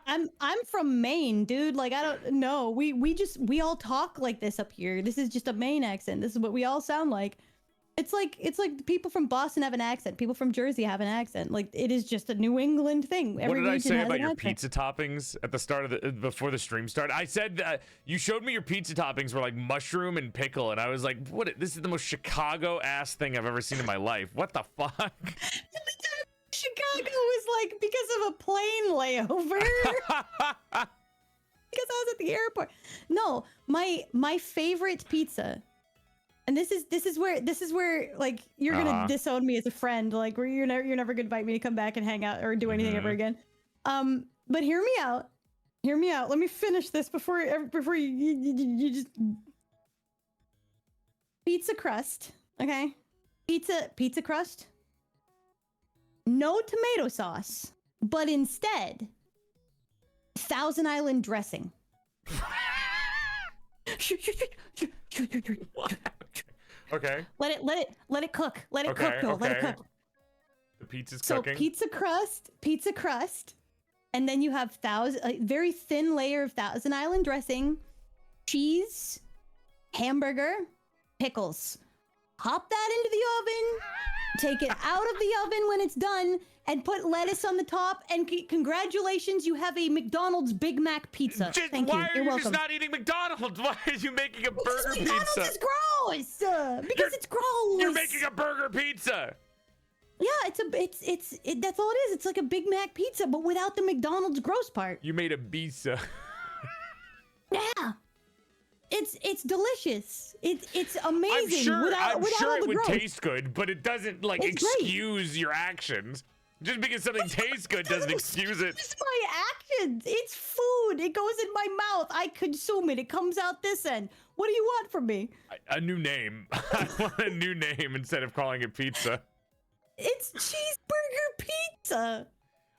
I'm from Maine, dude. Like, I don't know. We all talk like this up here. This is just a Maine accent. This is what we all sound like." It's like people from Boston have an accent. People from Jersey have an accent. Like, it is just a New England thing. What did I say about your pizza toppings at the start of before the stream started? I said that you showed me your pizza toppings were like mushroom and pickle, and I was like, "What? This is the most Chicago ass thing I've ever seen in my life. What the fuck?" Chicago was like because of a plane layover. Because I was at the airport. No, my favorite pizza. And this is where like you're gonna disown me as a friend, like where you're never gonna invite me to come back and hang out or do anything ever again. But hear me out. Let me finish this before you just pizza crust, okay? Pizza crust. No tomato sauce, but instead Thousand Island dressing. Okay. Let it cook. Let it cook. Let it cook. The pizza's cooking. So pizza crust, and then you have a very thin layer of Thousand Island dressing, cheese, hamburger, pickles. Pop that into the oven. Take it out of the oven when it's done, and put lettuce on the top. And congratulations, you have a McDonald's Big Mac pizza. Thank you. Why are you just not eating McDonald's? Why are you making a burger pizza? McDonald's is gross. Because it's gross. You're making a burger pizza. Yeah, that's all it is. It's like a Big Mac pizza, but without the McDonald's gross part. You made a pizza. Yeah. It's delicious. It's amazing. I'm sure without it would gross. taste good, but it doesn't like excuse your actions. Just because something tastes good doesn't excuse it. It's my actions. It's food. It goes in my mouth. I consume it. It comes out this end. What do you want from me? A new name. I want a new name instead of calling it pizza. It's cheeseburger pizza.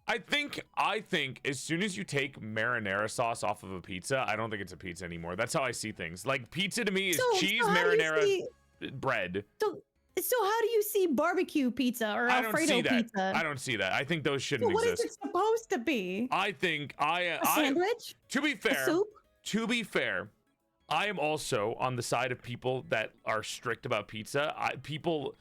I think as soon as you take marinara sauce off of a pizza, I don't think it's a pizza anymore. That's how I see things. Like pizza to me is cheese, marinara, bread. So how do you see barbecue pizza or Alfredo pizza? I don't see that. I think those shouldn't what exist. What is it supposed to be? I think a sandwich? To be fair, a soup? To be fair, I am also on the side of people that are strict about pizza. People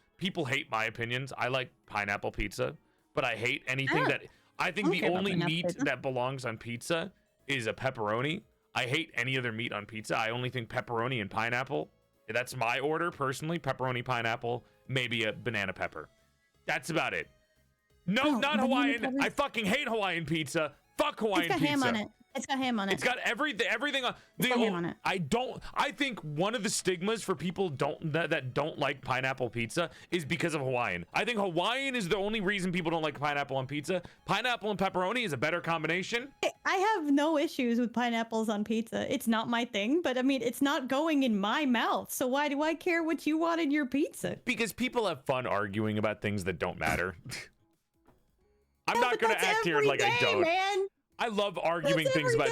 hate my opinions. I like pineapple pizza, but I hate anything that I think the only meat that belongs on pizza is a pepperoni. I hate any other meat on pizza. I only think pepperoni and pineapple. That's my order personally. Pepperoni, pineapple, maybe a banana pepper. That's about it. No, not Hawaiian. Peppers? I fucking hate Hawaiian pizza. Fuck Hawaiian pizza. It's got ham on it. It's got ham on it. It's got everything on. Ham on it. I think one of the stigmas for people that don't like pineapple pizza is because of Hawaiian. I think Hawaiian is the only reason people don't like pineapple on pizza. Pineapple and pepperoni is a better combination. I have no issues with pineapples on pizza. It's not my thing, but I mean, it's not going in my mouth. So why do I care what you want in your pizza? Because people have fun arguing about things that don't matter. I'm not going to act here like I don't. Man. I love arguing things about,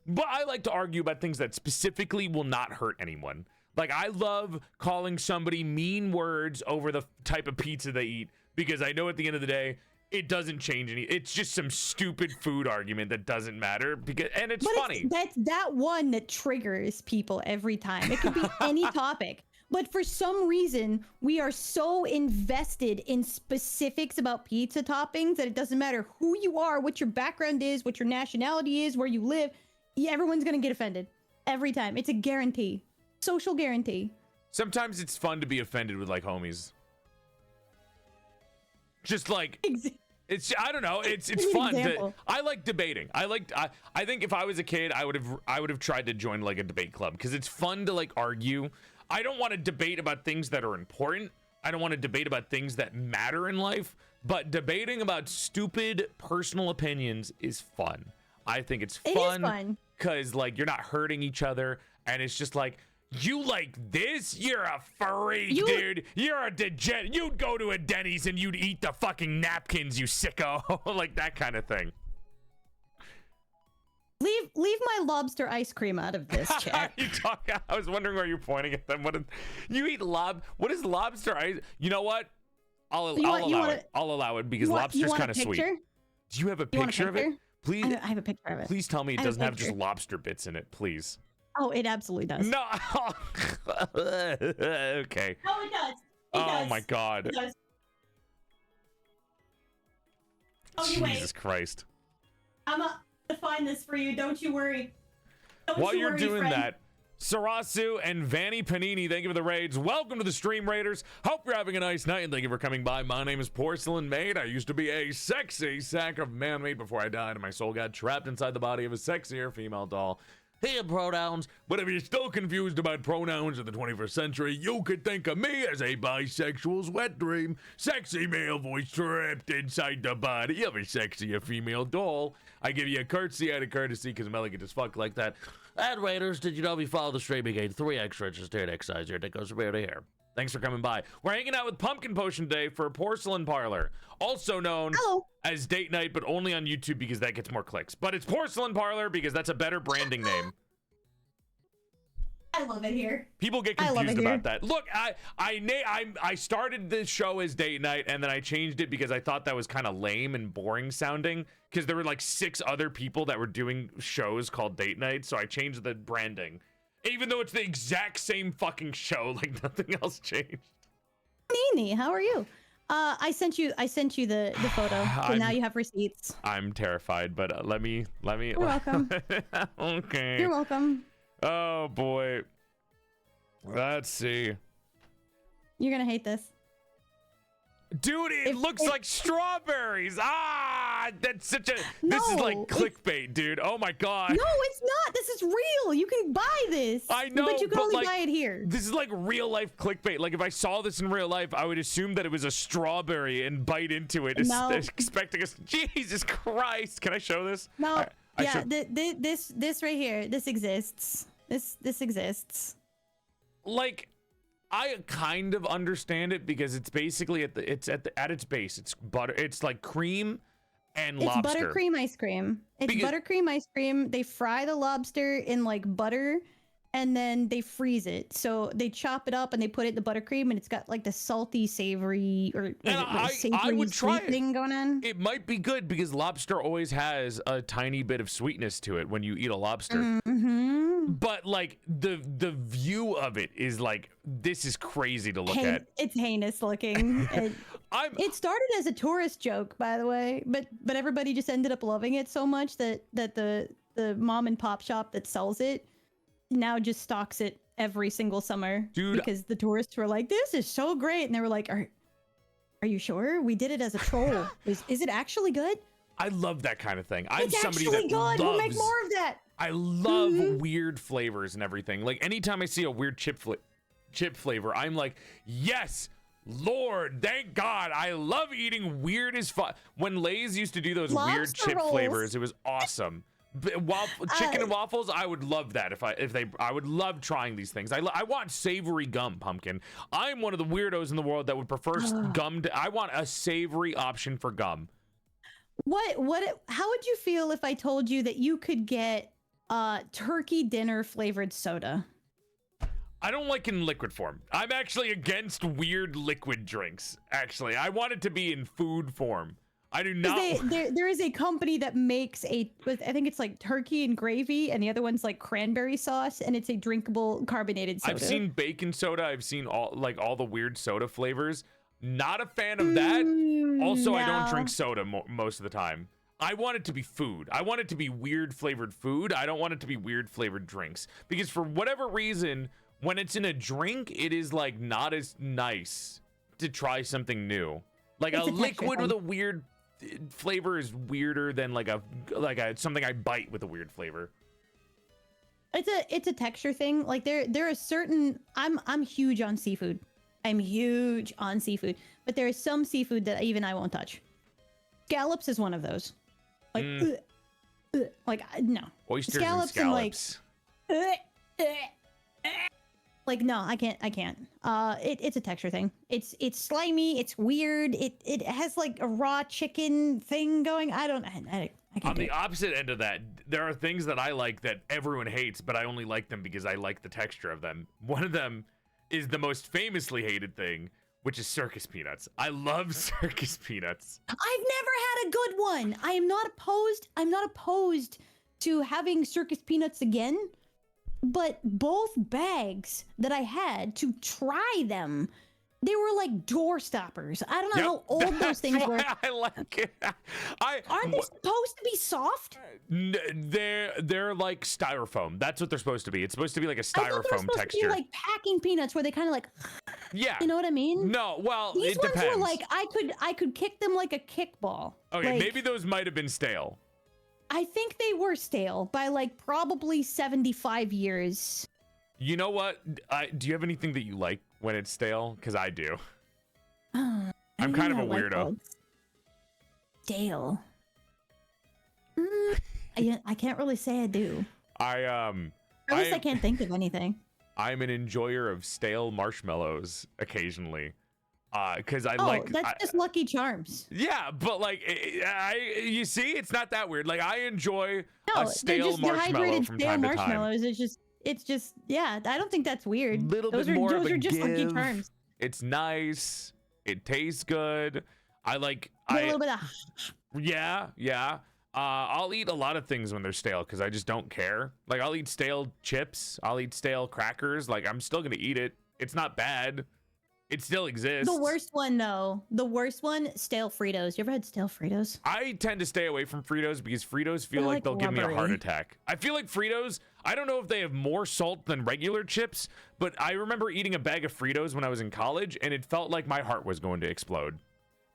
but I like to argue about things that specifically will not hurt anyone. Like I love calling somebody mean words over the type of pizza they eat because I know at the end of the day, it doesn't change any. It's just some stupid food argument that doesn't matter and it's funny. That's that one that triggers people every time. It could be any topic. But for some reason, we are so invested in specifics about pizza toppings that it doesn't matter who you are, what your background is, what your nationality is, where you live. Everyone's going to get offended every time. It's a guarantee. Social guarantee. Sometimes it's fun to be offended with like homies. Just like it's I don't know, it's fun. I like debating. I think if I was a kid, I would have tried to join like a debate club because it's fun to like argue. I don't want to debate about things that are important. I don't want to debate about things that matter in life, but debating about stupid personal opinions is fun. I think it's fun because like you're not hurting each other and it's just like, you like this? You're a freak, dude. You're a degenerate. You'd go to a Denny's and you'd eat the fucking napkins, you sicko. Like that kind of thing. Leave my lobster ice cream out of this, chat. I was wondering where you're pointing at them. You eat What is lobster ice? You know what? I'll allow it. I'll allow it because lobster's kind of sweet. Do you have a picture of it? Please. I have a picture of it. Please tell me it doesn't have just lobster bits in it, please. Oh, it absolutely does. No. Okay. No, it does. Oh my God. It does. Oh, Jesus Christ. I'm to find this for you. Don't you worry. While you're doing that, Sarasu and Vanny Panini, thank you for the raids. Welcome to the stream, Raiders. Hope you're having a nice night and thank you for coming by. My name is PorcelainMaid. I used to be a sexy sack of man-meat before I died and my soul got trapped inside the body of a sexier female doll. Hey, pronouns, but if you're still confused about pronouns in the 21st century, you could think of me as a bisexual's wet dream. Sexy male voice trapped inside the body of a sexier female doll. I give you a curtsy out of courtesy because I'm elegant as fuck like that. And Raiders, did you know if you follow the stream, you gain 3 extra inches to exercise your dick goes from ear to hair. Thanks for coming by. We're hanging out with Pumpkin Potion today for Porcelain Parlor, also known as Date Night, but only on YouTube because that gets more clicks. But it's Porcelain Parlor because that's a better branding name. I love it here. People get confused about that. Look, I started this show as Date Night, and then I changed it because I thought that was kind of lame and boring sounding. Because there were like 6 other people that were doing shows called Date Night, so I changed the branding. Even though it's the exact same fucking show, like nothing else changed. Nini, how are you? I sent you the photo, so now you have receipts. I'm terrified, but let me. You're welcome. Okay. You're welcome. Oh boy. Let's see. You're gonna hate this. Dude, it looks like strawberries. Ah! That's such a. This is like clickbait, dude. Oh my god. No, it's not. This is real. You can buy this. I know, but you can only like, buy it here. This is like real life clickbait. Like if I saw this in real life, I would assume that it was a strawberry and bite into it, No. expecting us. Jesus Christ! Can I show this? No. I This right here. This exists. This exists. Like, I kind of understand it because it's basically at its base. It's butter. It's like cream and lobster. It's buttercream ice cream. It's buttercream ice cream. They fry the lobster in like butter, and then they freeze it. So they chop it up and they put it in the buttercream, and it's got like the salty, savory, or I would try it. thing going on. It might be good because lobster always has a tiny bit of sweetness to it when you eat a lobster. Mm-hmm. But like the view of it is like, this is crazy to look at. It's heinous looking. It started as a tourist joke, by the way, but everybody just ended up loving it so much that the mom and pop shop that sells it now just stocks it every single summer. Dude, because the tourists were like, "This is so great," and they were like, "Are you sure? We did it as a troll. Is it actually good?" I love that kind of thing. It's actually good. We'll make more of that. I love weird flavors and everything. Like anytime I see a weird chip flavor, I'm like, yes, Lord, thank God. I love eating weird as fuck. When Lay's used to do those weird chip flavors, it was awesome. Chicken and waffles, I would love that I would love trying these things. I want savory gum, Pumpkin. I'm one of the weirdos in the world that would prefer gum. I want a savory option for gum. How would you feel if I told you that you could get turkey dinner flavored soda? I don't like in liquid form. I'm actually against weird liquid drinks. Actually, I want it to be in food form. I do not. There is a company that makes I think it's like turkey and gravy, and the other one's like cranberry sauce, and it's a drinkable carbonated soda. I've seen bacon soda. I've seen all the weird soda flavors. Not a fan of that. Also, no. I don't drink soda most of the time. I want it to be food. I want it to be weird flavored food. I don't want it to be weird flavored drinks. Because for whatever reason, when it's in a drink, it is like not as nice to try something new. Like a liquid with a weird flavor is weirder than like a something I bite with a weird flavor. It's a texture thing. Like there are certain I'm huge on seafood. I'm huge on seafood, but there is some seafood that even I won't touch. Scallops is one of those. Like, no. Oysters scallops and scallops. Like, no, I can't. It's a texture thing. It's slimy. It's weird. It has like a raw chicken thing going. I can't. On the opposite end of that, there are things that I like that everyone hates, but I only like them because I like the texture of them. One of them is the most famously hated thing, which is circus peanuts. I love circus peanuts. I've never had a good one. I'm not opposed to having circus peanuts again, but both bags that I had to try them, they were like door stoppers. I don't know how old those things were. I like it. Aren't they supposed to be soft? They're like styrofoam. That's what they're supposed to be. It's supposed to be like a styrofoam I thought they were supposed texture. to be like packing peanuts, where they kind of like. Yeah. You know what I mean? No. Well, these it ones depends. were like I could kick them like a kickball. Okay, like, maybe those might have been stale. I think they were stale by like probably 75 years. You know what? Do you have anything that you like when it's stale? Because I do. I'm kind of a weirdo. Stale. I can't really say I do. At least I can't think of anything. I'm an enjoyer of stale marshmallows occasionally. Because that's just Lucky Charms. Yeah, but like you see, it's not that weird. Like I enjoy a stale marshmallow from time to time. It's just yeah. I don't think that's weird. Those are just Lucky Charms. It's nice. It tastes good. A little bit of. Yeah. I'll eat a lot of things when they're stale because I just don't care. Like I'll eat stale chips. I'll eat stale crackers. Like I'm still gonna eat it. It's not bad. It still exists. The worst one, though. The worst one, stale Fritos. You ever had stale Fritos? I tend to stay away from Fritos because Fritos feel like they'll give me a heart attack. I feel like Fritos, I don't know if they have more salt than regular chips, but I remember eating a bag of Fritos when I was in college, and it felt like my heart was going to explode.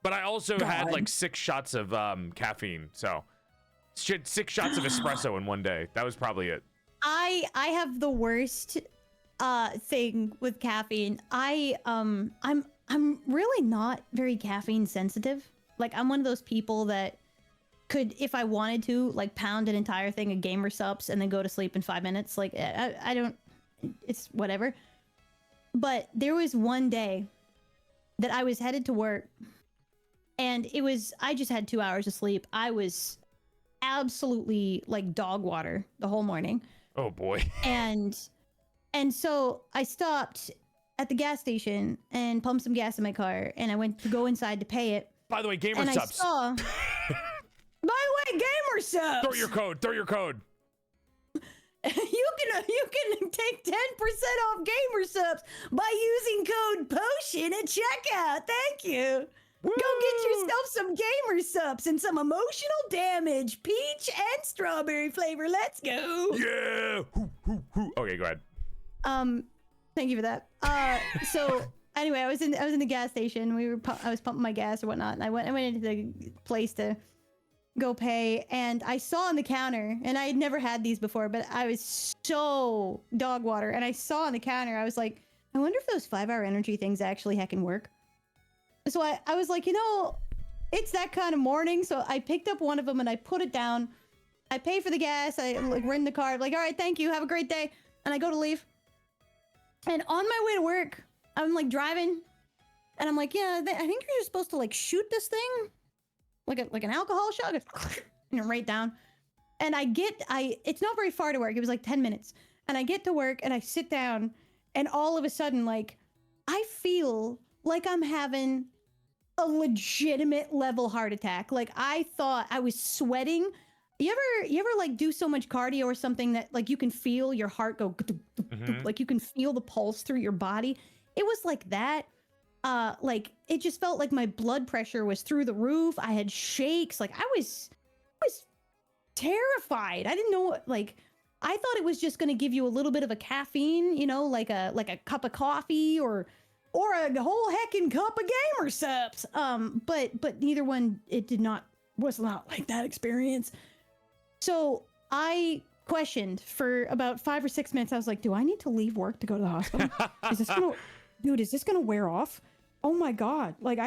But I also had God. like 6 shots of caffeine. So 6 shots of espresso in one day. That was probably it. I have the worst thing with caffeine. I'm really not very caffeine sensitive. Like, I'm one of those people that could, if I wanted to, like, pound an entire thing of gamer subs and then go to sleep in 5 minutes. Like, I don't, it's whatever. But there was one day that I was headed to work, and I just had 2 hours of sleep. I was absolutely like dog water the whole morning. Oh boy. And so I stopped at the gas station and pumped some gas in my car, and I went to go inside to pay it. By the way, gamer And subs. I saw, by the way, gamer subs. Throw your code. Throw your code. You can take 10% off gamer subs by using code POTION at checkout. Thank you. Woo! Go get yourself some gamer subs and some emotional damage, peach and strawberry flavor. Let's go. Yeah. Okay, go ahead. Thank you for that. So anyway, I was in the gas station. I was pumping my gas or whatnot, and I went into the place to go pay, and I saw on the counter, and I had never had these before, but I was so dog water, and I saw on the counter, I was like, I wonder if those 5-hour energy things actually heckin' work. So I was like, it's that kind of morning, so I picked up one of them and I put it down. I pay for the gas. I like ring the car. I'm like, all right, thank you. Have a great day. And I go to leave. And on my way to work, I'm like driving, and I'm like, yeah, I think you're just supposed to like shoot this thing, like an alcohol shot, right down. And it's not very far to work. It was like 10 minutes. And I get to work and I sit down, and all of a sudden, like, I feel like I'm having a legitimate level heart attack. Like, I thought I was sweating. You ever like do so much cardio or something that like you can feel your heart go, like you can feel the pulse through your body? It was like that. Like, it just felt like my blood pressure was through the roof. I had shakes. Like, I was terrified. I didn't know, like, I thought it was just going to give you a little bit of a caffeine, like a cup of coffee or a whole heckin' cup of gamer subs. But neither one, was not like that experience. So I questioned for about 5 or 6 minutes. I was like, do I need to leave work to go to the hospital? Is this gonna wear off? Oh my God. Like,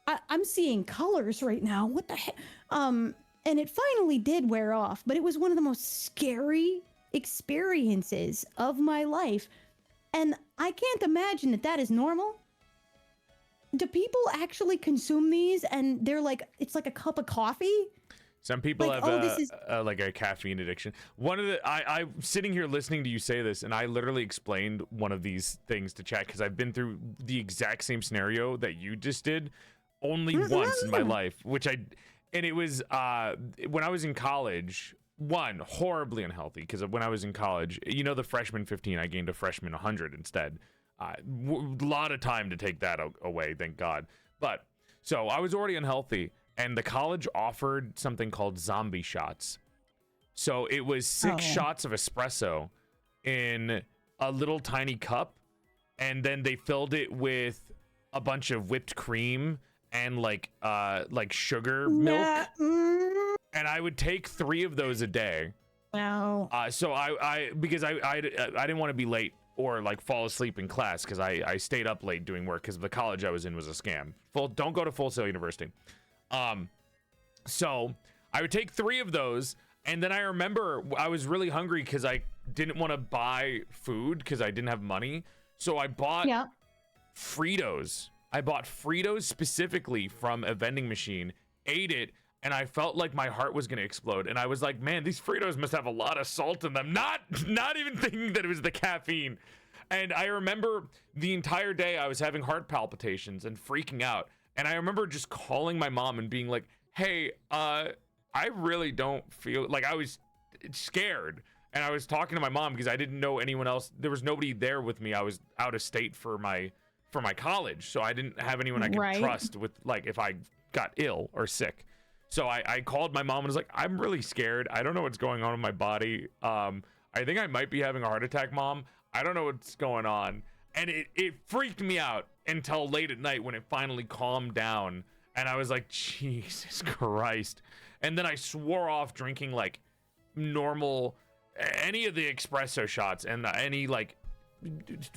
I'm seeing colors right now. What the heck? And it finally did wear off, but it was one of the most scary experiences of my life. And I can't imagine that is normal. Do people actually consume these and they're like, it's like a cup of coffee? Some people like, have like a caffeine addiction. One of the I'm sitting here listening to you say this, and I literally explained one of these things to chat because I've been through the exact same scenario that you just did, only once in my life. And it was when I was in college. One, horribly unhealthy, because when I was in college, the freshman 15, I gained a freshman 100 instead. A lot of time to take that away, thank God. But so I was already unhealthy. And the college offered something called zombie shots. So it was 6 shots of espresso in a little tiny cup. And then they filled it with a bunch of whipped cream and like sugar milk. And I would take 3 of those a day. Wow. So because I didn't want to be late or like fall asleep in class, because I stayed up late doing work because the college I was in was a scam. Don't go to Full Sail University. So I would take 3 of those, and then I remember I was really hungry because I didn't want to buy food because I didn't have money. So I bought Fritos. I bought Fritos specifically from a vending machine, ate it, and I felt like my heart was going to explode. And I was like, man, these Fritos must have a lot of salt in them. Not even thinking that it was the caffeine. And I remember the entire day I was having heart palpitations and freaking out. And I remember just calling my mom and being like, hey, I really don't feel like, I was scared. And I was talking to my mom because I didn't know anyone else. There was nobody there with me. I was out of state for my college. So I didn't have anyone I could trust with, like, if I got ill or sick. So I called my mom and was like, I'm really scared. I don't know what's going on in my body. I think I might be having a heart attack, Mom. I don't know what's going on. And it freaked me out until late at night when it finally calmed down. And I was like, Jesus Christ. And then I swore off drinking like normal, any of the espresso shots and any like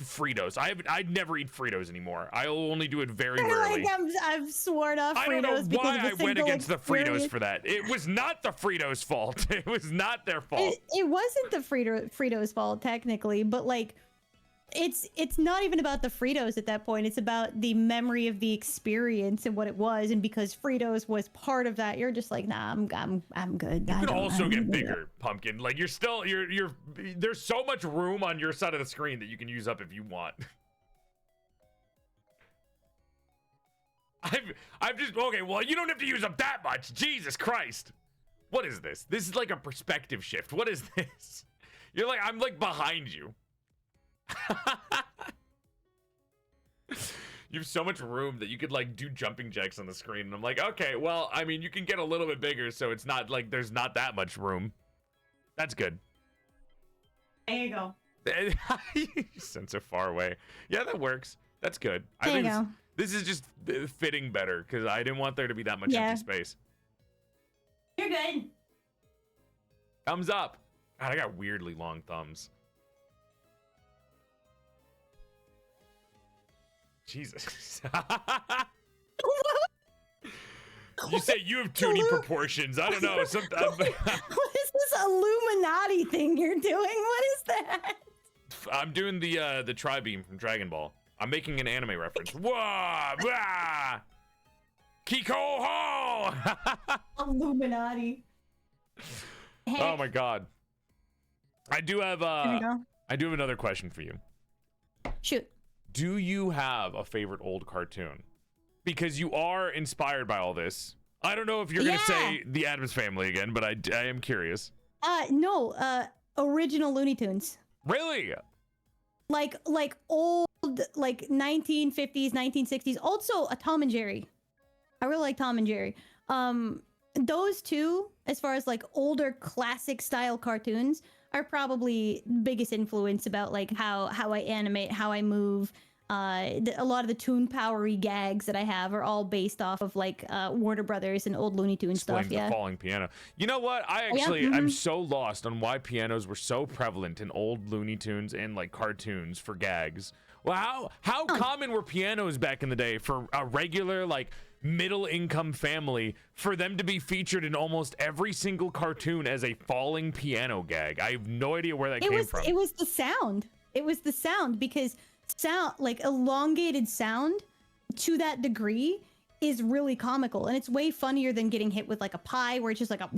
Fritos. I'd never eat Fritos anymore. I'll only do it very rarely. Like I've sworn off Fritos. I don't know why I went against the Fritos experience. for that. It was not the Fritos' fault. It was not their fault. It wasn't the Fritos' fault technically, but like it's not even about the Fritos at that point. It's about the memory of the experience and what it was. And because Fritos was part of that, you're just like, nah, I'm good. You can also get bigger, Pumpkin. Like you're there's so much room on your side of the screen that you can use up if you want. I've just, okay, well, you don't have to use up that much. Jesus Christ. What is this? This is like a perspective shift. What is this? You're like, I'm like behind you. You have so much room that you could like do jumping jacks on the screen, and I'm like, okay, well, I mean, you can get a little bit bigger, so it's not like there's not that much room. That's good. There you go. You sound so far away. Yeah, that works. That's good. There you go. This is just fitting better because I didn't want there to be that much empty space. You're good. Thumbs up. God, I got weirdly long thumbs. Jesus. You say you have 2D proportions. I don't know. Sometimes. What is this Illuminati thing you're doing? What is that? I'm doing the tri-beam from Dragon Ball. I'm making an anime reference. Whoa! Blah! Kiko ho! Illuminati. Hey. Oh my God. I do have another question for you. Shoot. Do you have a favorite old cartoon? Because you are inspired by all this. I don't know if you're gonna say the Addams Family again, but I am curious. No. Original Looney Tunes. Really? Like old, like 1950s, 1960s. Also, a Tom and Jerry. I really like Tom and Jerry. Those two, as far as like older classic style cartoons, are probably biggest influence about like how I animate, how I move. A lot of the Toon Powery gags that I have are all based off of like Warner Brothers and old Looney Tunes stuff. The falling piano. You know what? I'm so lost on why pianos were so prevalent in old Looney Tunes and like cartoons for gags. Well, how common were pianos back in the day for a regular like middle income family for them to be featured in almost every single cartoon as a falling piano gag? I have no idea where that came from. It was the sound. It was the sound because sound, like elongated sound to that degree is really comical, and it's way funnier than getting hit with like a pie where it's just like a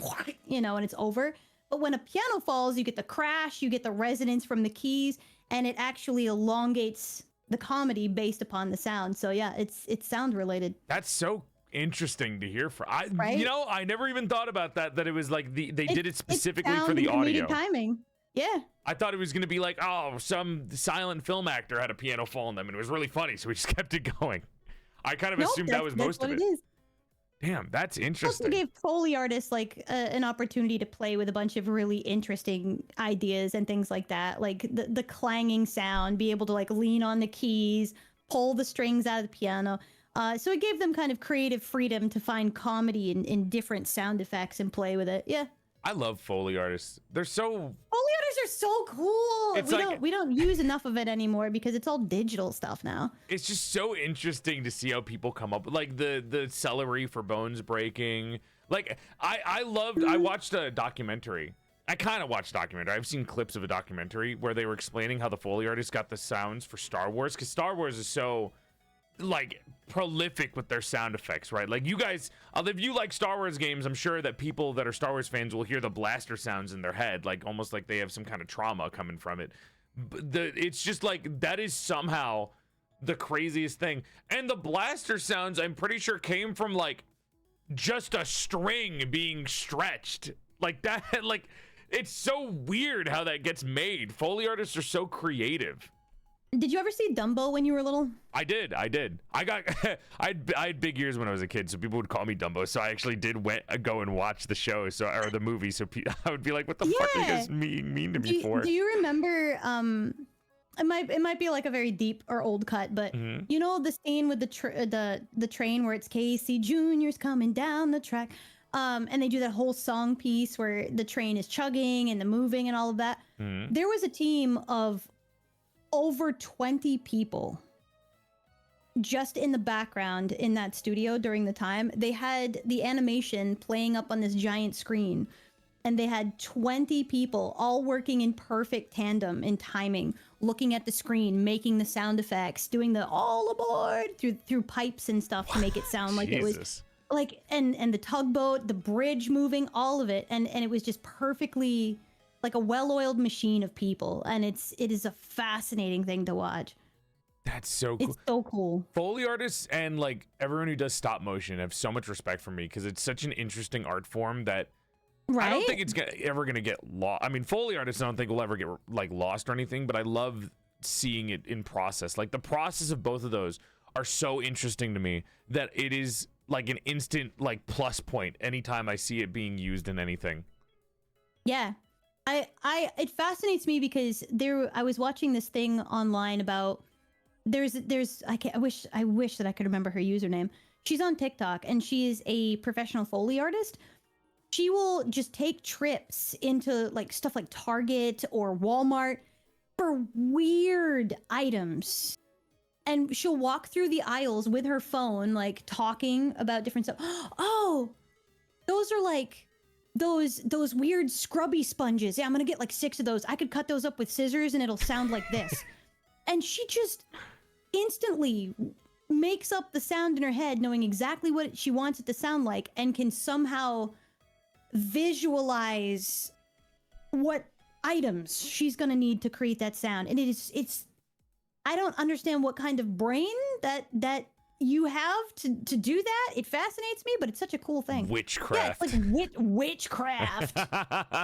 and it's over. But when a piano falls, you get the crash, you get the resonance from the keys, and it actually elongates the comedy based upon the sound. So yeah, it's sound related. That's so interesting to hear. Right? You know, I never even thought about that it was like they did it specifically for the audio timing. Yeah. I thought it was going to be like, oh, some silent film actor had a piano fall on them and it was really funny, so we just kept it going. I kind of assumed that was most of it. Damn, that's interesting. Also gave Foley artists like an opportunity to play with a bunch of really interesting ideas and things like that, like the clanging sound, be able to like lean on the keys, pull the strings out of the piano. So it gave them kind of creative freedom to find comedy in different sound effects and play with it. Yeah. I love Foley artists. They're so... Foley artists are so cool. We don't use enough of it anymore because it's all digital stuff now. It's just so interesting to see how people come up with like the celery for bones breaking. Like I watched a documentary. I kind of watched a documentary. I've seen clips of a documentary where they were explaining how the Foley artists got the sounds for Star Wars, because Star Wars is so like prolific with their sound effects, right? Like you guys, if you like Star Wars games, I'm sure that people that are Star Wars fans will hear the blaster sounds in their head, like almost like they have some kind of trauma coming from it. It's just like that is somehow the craziest thing. And the blaster sounds, I'm pretty sure, came from like just a string being stretched like that. Like it's so weird how that gets made. Foley artists are so creative. Did you ever see Dumbo when you were little? I did. I had big ears when I was a kid, so people would call me Dumbo. So I actually did go and watch the show, or the movie. So I would be like, "What the fuck are you guys mean to me for?" Do you remember it might be like a very deep or old cut, but you know the scene with the train where it's Casey Jr.'s coming down the track, and they do that whole song piece where the train is chugging and the moving and all of that. There was a team of over 20 people just in the background in that studio during the time. They had the animation playing up on this giant screen, and they had 20 people all working in perfect tandem in timing, looking at the screen, making the sound effects, doing the all aboard through pipes and stuff to make it sound like it was like, and the tugboat, the bridge moving, all of it. And it was just perfectly like a well-oiled machine of people. And it is a fascinating thing to watch. That's so cool. It's so cool. Foley artists and like everyone who does stop motion have so much respect for me because it's such an interesting art form that I don't think it's ever gonna get lost. I mean, Foley artists I don't think will ever get like lost or anything, but I love seeing it in process. Like the process of both of those are so interesting to me that it is like an instant like plus point anytime I see it being used in anything. Yeah. It fascinates me because I was watching this thing online about there's I wish that I could remember her username. She's on TikTok and she is a professional Foley artist. She will just take trips into like stuff like Target or Walmart for weird items. And she'll walk through the aisles with her phone, like talking about different stuff. Oh, those are like those weird scrubby sponges. Yeah, I'm gonna get like 6 of those. I could cut those up with scissors and it'll sound like this. And she just instantly makes up the sound in her head, knowing exactly what she wants it to sound like, and can somehow visualize what items she's gonna need to create that sound. And it's I don't understand what kind of brain that you have to do that. It fascinates me, but it's such a cool thing. Witchcraft. Yeah, it's like witchcraft.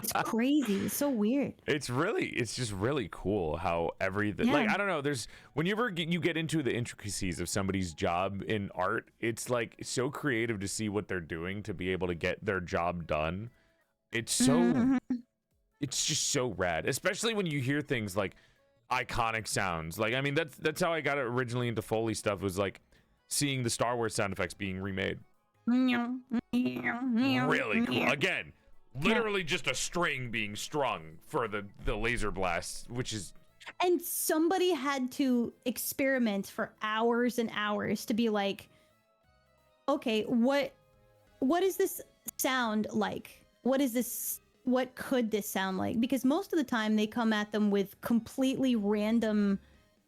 It's crazy. It's so weird. It's just really cool how everything, like, I don't know, there's, whenever you get into the intricacies of somebody's job in art, it's like so creative to see what they're doing to be able to get their job done. It's so, it's just so rad, especially when you hear things like iconic sounds. Like, I mean, that's how I got originally into Foley stuff, was like seeing the Star Wars sound effects being remade. Really cool. Again, literally just a string being strung for the laser blast, which is... And somebody had to experiment for hours and hours to be like, okay, what does this sound like? What could this sound like? Because most of the time they come at them with completely random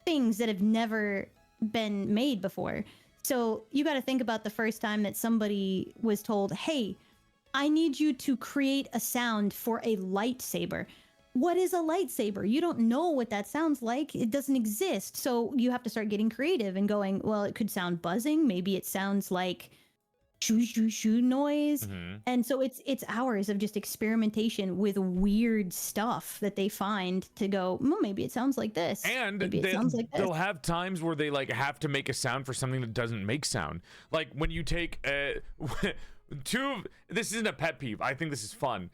things that have never been made before. So you got to think about the first time that somebody was told, hey, I need you to create a sound for a lightsaber. What is a lightsaber? You don't know what that sounds like. It doesn't exist. So you have to start getting creative and going, well, it could sound buzzing. Maybe it sounds like shoo shoo shoo noise. And so it's hours of just experimentation with weird stuff that they find to go, well, maybe it sounds like this, and maybe it sounds like this. They'll have times where they like have to make a sound for something that doesn't make sound, like when you take this isn't a pet peeve, I think this is fun.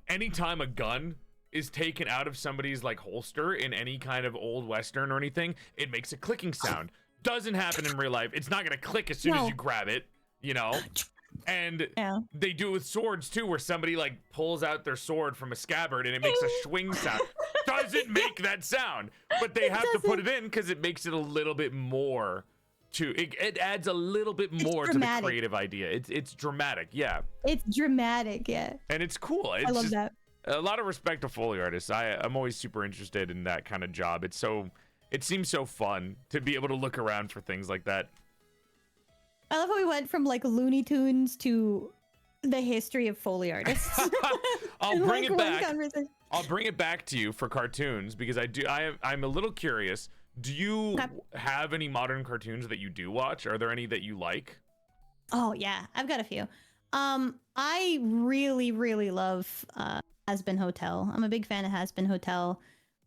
Anytime a gun is taken out of somebody's like holster in any kind of old western or anything, it makes a clicking sound. Doesn't happen in real life. It's not gonna click as soon as you grab it, you know. And they do it with swords too, where somebody like pulls out their sword from a scabbard and it makes a swing sound. Doesn't make that sound, but they have to put it in because it makes it a little bit more it adds a little bit more to the creative idea. It's dramatic. It's dramatic, and it's cool. I love that. A lot of respect to Foley artists. I'm always super interested in that kind of job. It seems so fun to be able to look around for things like that. I love how we went from like Looney Tunes to the history of Foley artists. I'll bring it back. I'll bring it back to you for cartoons because I'm a little curious. Do you have any modern cartoons that you do watch? Are there any that you like? Oh yeah, I've got a few. I really, really love Has Been Hotel. I'm a big fan of Has Been Hotel.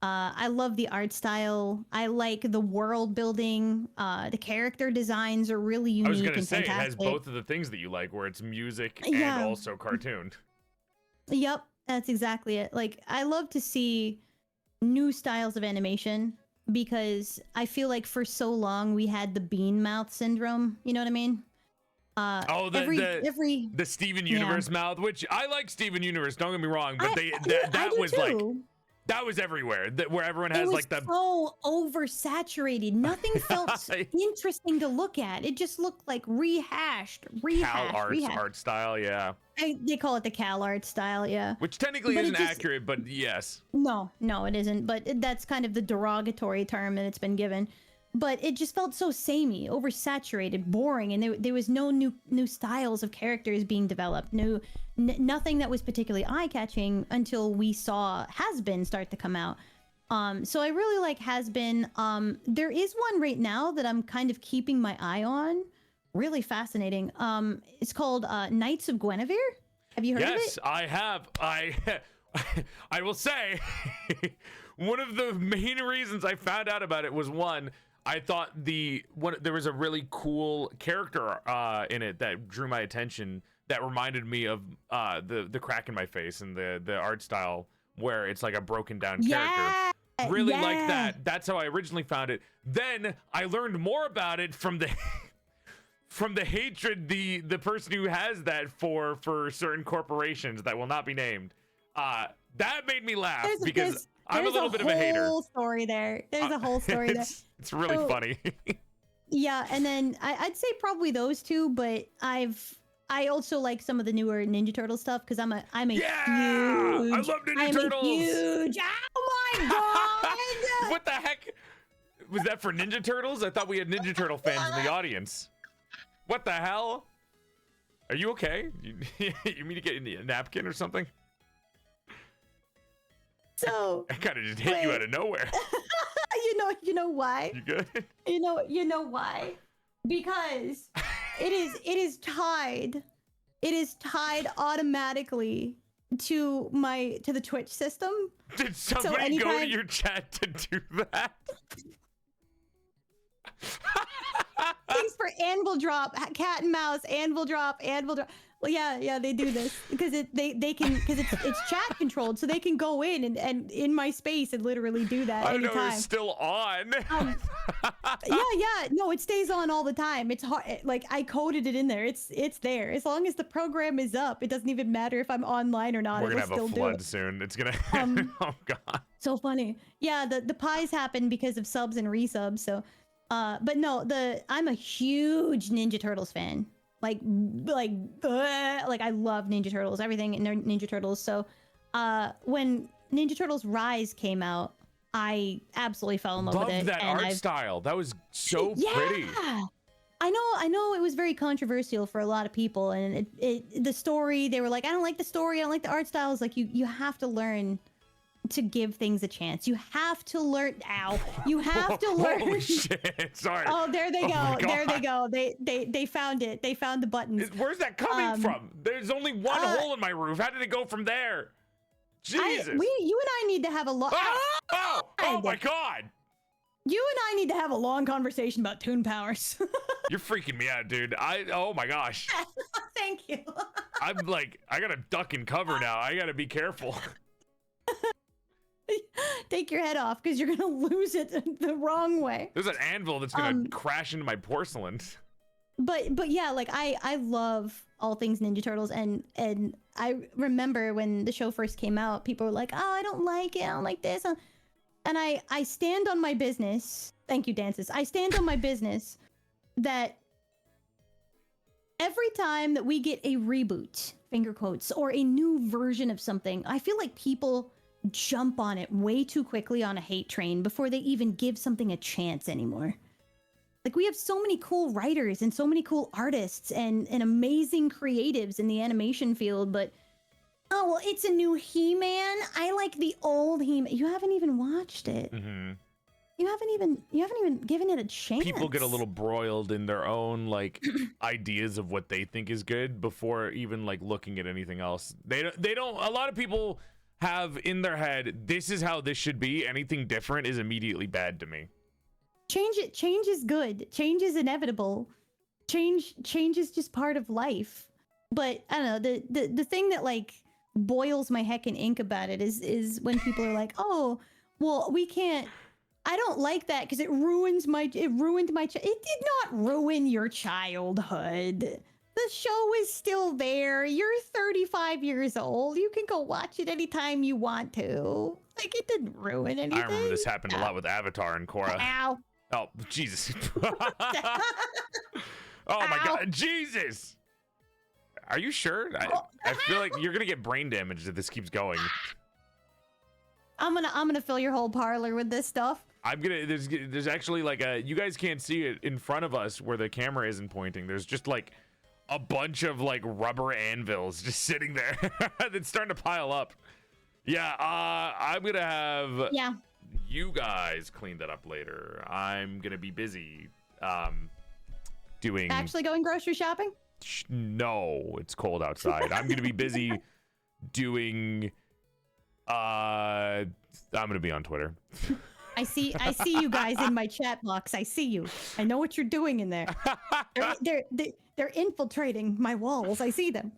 I love the art style. I like the world building. The character designs are really unique. I was gonna and say fantastic. It has both of the things that you like, where it's music and also cartoon. Yep, that's exactly it. Like, I love to see new styles of animation. because I feel like for so long we had the bean mouth syndrome. You know what I mean? Oh, the Steven Universe mouth, which I like Steven Universe. Don't get me wrong, but that was too. like that was everywhere. Where everyone has like the so oversaturated. Nothing felt interesting to look at. It just looked like rehashed. Cal art style, yeah. They call it the Cal art style, yeah. Which technically isn't accurate, but yes. No, it isn't. But that's kind of the derogatory term that it's been given. But it just felt so samey, oversaturated, boring, and there was no new styles of characters being developed. Nothing that was particularly eye-catching until we saw Has-Been start to come out. So I really like Has-Been. There is one right now that I'm kind of keeping my eye on. Really fascinating. It's called Knights of Guinevere. Have you heard of it? Yes, I have. I will say, one of the main reasons I found out about it was one. I thought there was a really cool character in it that drew my attention. That reminded me of the crack in my face and the art style where it's like a broken down character. Really like that. That's how I originally found it. Then I learned more about it from the hatred the person who has that for certain corporations that will not be named. That made me laugh because I'm a little bit of a hater. There's a whole story there. There's a whole story there. It's really funny. Yeah, and then I'd say probably those two, but I also like some of the newer Ninja Turtle stuff because I'm a huge. I love Ninja Turtles. Huge. Oh my god! What the heck? Was that for Ninja Turtles? I thought we had Ninja Turtle fans in the audience. What the hell? Are you okay? You mean to get a napkin or something? So I kind of just hit you out of nowhere. you know why? You good? You know why? Because it is tied automatically to the Twitch system. Did somebody go to your chat to do that? Thanks for Anvil Drop, Cat and Mouse, Anvil Drop. Well, yeah, they do this because it's chat controlled, so they can go in and in my space and literally do that. I don't anytime. know, it's still on. Yeah, no, it stays on all the time. It's hard. Like I coded it in there. It's there. As long as the program is up, it doesn't even matter if I'm online or not. We're gonna have a flood soon. It's gonna. Oh god. So funny. Yeah, the pies happen because of subs and resubs. So, but no, I'm a huge Ninja Turtles fan. Like I love Ninja Turtles, everything in their Ninja Turtles. So when Ninja Turtles Rise came out, I absolutely fell in love with it. Loved that art style. That was so pretty. I know it was very controversial for a lot of people, and the story, they were like, I don't like the story, I don't like the art style. It's like you have to learn to give things a chance. You have to learn. You have to learn. Holy shit! Sorry. Oh, there they go. There they go. They found it. They found the buttons. Where's that coming from? There's only one hole in my roof. How did it go from there? Jesus. You and I need to have a long. Oh my god. You and I need to have a long conversation about toon powers. You're freaking me out, dude. Oh my gosh. Thank you. I'm like, I gotta duck and cover now. I gotta be careful. Take your head off because you're gonna lose it the wrong way. There's an anvil that's gonna crash into my porcelain. But yeah, like I love all things Ninja Turtles, and I remember when the show first came out, people were like, oh, I don't like it, I don't like this. And I stand on my business. Thank you, Dances. I stand on my business that every time that we get a reboot, finger quotes, or a new version of something, I feel like people jump on it way too quickly on a hate train before they even give something a chance anymore. Like, we have so many cool writers and so many cool artists and amazing creatives in the animation field, but oh, well, it's a new He-Man. I like the old He-Man. You haven't even watched it. Mm-hmm. You haven't even given it a chance. People get a little broiled in their own like ideas of what they think is good before even like looking at anything else. They don't. A lot of people have in their head, this is how this should be. Anything different is immediately bad to me. Change is good. Change is inevitable. Change is just part of life. But I don't know, the thing that like boils my heckin' ink about it is when people are like, oh, well, we can't I don't like that because it ruined my it did not ruin your childhood. The show is still there. You're 35 years old. You can go watch it anytime you want to. Like, it didn't ruin anything. I remember this happened a lot with Avatar and Korra. Ow. Oh, Jesus. Oh my God, Jesus! Are you sure? I feel like you're gonna get brain damage if this keeps going. I'm gonna fill your whole parlor with this stuff. There's actually like you guys can't see it in front of us where the camera isn't pointing. There's just like a bunch of like rubber anvils just sitting there. That's starting to pile up. Yeah, I'm gonna have you guys clean that up later. I'm gonna be busy doing actually going grocery shopping. No, it's cold outside. I'm gonna be busy doing I'm gonna be on Twitter. I see you guys in my chat box. I see you. I know what you're doing in there. They're infiltrating my walls. I see them.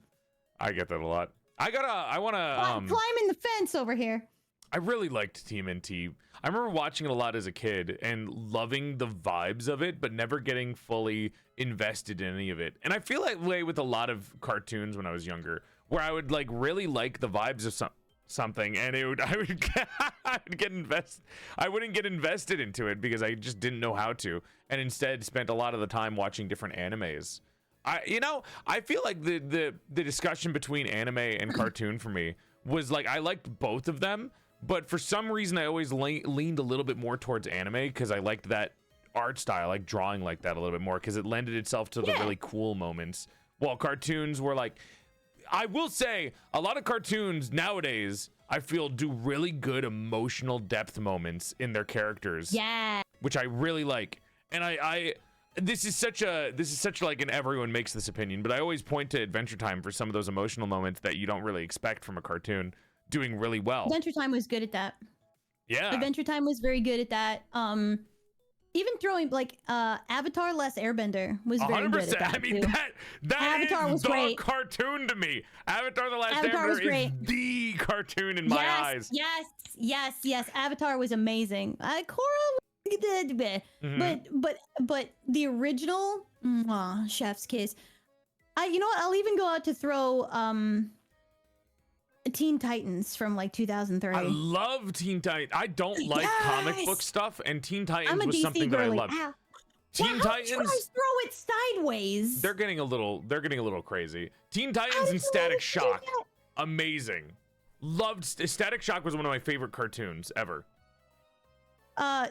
I get that a lot. I wanna climbing the fence over here. I really liked TMNT. I remember watching it a lot as a kid and loving the vibes of it, but never getting fully invested in any of it. And I feel that way with a lot of cartoons when I was younger, where I would like really like the vibes of something, and I wouldn't get invested into it because I just didn't know how to, and instead spent a lot of the time watching different animes. I feel like the discussion between anime and cartoon for me was like I liked both of them, but for some reason I always leaned a little bit more towards anime because I liked that art style, like drawing like that a little bit more because it lended itself to the really cool moments, while cartoons were like, I will say a lot of cartoons nowadays I feel do really good emotional depth moments in their characters, which I really like. And this is such like an everyone makes this opinion, but I always point to Adventure Time for some of those emotional moments that you don't really expect from a cartoon doing really well. Adventure Time was good at that. Yeah, Adventure Time was very good at that. Even throwing like Avatar: Last Airbender was very good at that. I mean, too. that Avatar is was the great. cartoon to me. Avatar: The Last Avatar was Airbender great. is the cartoon in my eyes. Yes. Avatar was amazing. Korra, but the original, chef's kiss. You know what? I'll even go out to throw Teen Titans from like 2003. I love Teen Titans. I don't like comic book stuff, and Teen Titans was DC something that I girly. loved. Teen Titans. How did you guys throw it sideways? They're getting a little crazy. Teen Titans and Static Shock, amazing. Loved Static Shock was one of my favorite cartoons ever.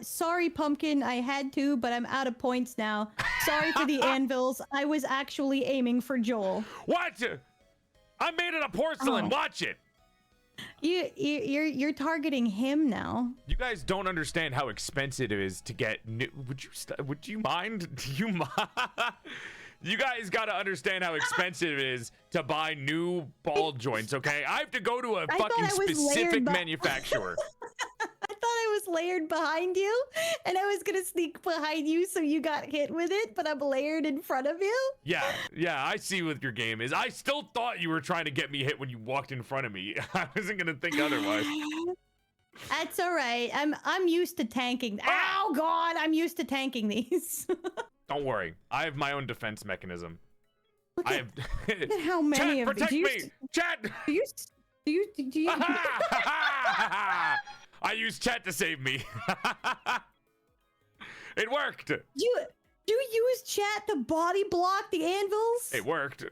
Sorry, Pumpkin, I had to, but I'm out of points now. Sorry for the anvils. I was actually aiming for Joel. What? I'm made out of porcelain. Watch it. You're targeting him now. You guys don't understand how expensive it is to get new. Would you mind? Do you mind? You guys got to understand how expensive it is to buy new ball joints, okay? I have to go to a fucking specific manufacturer. I thought I was layered behind you, and I was gonna sneak behind you so you got hit with it, but I'm layered in front of you. Yeah, I see what your game is. I still thought you were trying to get me hit when you walked in front of me. I wasn't gonna think otherwise. That's all right. I'm used to tanking. Oh God, I'm used to tanking these. Don't worry, I have my own defense mechanism. Look at how many Chat, of these. protect me! Chat! Do you I used chat to save me. It worked. Do you use chat to body block the anvils? It worked.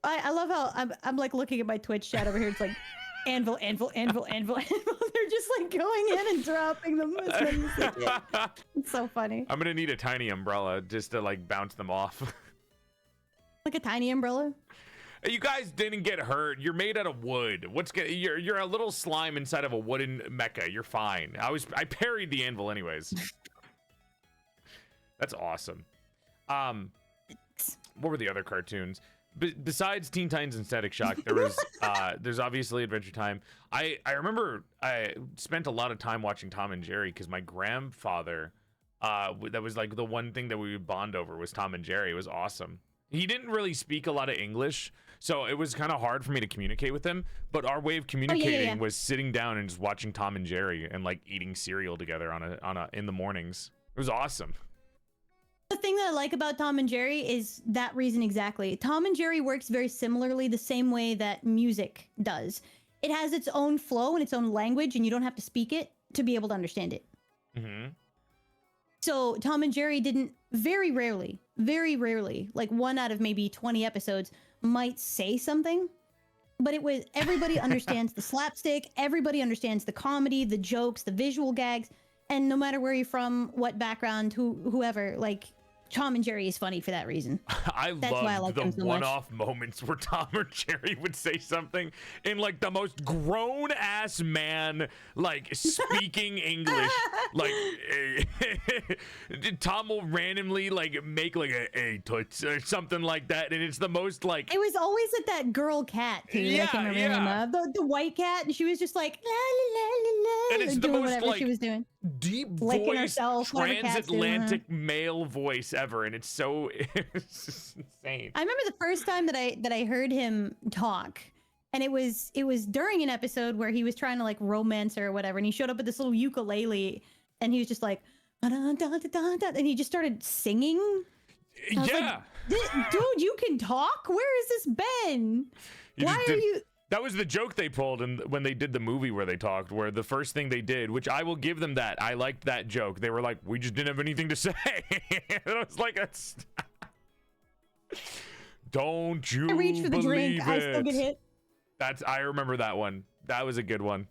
I love how I'm like looking at my Twitch chat over here. It's like anvil. They're just like going in and dropping them. It's so funny. I'm gonna need a tiny umbrella just to like bounce them off. Like a tiny umbrella? You guys didn't get hurt. You're made out of wood. You're a little slime inside of a wooden mecha. You're fine. I parried the anvil anyways. That's awesome. What were the other cartoons? Besides Teen Titans and Static Shock, there was there's obviously Adventure Time. I remember I spent a lot of time watching Tom and Jerry because my grandfather that was like the one thing that we would bond over was Tom and Jerry. It was awesome. He didn't really speak a lot of English, so it was kind of hard for me to communicate with him. But our way of communicating was sitting down and just watching Tom and Jerry and like eating cereal together in the mornings. It was awesome. The thing that I like about Tom and Jerry is that reason exactly. Tom and Jerry works very similarly the same way that music does. It has its own flow and its own language, and you don't have to speak it to be able to understand it. Mm-hmm. So Tom and Jerry didn't, very rarely, like 1 out of maybe 20 episodes might say something, but it was, everybody understands the slapstick, everybody understands the comedy, the jokes, the visual gags, and no matter where you're from, what background, whoever, like, Tom and Jerry is funny for that reason. That's why I like the one-off moments where Tom or Jerry would say something in like the most grown-ass man, like speaking English. Like Tom will randomly like make like a toots or something like that, and it's the most like. It was always like that girl cat too. Yeah, I can't remember the white cat, and she was just like la la la la, and it's doing the most whatever like she was doing. Deep Licking voice, herself, transatlantic male voice ever, and it's so it's just insane. I remember the first time that I heard him talk, and it was during an episode where he was trying to like romance her or whatever, and he showed up with this little ukulele, and he was just like, and he just started singing. Yeah, like, dude, you can talk. Where has this been? Why are you? That was the joke they pulled when they did the movie where they talked, where the first thing they did, which I will give them that. I liked that joke. They were like, we just didn't have anything to say. And I was like, don't you I reach for the drink, it. I still get hit. I remember that one. That was a good one.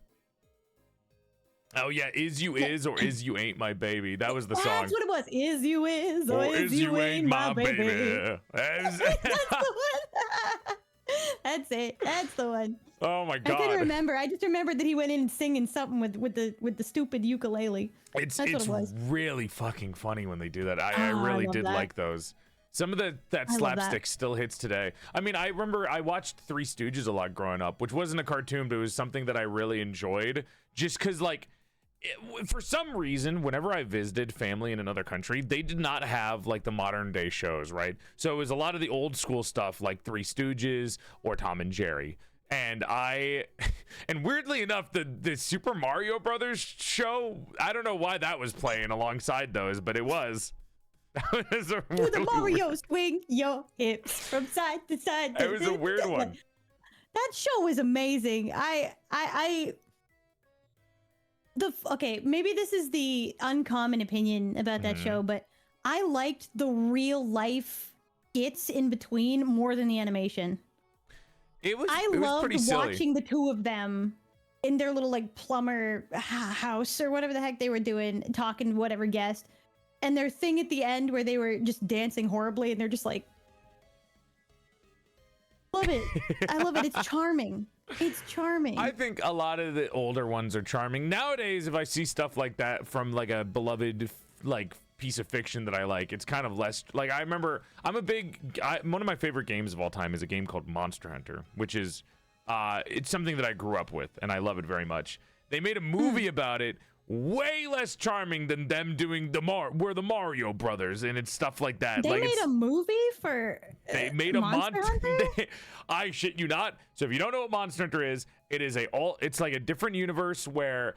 Oh yeah, is you is or is you ain't my baby. That was the song. That's what it was. Is you is or is you ain't my baby. That's the one. That's it. That's the one. Oh my god! I couldn't remember. I just remembered that he went in singing something with the stupid ukulele. It's really fucking funny when they do that. I really did like those. Some of that slapstick still hits today. I mean, I remember I watched Three Stooges a lot growing up, which wasn't a cartoon, but it was something that I really enjoyed. Just because, like, for some reason, whenever I visited family in another country, they did not have like the modern day shows, right? So it was a lot of the old school stuff like Three Stooges or Tom and Jerry. And and weirdly enough, the Super Mario Brothers show, I don't know why that was playing alongside those, but it was. That was a really the Mario swing your hips from side to side. It was a weird one. That show was amazing. Okay, maybe this is the uncommon opinion about that show, but I liked the real life skits in between more than the animation. I loved watching the two of them in their little like plumber house or whatever the heck they were doing, talking to whatever guest, and their thing at the end where they were just dancing horribly, and they're just like, love it. I love it. It's charming. It's charming. I think a lot of the older ones are charming. Nowadays, if I see stuff like that from like a beloved like piece of fiction that I like, it's kind of less like. I remember one of my favorite games of all time is a game called Monster Hunter, which is it's something that I grew up with and I love it very much. They made a movie about it, way less charming than them doing we're the Mario Brothers, and it's stuff like that. They made a movie for they made a Monster Hunter? I shit you not. So if you don't know what Monster Hunter is, it's like a different universe where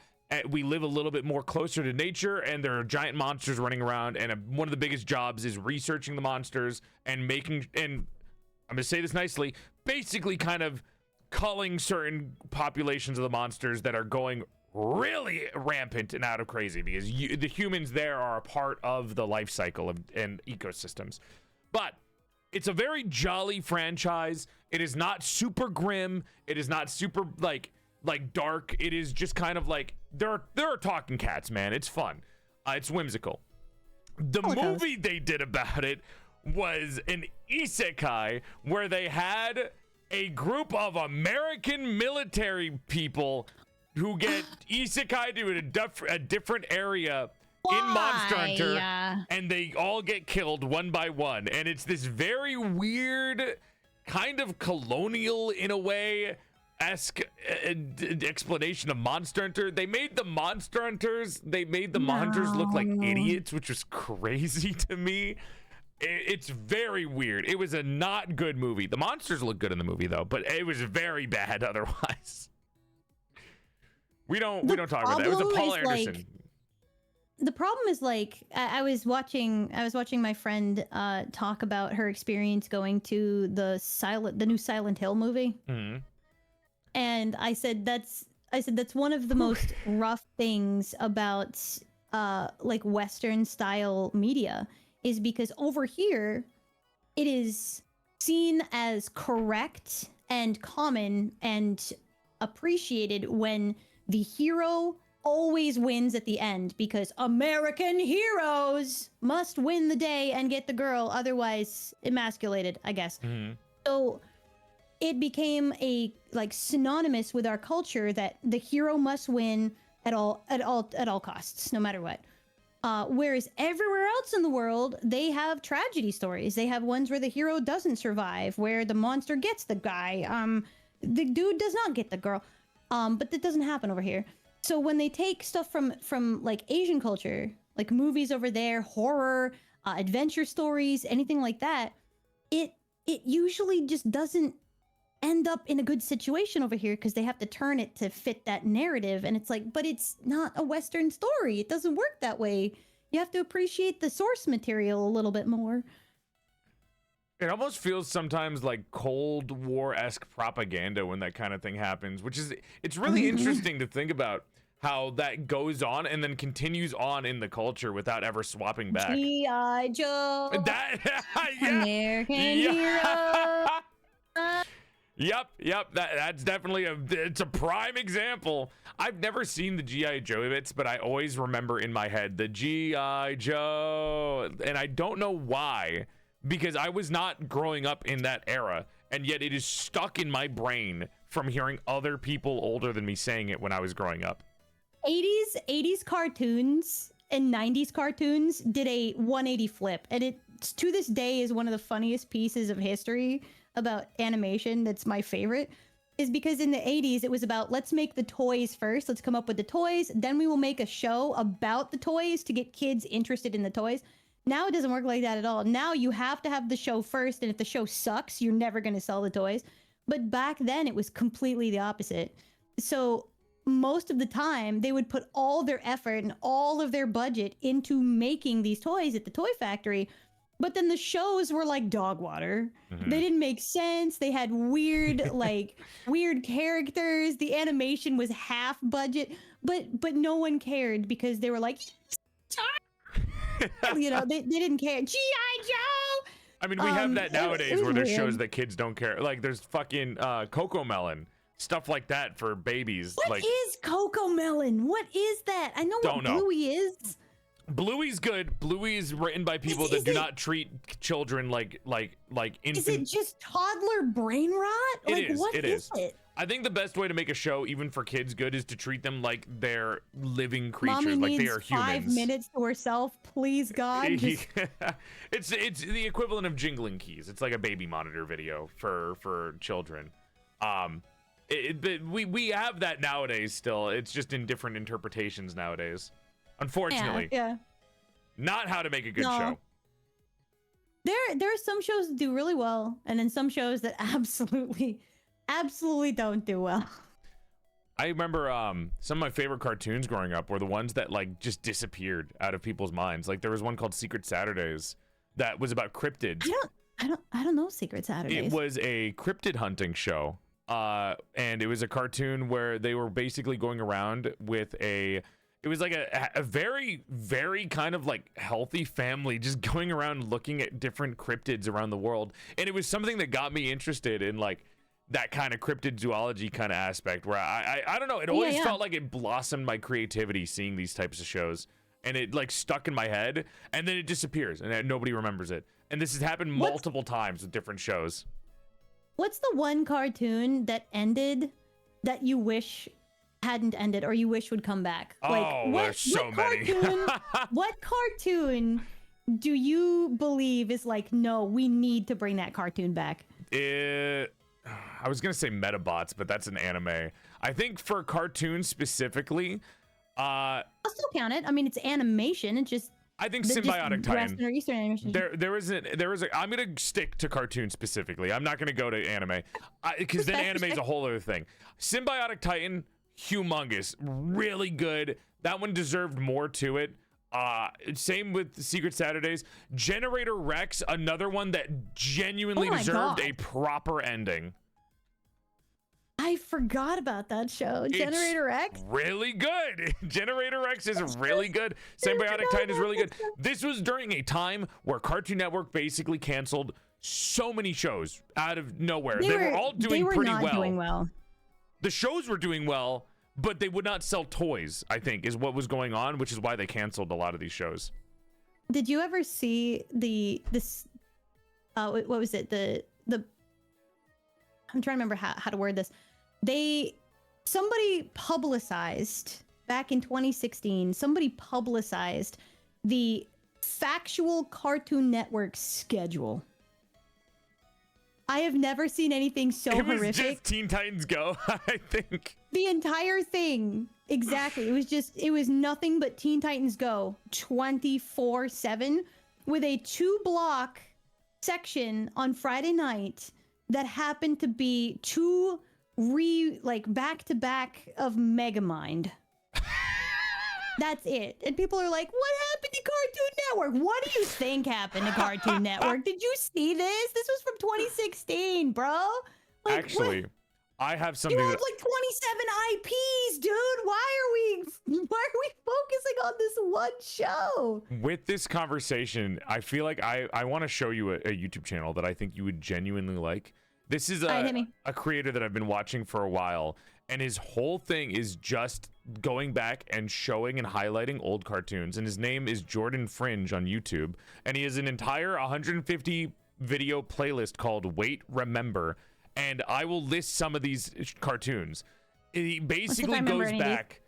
we live a little bit more closer to nature, and there are giant monsters running around, and one of the biggest jobs is researching the monsters and I'm gonna say this nicely, basically kind of culling certain populations of the monsters that are going really rampant and out of crazy, because the humans there are a part of the life cycle and ecosystems. But it's a very jolly franchise. It is not super grim. It is not super like dark. It is just kind of like there are talking cats, man. It's fun. It's whimsical. The movie they did about it was an isekai where they had a group of American military people who get isekai to a different area in Monster Hunter, and they all get killed one by one. And it's this very weird, kind of colonial in a way esque explanation of Monster Hunter. They made the Monster Hunters look like idiots, which was crazy to me. It's very weird. It was a not good movie. The monsters look good in the movie though, but it was very bad otherwise. We don't talk about that. It was a Paul Anderson. Like, the problem is, like, I was watching my friend talk about her experience going to the new Silent Hill movie. Mm-hmm. And I said that's one of the most rough things about like Western style media, is because over here it is seen as correct and common and appreciated when the hero always wins at the end, because American heroes must win the day and get the girl, otherwise emasculated, I guess. Mm-hmm. So it became a like synonymous with our culture that the hero must win at all costs, no matter what. Whereas everywhere else in the world, they have tragedy stories. They have ones where the hero doesn't survive, where the monster gets the guy. The dude does not get the girl. But that doesn't happen over here. So when they take stuff from like Asian culture, like movies over there, horror, adventure stories, anything like that, it usually just doesn't end up in a good situation over here, because they have to turn it to fit that narrative. And it's like, but it's not a Western story. It doesn't work that way. You have to appreciate the source material a little bit more. It almost feels sometimes like Cold War-esque propaganda when that kind of thing happens, which is, it's really interesting to think about how that goes on and then continues on in the culture without ever swapping back. G.I. Joe. That, yeah. American hero. Yep. That's definitely it's a prime example. I've never seen the G.I. Joe bits, but I always remember in my head the G.I. Joe, and I don't know why, because I was not growing up in that era, and yet it is stuck in my brain from hearing other people older than me saying it when I was growing up. 80s cartoons and 90s cartoons did a 180 flip, and it to this day is one of the funniest pieces of history about animation. That's my favorite, is because in the 80s it was about, let's make the toys first, let's come up with the toys, then we will make a show about the toys to get kids interested in the toys. Now it doesn't work like that at all. Now you have to have the show first, and if the show sucks, you're never going to sell the toys. But back then it was completely the opposite. So most of the time they would put all their effort and all of their budget into making these toys at the toy factory. But then the shows were like dog water. Mm-hmm. They didn't make sense. They had weird, like weird characters. The animation was half budget, but no one cared, because they were like, you know, they didn't care. G.I. Joe. I mean, we have that nowadays where there's weird shows that kids don't care. Like there's fucking Coco Melon, stuff like that for babies. What is Coco Melon? What is that? I know what Bluey is. Bluey's good. Bluey is written by people that do not treat children like infant. Is it just toddler brain rot? What is it? I think the best way to make a show, even for kids, good, is to treat them like they're living creatures, Mommy like needs they are humans. 5 minutes to herself, please, God. It's the equivalent of jingling keys. It's like a baby monitor video for children. We have that nowadays still. It's just in different interpretations nowadays. Unfortunately. Yeah. Not how to make a good show. There are some shows that do really well, and then some shows that absolutely don't do well. I remember some of my favorite cartoons growing up were the ones that like just disappeared out of people's minds. Like there was one called Secret Saturdays that was about cryptids. I don't know Secret Saturdays. It was a cryptid hunting show. And it was a cartoon where they were basically going around with it was like a very, very kind of like healthy family just going around looking at different cryptids around the world. And it was something that got me interested in like that kind of cryptid zoology kind of aspect, where I don't know, it always felt like it blossomed my creativity seeing these types of shows, and it like stuck in my head, and then it disappears and nobody remembers it. And this has happened multiple times with different shows. What's the one cartoon that ended that you wish hadn't ended, or you wish would come back? There's so many. What cartoon do you believe is like, no, we need to bring that cartoon back? I was gonna say Metabots, but that's an anime. I think for cartoons specifically, I'll still count it. I mean, it's animation. It's just I think Just Symbiotic Titan. Western or Eastern animation. There was a. I'm gonna stick to cartoon specifically. I'm not gonna go to anime, because then anime is a whole other thing. Symbiotic Titan, humongous, really good. That one deserved more to it. Same with Secret Saturdays. Generator Rex, another one that genuinely deserved a proper ending. I forgot about that show. Generator X. Really good. Generator X is really good. Symbiotic Titan is really good. This was during a time where Cartoon Network basically canceled so many shows out of nowhere. They were all doing pretty well. Doing well. The shows were doing well, but they would not sell toys, I think, is what was going on, which is why they canceled a lot of these shows. Did you ever see what was it? The I'm trying to remember how to word this. Somebody publicized back in 2016, somebody publicized the factual Cartoon Network schedule. I have never seen anything so horrific. It was just Teen Titans Go, I think. The entire thing. Exactly. It was nothing but Teen Titans Go 24/7 with a 2-block section on Friday night that happened to be two back to back of Megamind. That's it. And people are like, what happened to Cartoon Network? What do you think happened to Cartoon Network? Did you see this? This was from 2016, bro. Like, actually, what? I have something. You have like 27 IPs, dude. Why are we focusing on this one show? With this conversation, I feel like I want to show you a YouTube channel that I think you would genuinely like. This is a creator that I've been watching for a while, and his whole thing is just going back and showing and highlighting old cartoons. And his name is Jordan Fringe on YouTube, and he has an entire 150 video playlist called Wait Remember, and I will list some of these cartoons. He basically goes back.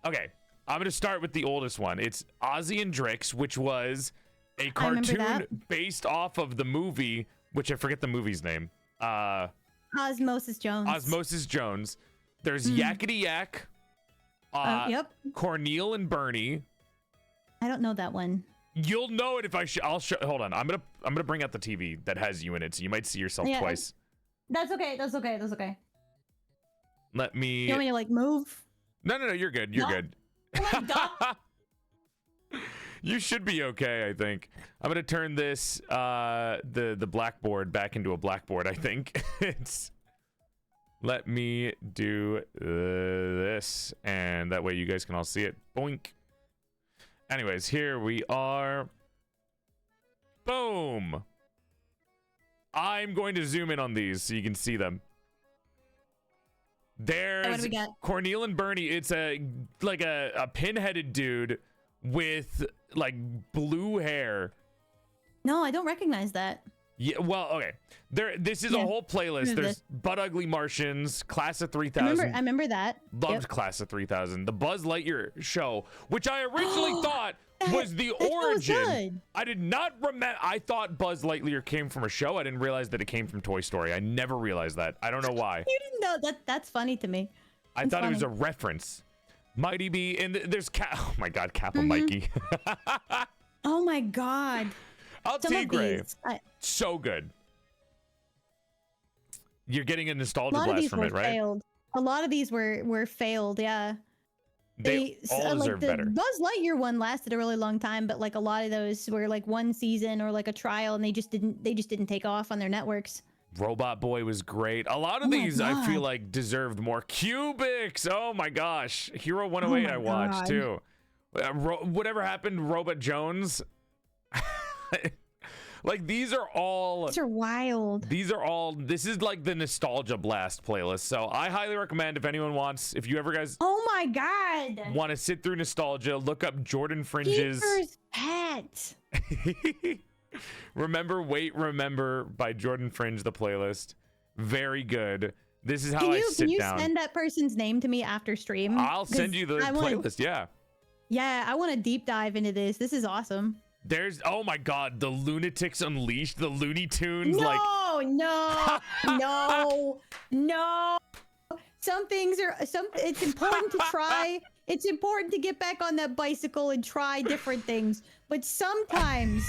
Okay, I'm gonna start with the oldest one. It's Ozzy and Drix, which was a cartoon based off of the movie, which I forget the movie's name. Osmosis Jones. Osmosis Jones. There's Yakety Yak. Yep. Cornel and Bernie. I don't know that one. You'll know it if I'll show. Hold on. I'm gonna bring out the TV that has you in it, so you might see yourself twice. That's okay. That's okay. Let me. You want me to like move? No. You're good. You're good. Oh my God. You should be okay, I think. I'm gonna turn this the blackboard back into a blackboard, I think. Let me do this, and that way you guys can all see it. Boink. Anyways, here we are. Boom. I'm going to zoom in on these so you can see them. There's Cornel and Bernie. It's a pinheaded dude with like blue hair. No, I don't recognize that. Yeah, well, okay. This is a whole playlist. There's Butt Ugly Martians, Class of 3000. I remember that. Loved Class of 3000. The Buzz Lightyear show, which I originally thought was the origin. I did not remember. I thought Buzz Lightyear came from a show. I didn't realize that it came from Toy Story. I never realized that. I don't know why. You didn't know that? That's funny to me. I thought it was a reference. Mighty Bee, and there's oh my God, Kappa Mikey. Oh my God. Tigre. So good. You're getting a nostalgia blast from it, right? Failed. A lot of these were failed, yeah. They all deserve better. The Buzz Lightyear one lasted a really long time, but like a lot of those were like one season or like a trial, and they just didn't take off on their networks. Robot Boy was great. A lot of these I feel like deserved more. Cubics. Oh my gosh. Hero 108 I watched too. Whatever happened, Robot Jones. Like these are wild. This is like the nostalgia blast playlist. So I highly recommend if anyone wants, if you ever guys oh my God want to sit through nostalgia, look up Jordan Fringe's Pet. Remember by Jordan Fringe, the playlist. Very good. This is how I sit down. Can you send that person's name to me after stream? I'll send you the playlist. Yeah, I want to deep dive into this. This is awesome. There's oh my God, the Lunatics Unleashed, the Looney Tunes. No. Some things are it's important to try. It's important to get back on that bicycle and try different things. But sometimes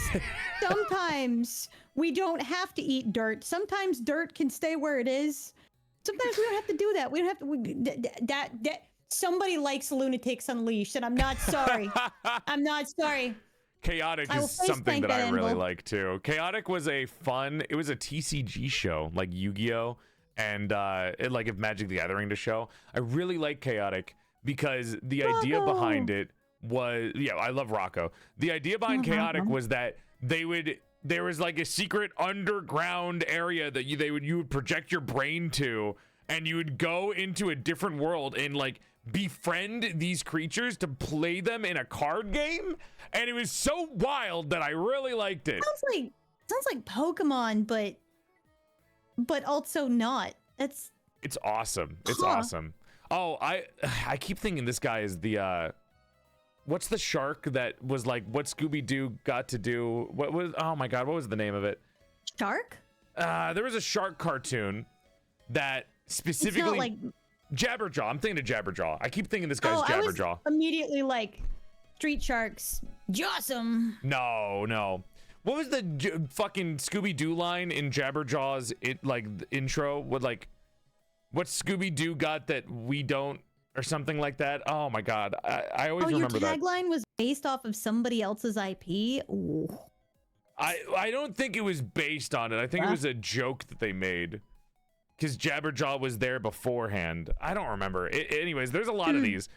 we don't have to eat dirt. Sometimes dirt can stay where it is. Sometimes we don't have to do that. We don't have to. Somebody likes Lunatics Unleashed, and I'm not sorry. I'm not sorry. Chaotic is something that I really like too. Chaotic was it was a TCG show, like Yu-Gi-Oh! And like if Magic the Gathering to show. I really like Chaotic because the idea behind it was, I love Rocco. The idea behind Chaotic was that there was like a secret underground area that you would project your brain to, and you would go into a different world and like befriend these creatures to play them in a card game, and it was so wild that I really liked it. Sounds like Pokemon, but also not. It's awesome. It's awesome. Oh, I keep thinking this guy is the what's the shark that was like what Scooby-Doo got to do? What was, oh my god, what was the name of it? Shark? There was a shark cartoon that specifically, it's not like Jabberjaw. I'm thinking of Jabberjaw. I keep thinking this guy's Jabberjaw. I was immediately like Street Sharks. Jawsome. No. What was the fucking Scooby-Doo line in Jabberjaw's intro? With like, what Scooby-Doo got that we don't, or something like that? Oh my god, I always remember that. Your tagline was based off of somebody else's IP. Ooh. I don't think it was based on it. I think it was a joke that they made, because Jabberjaw was there beforehand. I don't remember. Anyways, there's a lot of these.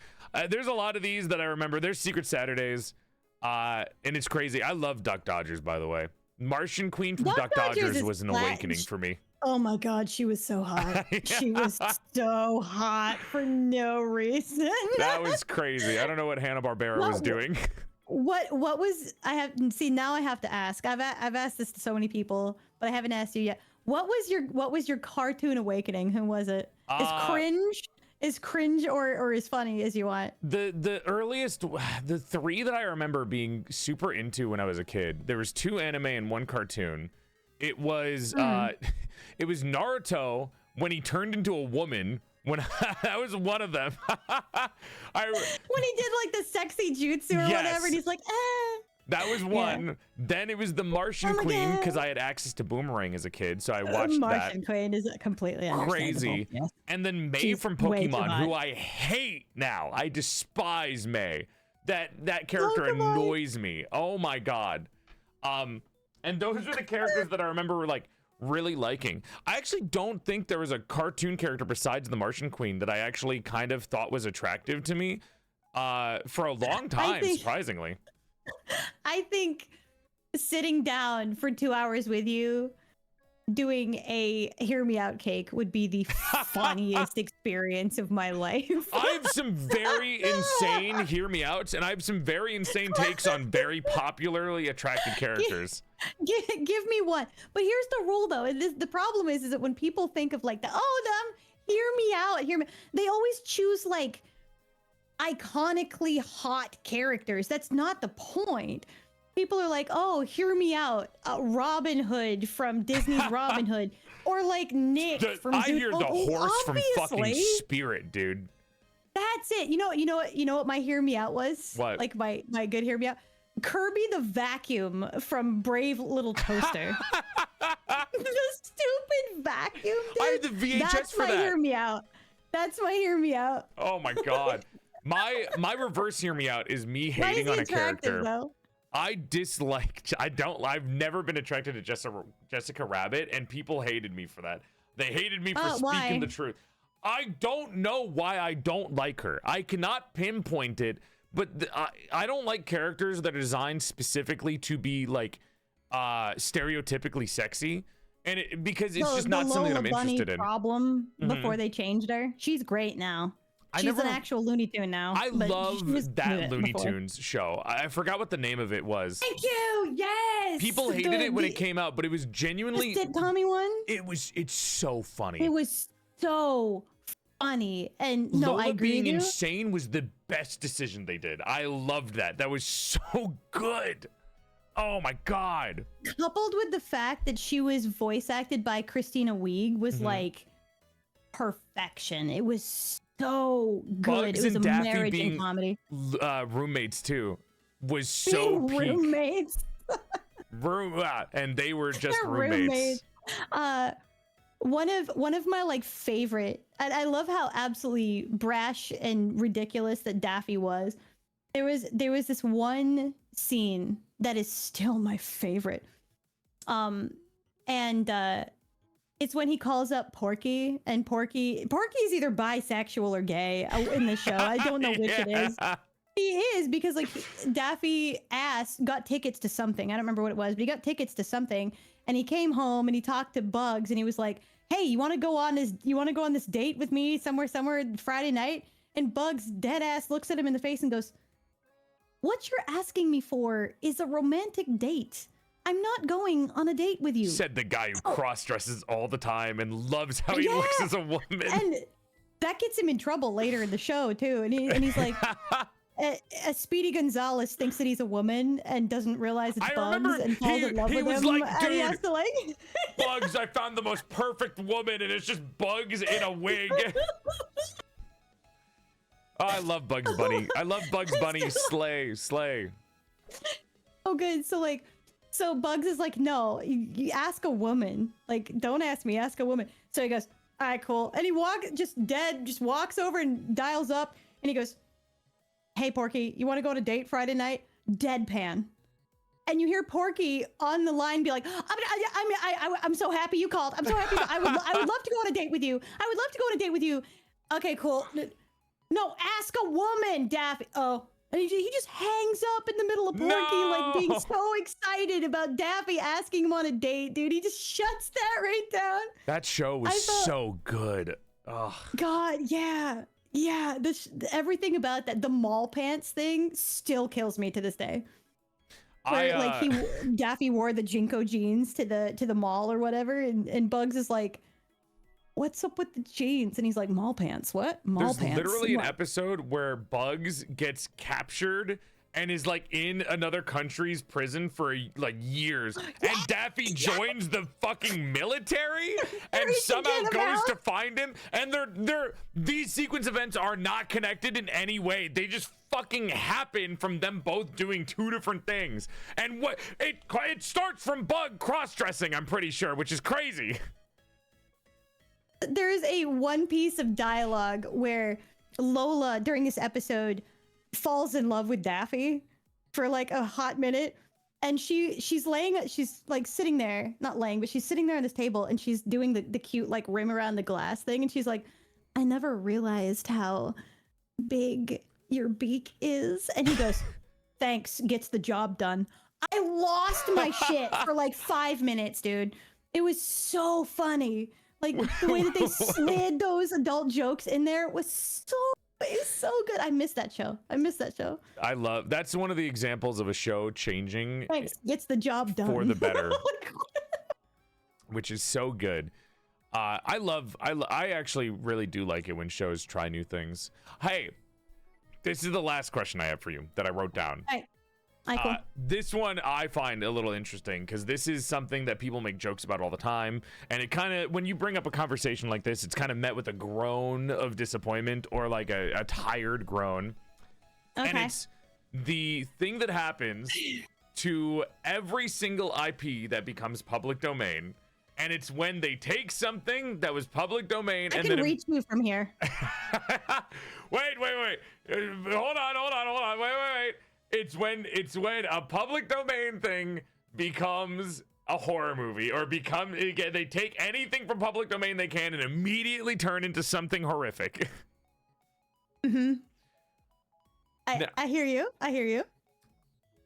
There's a lot of these that I remember. There's Secret Saturdays. And it's crazy. I love Duck Dodgers, by the way. Martian Queen from Duck Dodgers was an awakening for me. Oh my god, she was so hot. She was so hot for no reason. That was crazy. I don't know what Hanna-Barbera was doing. What was, I have, see, now I have to ask. I've asked this to so many people, but I haven't asked you yet. What was your cartoon awakening? Who was it? Is cringe or as funny as you want? The earliest, the three that I remember being super into when I was a kid, there was 2 anime and 1 cartoon. It was it was Naruto when he turned into a woman. When that was one of them. When he did like the sexy jutsu or whatever, and he's like, That was one. Yeah. Then it was the Martian Queen, because I had access to Boomerang as a kid, so I watched Martian Queen is completely crazy. Yes. And then May from Pokemon, who I hate now. I despise May. That character annoys me. Oh my god. And those are the characters that I remember were like really liking. I actually don't think there was a cartoon character besides the Martian Queen that I actually kind of thought was attractive to me for a long time, surprisingly. I think sitting down for 2 hours with you doing a hear me out cake would be the funniest experience of my life. I have some very insane hear me outs, and I have some very insane takes on very popularly attracted characters. Give me one. But here's the rule though, and the problem is that when people think of like them hear me out, they always choose like iconically hot characters. That's not the point. People are like, oh, hear me out, Robin Hood from Disney's Robin Hood, or like Nick from I hear the horse from fucking Spirit, dude. That's it. You know what my hear me out was? What? Like my good hear me out? Kirby the Vacuum from Brave Little Toaster. The stupid vacuum, dude. I have the VHS That's for that. That's my hear me out. That's my hear me out. Oh my god. My reverse hear me out is me hating on a character. Though? I've never been attracted to Jessica Rabbit, and people hated me for that. They hated me for speaking the truth. I don't know why I don't like her. I cannot pinpoint it, but I don't like characters that are designed specifically to be like stereotypically sexy, and because it's just not something that I'm interested in. Problem before they changed her. She's great now. She's an actual Looney Tune now. I love that Looney Tunes show. I forgot what the name of it was. Thank you. Yes. People hated it when it came out, but it was genuinely the sitcom one. It's so funny. It was so funny, and no, Lola I agree. Being insane was the best decision they did. I loved that. That was so good. Oh my god. Coupled with the fact that she was voice acted by Christina Wiig was like perfection. It was so good. Bugs It was and a Daffy marriage being in comedy. roommates too was so Being peak. roommates. And they were just They're roommates. One of my like favorite, and I love how absolutely brash and ridiculous that Daffy was. There was this one scene that is still my favorite. It's when he calls up Porky, and Porky's either bisexual or gay in the show. I don't know which it is. He is, because like Daffy got tickets to something. I don't remember what it was, but he got tickets to something, and he came home and he talked to Bugs, and he was like, "Hey, you want to go on this date with me somewhere Friday night?" And Bugs dead ass looks at him in the face and goes, "What you're asking me for is a romantic date. I'm not going on a date with you." Said the guy who cross dresses all the time and loves how he looks as a woman. And that gets him in trouble later in the show too. And he's like, Speedy Gonzalez thinks that he's a woman and doesn't realize it's Bugs and falls in love with him. He was like, and he dude, has to like Bugs, I found the most perfect woman, and it's just Bugs in a wig. Oh, I love Bugs Bunny. I love Bugs Bunny. Slay. Oh, good. So Bugs is like, "No, you ask a woman. Like, don't ask me, ask a woman." So he goes, "All right, cool." And he just walks over and dials up, and he goes, "Hey, Porky, you want to go on a date Friday night?" Deadpan. And you hear Porky on the line be like, I'm so happy you called. I'm so happy. I would love to go on a date with you. I would love to go on a date with you. Okay, cool. No, ask a woman, Daffy. Oh. And he just hangs up in the middle of Porky, like being so excited about Daffy asking him on a date, dude. He just shuts that right down. That show was so good. Oh. God, yeah. Yeah, everything about that, the mall pants thing still kills me to this day. Where, Daffy wore the Jinko jeans to the mall or whatever, and Bugs is like, "What's up with the jeans?" And he's like, "Mall pants. What? Mall pants?" There's literally an episode where Bugs gets captured and is like in another country's prison for like years, and Daffy joins the fucking military and somehow goes to find him. And these sequence events are not connected in any way. They just fucking happen from them both doing two different things. And what it starts from Bug cross-dressing, I'm pretty sure, which is crazy. There is one piece of dialogue where Lola during this episode falls in love with Daffy for like a hot minute, and she's like sitting there, not laying, but she's sitting there on this table, and she's doing the cute like rim around the glass thing, and she's like, "I never realized how big your beak is." And he goes, "Thanks, gets the job done." I lost my shit for like 5 minutes, dude. It was so funny. Like the way that they slid those adult jokes in there was so good. I miss that show. That's one of the examples of a show changing. Thanks, gets the job done for the better, which is so good. I actually really do like it when shows try new things. Hey, this is the last question I have for you that I wrote down. Cool. This one I find a little interesting because this is something that people make jokes about all the time, and it kind of, when you bring up a conversation like this, it's kind of met with a groan of disappointment, or like a tired groan. Okay. And it's the thing that happens to every single IP that becomes public domain, and it's when they take something that was public domain I and can then reach you from here. wait, hold on, wait. It's when a public domain thing becomes a horror movie, or they take anything from public domain they can and immediately turn into something horrific. Mm-hmm. I hear you.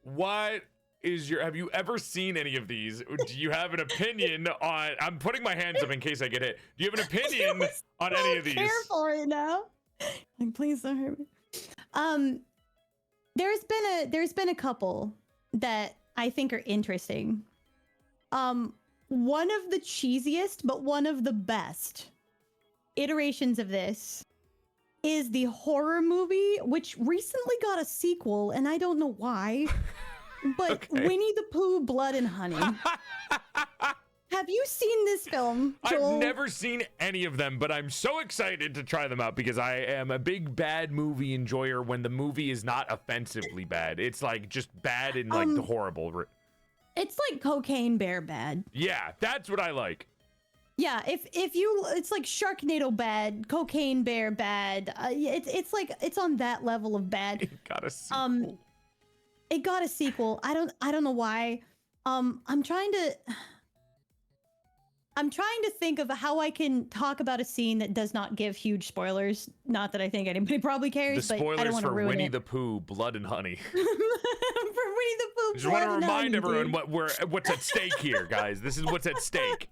What is have you ever seen any of these? Do you have an opinion on, I'm putting my hands up in case I get hit. Do you have an opinion on any of these? Careful right now. Like, please don't hurt me. There's been a couple that I think are interesting. One of the cheesiest, but one of the best iterations of this is the horror movie, which recently got a sequel, and I don't know why, but okay. Winnie the Pooh, Blood and Honey. Have Have you seen this film, Joel? I've never seen any of them, but I'm so excited to try them out because I am a big bad movie enjoyer when the movie is not offensively bad. It's like just bad and like the horrible. It's like Cocaine Bear bad. Yeah, that's what I like. Yeah, if you, it's like Sharknado bad, Cocaine Bear bad. It's like it's on that level of bad. It got a sequel. It got a sequel. I don't know why. I'm trying to think of how I can talk about a scene that does not give huge spoilers. Not that I think anybody probably cares, The but I don't spoilers want to for ruin Winnie it. the Pooh, Blood and Honey. For Winnie the Pooh. Just want to Blood and remind Honey, everyone dude. what's at stake here, guys. This is what's at stake.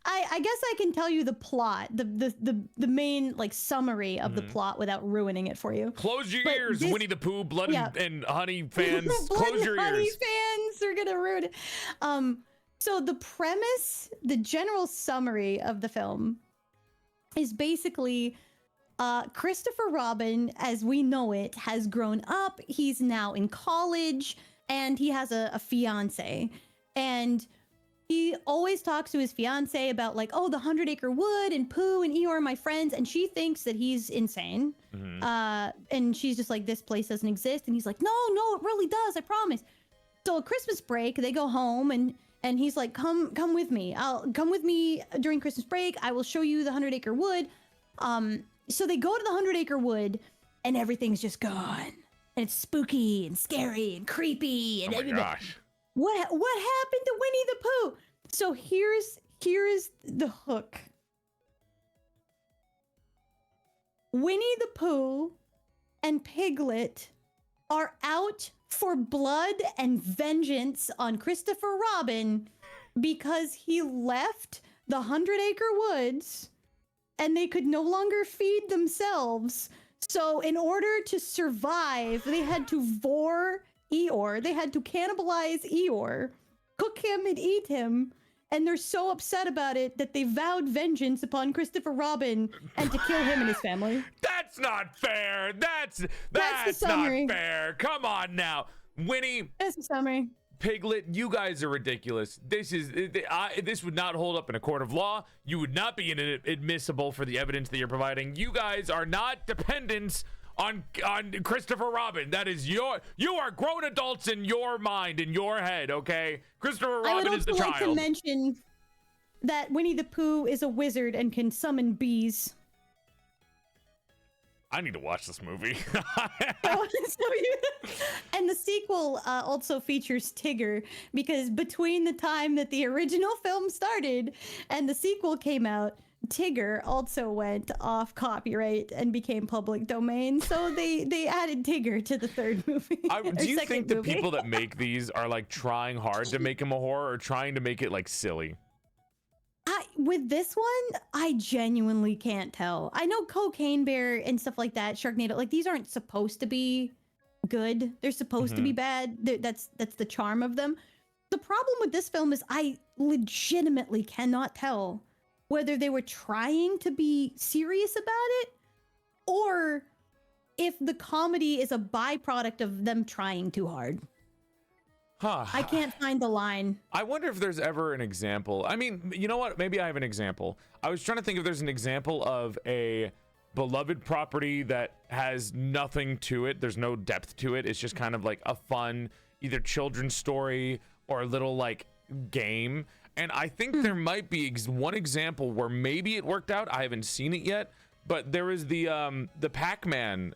I guess I can tell you the plot, the main like summary of the plot without ruining it for you. Close your But ears, this- Winnie the Pooh, Blood Yeah. and Honey fans. Blood Close and your Honey ears. fans are gonna ruin it. So the premise, the general summary of the film is basically Christopher Robin, as we know it, has grown up. He's now in college and he has a fiance. And he always talks to his fiance about like, oh, the 100-Acre Wood and Pooh and Eeyore are my friends. And she thinks that he's insane. And she's just like, this place doesn't exist. And he's like, no, it really does. I promise. So at Christmas break, they go home and he's like, come with me. I'll come with me during Christmas break. I will show you the 100-Acre Wood. So they go to the 100-Acre Wood and everyth's just gone. And it's spooky and scary and creepy. And Oh my gosh. What happened to Winnie the Pooh? So here's the hook. Winnie the Pooh and Piglet are out for blood and vengeance on Christopher Robin because he left the 100-Acre Woods and they could no longer feed themselves. So in order to survive, they had to vor Eeyore. They had to cannibalize Eeyore, cook him and eat him. And they're so upset about it that they vowed vengeance upon Christopher Robin and to kill him and his family. That's not fair. That's the not summary. fair. Come on now. Winnie, That's the summary. Piglet, you guys are ridiculous. This would not hold up in a court of law. You would not be admissible for the evidence that you're providing. You guys are not dependents on Christopher Robin. That is you are grown adults in your mind, in your head, okay? Christopher Robin is the child. I would also like to mention that Winnie the Pooh is a wizard and can summon bees. I need to watch this movie. And the sequel also features Tigger, because between the time that the original film started and the sequel came out, Tigger also went off copyright and became public domain. So they added Tigger to the third movie. Do you think the people that make these are like trying hard to make him a horror or trying to make it like silly? With this one, I genuinely can't tell. I know Cocaine Bear and stuff like that, Sharknado, like these aren't supposed to be good. They're supposed to be bad. That's the charm of them. The problem with this film is I legitimately cannot tell whether they were trying to be serious about it or if the comedy is a byproduct of them trying too hard. Huh. I can't find the line. I wonder if there's ever an example. I mean, you know what? Maybe I have an example. I was trying to think if there's an example of a beloved property that has nothing to it. There's no depth to it. It's just kind of like a fun, either children's story or a little like game. And I think there might be one example where maybe it worked out. I haven't seen it yet, but there is the Pac-Man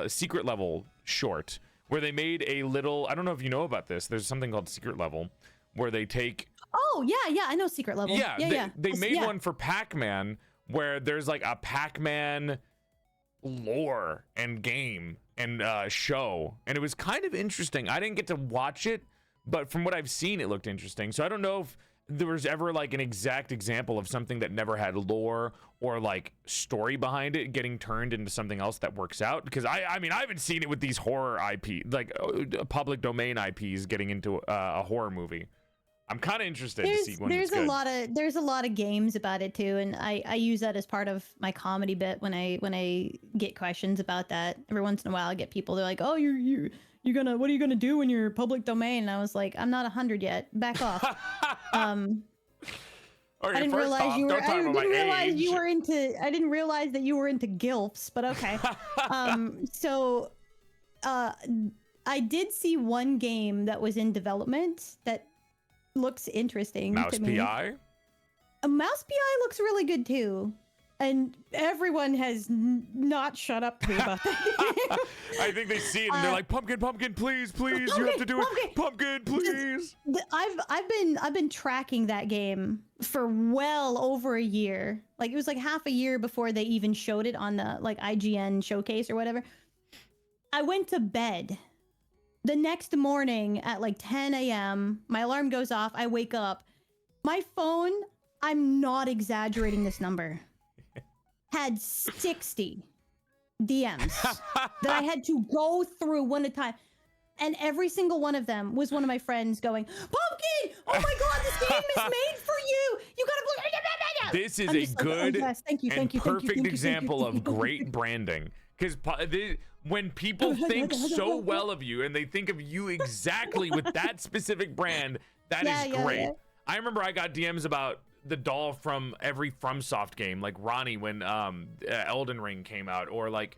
secret level short where they made a little, I don't know if you know about this. There's something called Secret Level where they take. Oh, yeah. I know Secret Level. Yeah. They made one for Pac-Man where there's like a Pac-Man lore and game and show. And it was kind of interesting. I didn't get to watch it, but from what I've seen, it looked interesting. So I don't know if there was ever like an exact example of something that never had lore or like story behind it getting turned into something else that works out, because I mean I haven't seen it with these horror IP, like public domain IPs getting into a horror movie. I'm kind of interested to see when it's good. There's a lot of games about it too, and I use that as part of my comedy bit when I get questions about that. Every once in a while I get people, they're like, oh, what are you gonna do when you're public domain? And I was like, I'm not 100 yet. Back off. Okay, I didn't first realize off, you were. don't talk I about my didn't realize age. you were into. I didn't realize that you were into gilfs. But okay. So, I did see one game that was in development that looks interesting Mouse to me. PI? A Mouse PI looks really good too. And everyone has not shut up to me about that. I think they see it and they're like, pumpkin, please, you have to do it. Pumpkin, please. I've been tracking that game for well over a year. Like it was like half a year before they even showed it on the like IGN showcase or whatever. I went to bed. The next morning at like 10 a.m., my alarm goes off. I wake up. My phone, I'm not exaggerating this number, had 60 DMs that I had to go through one at a time. And every single one of them was one of my friends going, Pumpkin! Oh my god, this game is made for you! You gotta... This is a good thank you, and perfect example of great branding. Because when people think so well of you and they think of you exactly with that specific brand, that is great. Yeah. I remember I got DMs about the doll from every FromSoft game, like Ronnie when Elden Ring came out, or like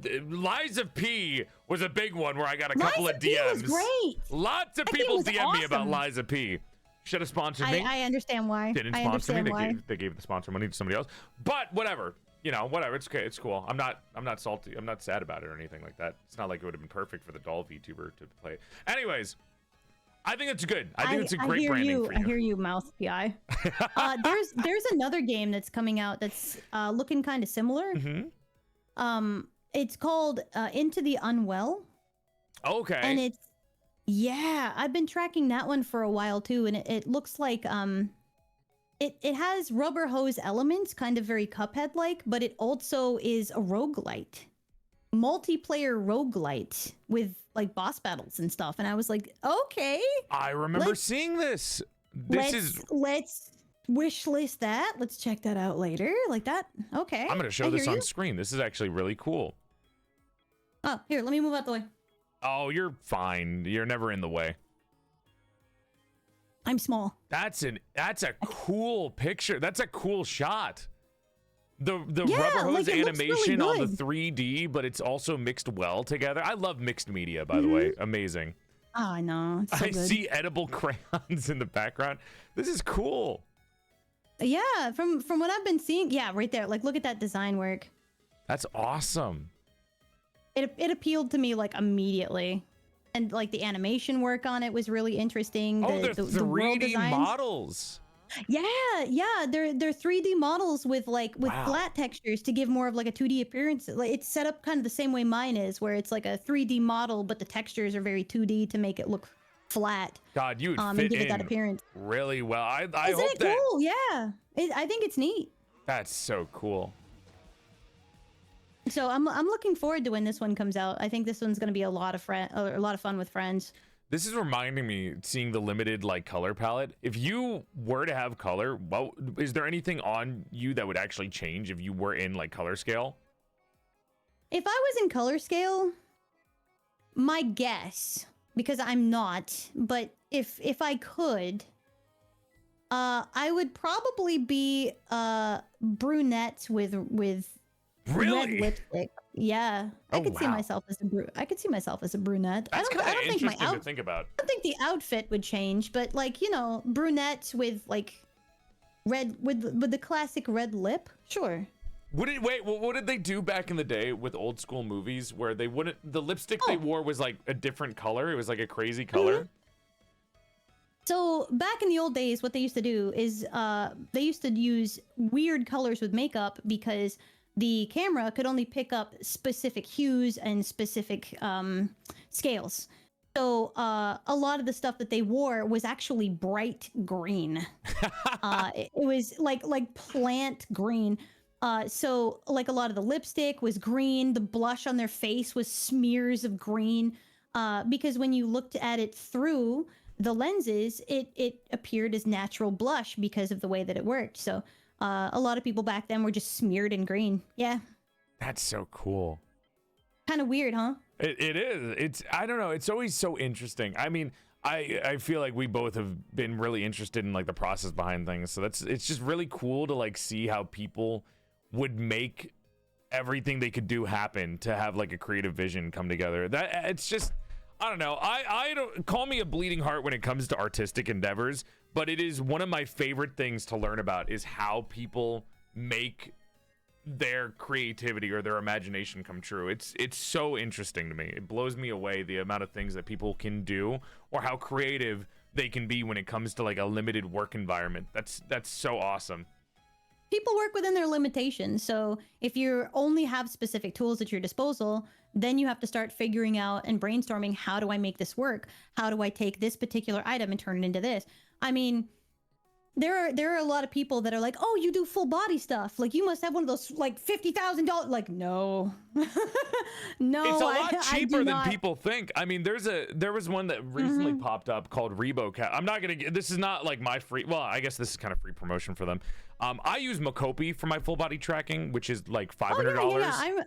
Liza P was a big one where I got a couple of DMs. Was great. Lots of people DM me about Liza P. Should have sponsored me. I understand why. Didn't sponsor me. They gave the sponsor money to somebody else. But whatever. You know, whatever. It's okay. It's cool. I'm not salty. I'm not sad about it or anything like that. It's not like it would have been perfect for the doll VTuber to play. Anyways, I think it's good. I think it's a great branding for you. I hear you, Mouth PI. There's another game that's coming out that's looking kind of similar. Mm-hmm. It's called Into the Unwell. Okay. And I've been tracking that one for a while too, and it looks like it has rubber hose elements, kind of very Cuphead-like, but it also is a roguelite. Multiplayer roguelite with like boss battles and stuff. And I was like, okay. I remember seeing this. Let's wish list that. Let's check that out later. Like that. Okay. I'm going to show this on screen. This is actually really cool. Oh, here, let me move out the way. Oh, you're fine. You're never in the way. I'm small. That's a cool picture. That's a cool shot. The rubber hose animation really on the 3D, but it's also mixed well together. I love mixed media, by the way. Amazing. Oh, I know. It's so good. See edible crayons in the background. This is cool. Yeah, from what I've been seeing, right there. Like, look at that design work. That's awesome. It appealed to me like immediately, and like the animation work on it was really interesting. They're 3D models. Yeah, they're 3D models with flat textures to give more of like a 2D appearance. Like it's set up kind of the same way mine is, where it's like a 3D model, but the textures are very 2D to make it look flat. God, you would fit and give in it that appearance really well. I Isn't hope it cool? Yeah, I think it's neat. That's so cool. So I'm looking forward to when this one comes out. I think this one's going to be a lot of fun with friends. This is reminding me, seeing the limited like color palette. If you were to have color, is there anything on you that would actually change if you were in like color scale? If I was in color scale, my guess, because I'm not, but if I could, I would probably be brunette with red lipstick. Yeah, I could see myself as a brunette. That's kind of interesting to think about. I don't think the outfit would change, but like, brunette with like red with the classic red lip. Sure. What did they do back in the day with old school movies where the lipstick they wore was like a different color? It was like a crazy color. Mm-hmm. So back in the old days, what they used to do is they used to use weird colors with makeup because the camera could only pick up specific hues and specific scales. So a lot of the stuff that they wore was actually bright green. It was like plant green. So like a lot of the lipstick was green. The blush on their face was smears of green. Because when you looked at it through the lenses, it appeared as natural blush because of the way that it worked. So a lot of people back then were just smeared in green. Yeah. That's so cool. Kind of weird, huh? It is. I don't know. It's always so interesting. I mean, I feel like we both have been really interested in like the process behind things. So it's just really cool to like see how people would make everything they could do happen to have like a creative vision come together. That it's just, I don't know. I don't call me a bleeding heart when it comes to artistic endeavors, but it is one of my favorite things to learn about is how people make their creativity or their imagination come true. It's so interesting to me. It blows me away the amount of things that people can do or how creative they can be when it comes to like a limited work environment. That's so awesome. People work within their limitations. So if you only have specific tools at your disposal, then you have to start figuring out and brainstorming, how do I make this work? How do I take this particular item and turn it into this? I mean, there are a lot of people that are like, oh, you do full body stuff. Like you must have one of those like $50,000. Like, no, no, it's a lot cheaper than not. people think. I mean, there was one that recently popped up called ReboCap. I'm not going to this is not like my free. Well, I guess this is kind of free promotion for them. I use Makopi for my full body tracking, which is like $500.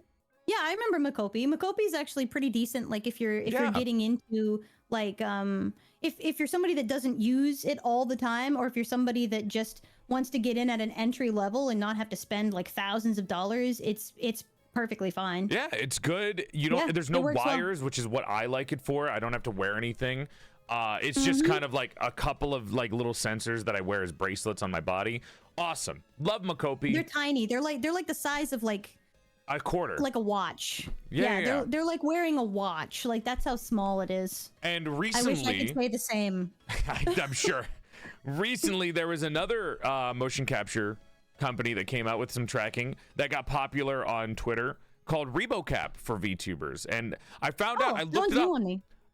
Yeah, I remember Makopi. Makopi is actually pretty decent. Like if you're getting into like if you're somebody that doesn't use it all the time, or if you're somebody that just wants to get in at an entry level and not have to spend like thousands of dollars, it's perfectly fine. Yeah, it's good. You don't. There's no wires, which is what I like it for. I don't have to wear anything. It's just kind of like a couple of like little sensors that I wear as bracelets on my body. Awesome. Love Makopi. They're tiny. They're like the size of like a quarter, like a watch. Yeah. They're like wearing a watch. Like that's how small it is. And recently, I wish I could say the same. I'm sure. Recently, there was another motion capture company that came out with some tracking that got popular on Twitter called ReboCap for VTubers, and I found out. I looked it up.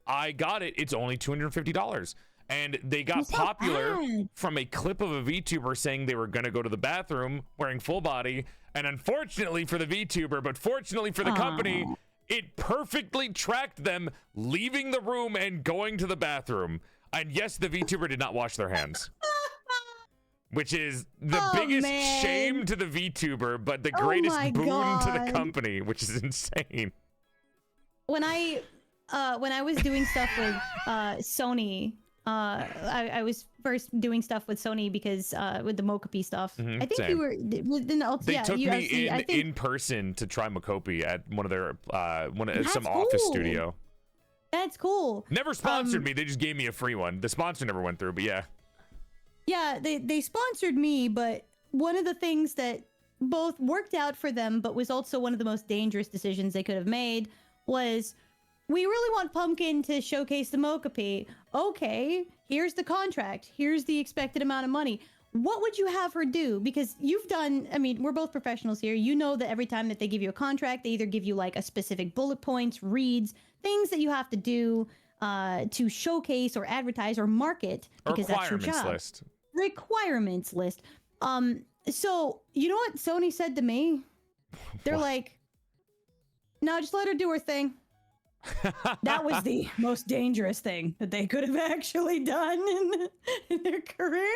I got it. It's only $250. And they got popular from a clip of a VTuber saying they were going to go to the bathroom wearing full body. And unfortunately for the VTuber, but fortunately for the company, it perfectly tracked them leaving the room and going to the bathroom. And yes, the VTuber did not wash their hands. Which is the biggest shame to the VTuber, but the greatest boon to the company, which is insane. When I was doing stuff with Sony, I was first doing stuff with Sony because with the Makopi stuff. I think you were within the They took me in person to try Makopi at one of their some office studio. That's cool. Never sponsored me. They just gave me a free one. The sponsor never went through, but yeah. Yeah, they sponsored me, but one of the things that both worked out for them, but was also one of the most dangerous decisions they could have made was, we really want Pumpkin to showcase the Makopi. Okay, here's the contract. Here's the expected amount of money. What would you have her do? Because you've done, I mean, we're both professionals here. You know that every time that they give you a contract, they either give you like a specific bullet points, reads, things that you have to do to showcase or advertise or market, because that's your job. Requirements list. So you know what Sony said to me? They're like, no, just let her do her thing. That was the most dangerous thing that they could have actually done in their career,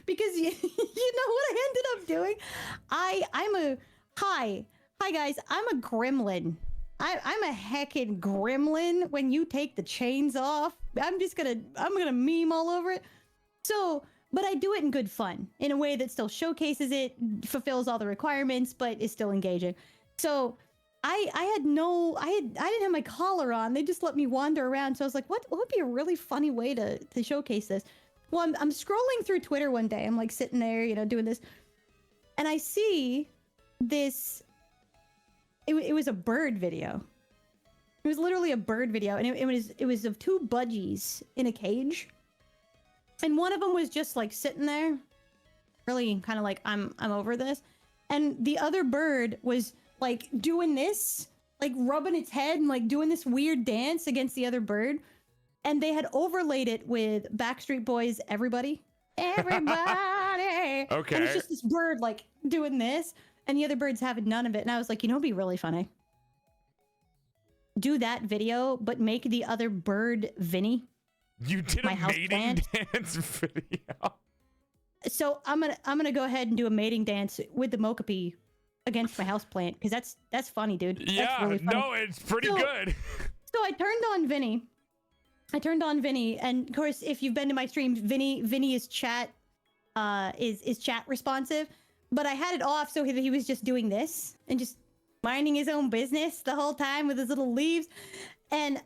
because you know what I ended up doing? Hi guys, I'm a gremlin. I'm a heckin' gremlin. When you take the chains off, I'm gonna meme all over it. So, but I do it in good fun, in a way that still showcases it, fulfills all the requirements, but is still engaging. So I didn't have my collar on. They just let me wander around. So I was like, what would be a really funny way to showcase this? Well, I'm scrolling through Twitter one day. I'm like sitting there, you know, doing this, and I see this. It was a bird video. It was literally a bird video, and it was of two budgies in a cage, and one of them was just like sitting there, really kind of like I'm over this, and the other bird was like doing this, like rubbing its head and like doing this weird dance against the other bird, and they had overlaid it with Backstreet Boys' "Everybody." Okay. And it's just this bird like doing this, and the other bird's having none of it. And I was like, you know, it'd be really funny. Do that video, but make the other bird Vinny. You did a mating dance video. So I'm gonna go ahead and do a mating dance with the Makopi against my houseplant, because that's funny, dude. Yeah, that's really funny. No, it's pretty good. So I turned on Vinny. And of course, if you've been to my streams, Vinny is chat responsive. But I had it off so he was just doing this and just minding his own business the whole time with his little leaves. And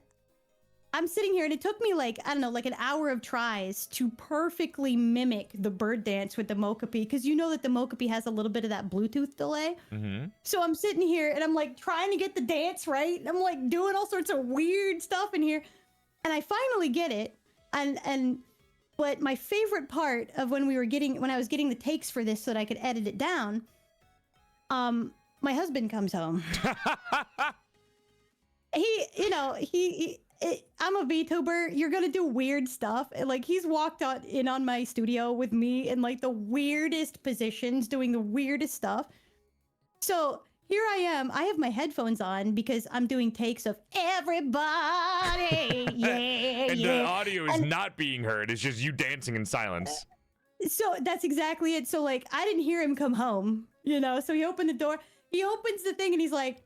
I'm sitting here and it took me like, I don't know, like an hour of tries to perfectly mimic the bird dance with the Mokopi, because you know that the Mokopi has a little bit of that Bluetooth delay. Mm-hmm. So I'm sitting here and I'm like trying to get the dance right. And I'm like doing all sorts of weird stuff in here. And I finally get it. But my favorite part of when I was getting the takes for this so that I could edit it down, my husband comes home. I'm a VTuber. You're gonna do weird stuff. And, like, he's walked in on my studio with me in like the weirdest positions, doing the weirdest stuff. So here I am. I have my headphones on because I'm doing takes of everybody. Yeah, and yeah. the audio is not being heard. It's just you dancing in silence. So that's exactly it. So like, I didn't hear him come home, so he opened the door. He opens the thing and he's like,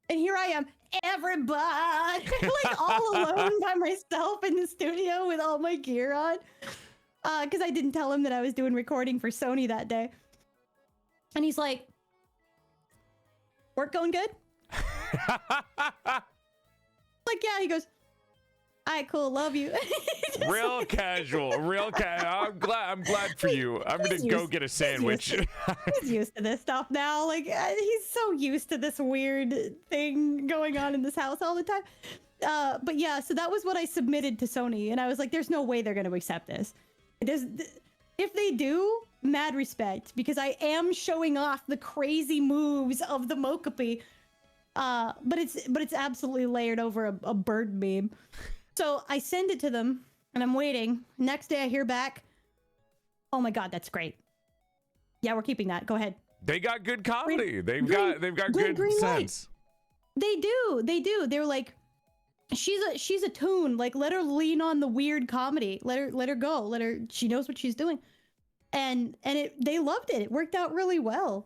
and here I am, everybody, like all alone by myself in the studio with all my gear on. Because I didn't tell him that I was doing recording for Sony that day. And he's like, work going good? Like, yeah, he goes, all right, cool, love you. Real casual. I'm glad for you. I'm gonna go get a sandwich. He's used to this stuff now. Like, he's so used to this weird thing going on in this house all the time. But yeah, so that was what I submitted to Sony, and I was like, there's no way they're gonna accept this. If they do, mad respect, because I am showing off the crazy moves of the Mokopi. But it's absolutely layered over a bird meme. So I send it to them and I'm waiting. Next day I hear back, oh my God, that's great. Yeah, we're keeping that. Go ahead. They got good comedy. They've got good sense. They do. They were like, she's a toon. Like, let her lean on the weird comedy. Let her go. She knows what she's doing. And they loved it. It worked out really well.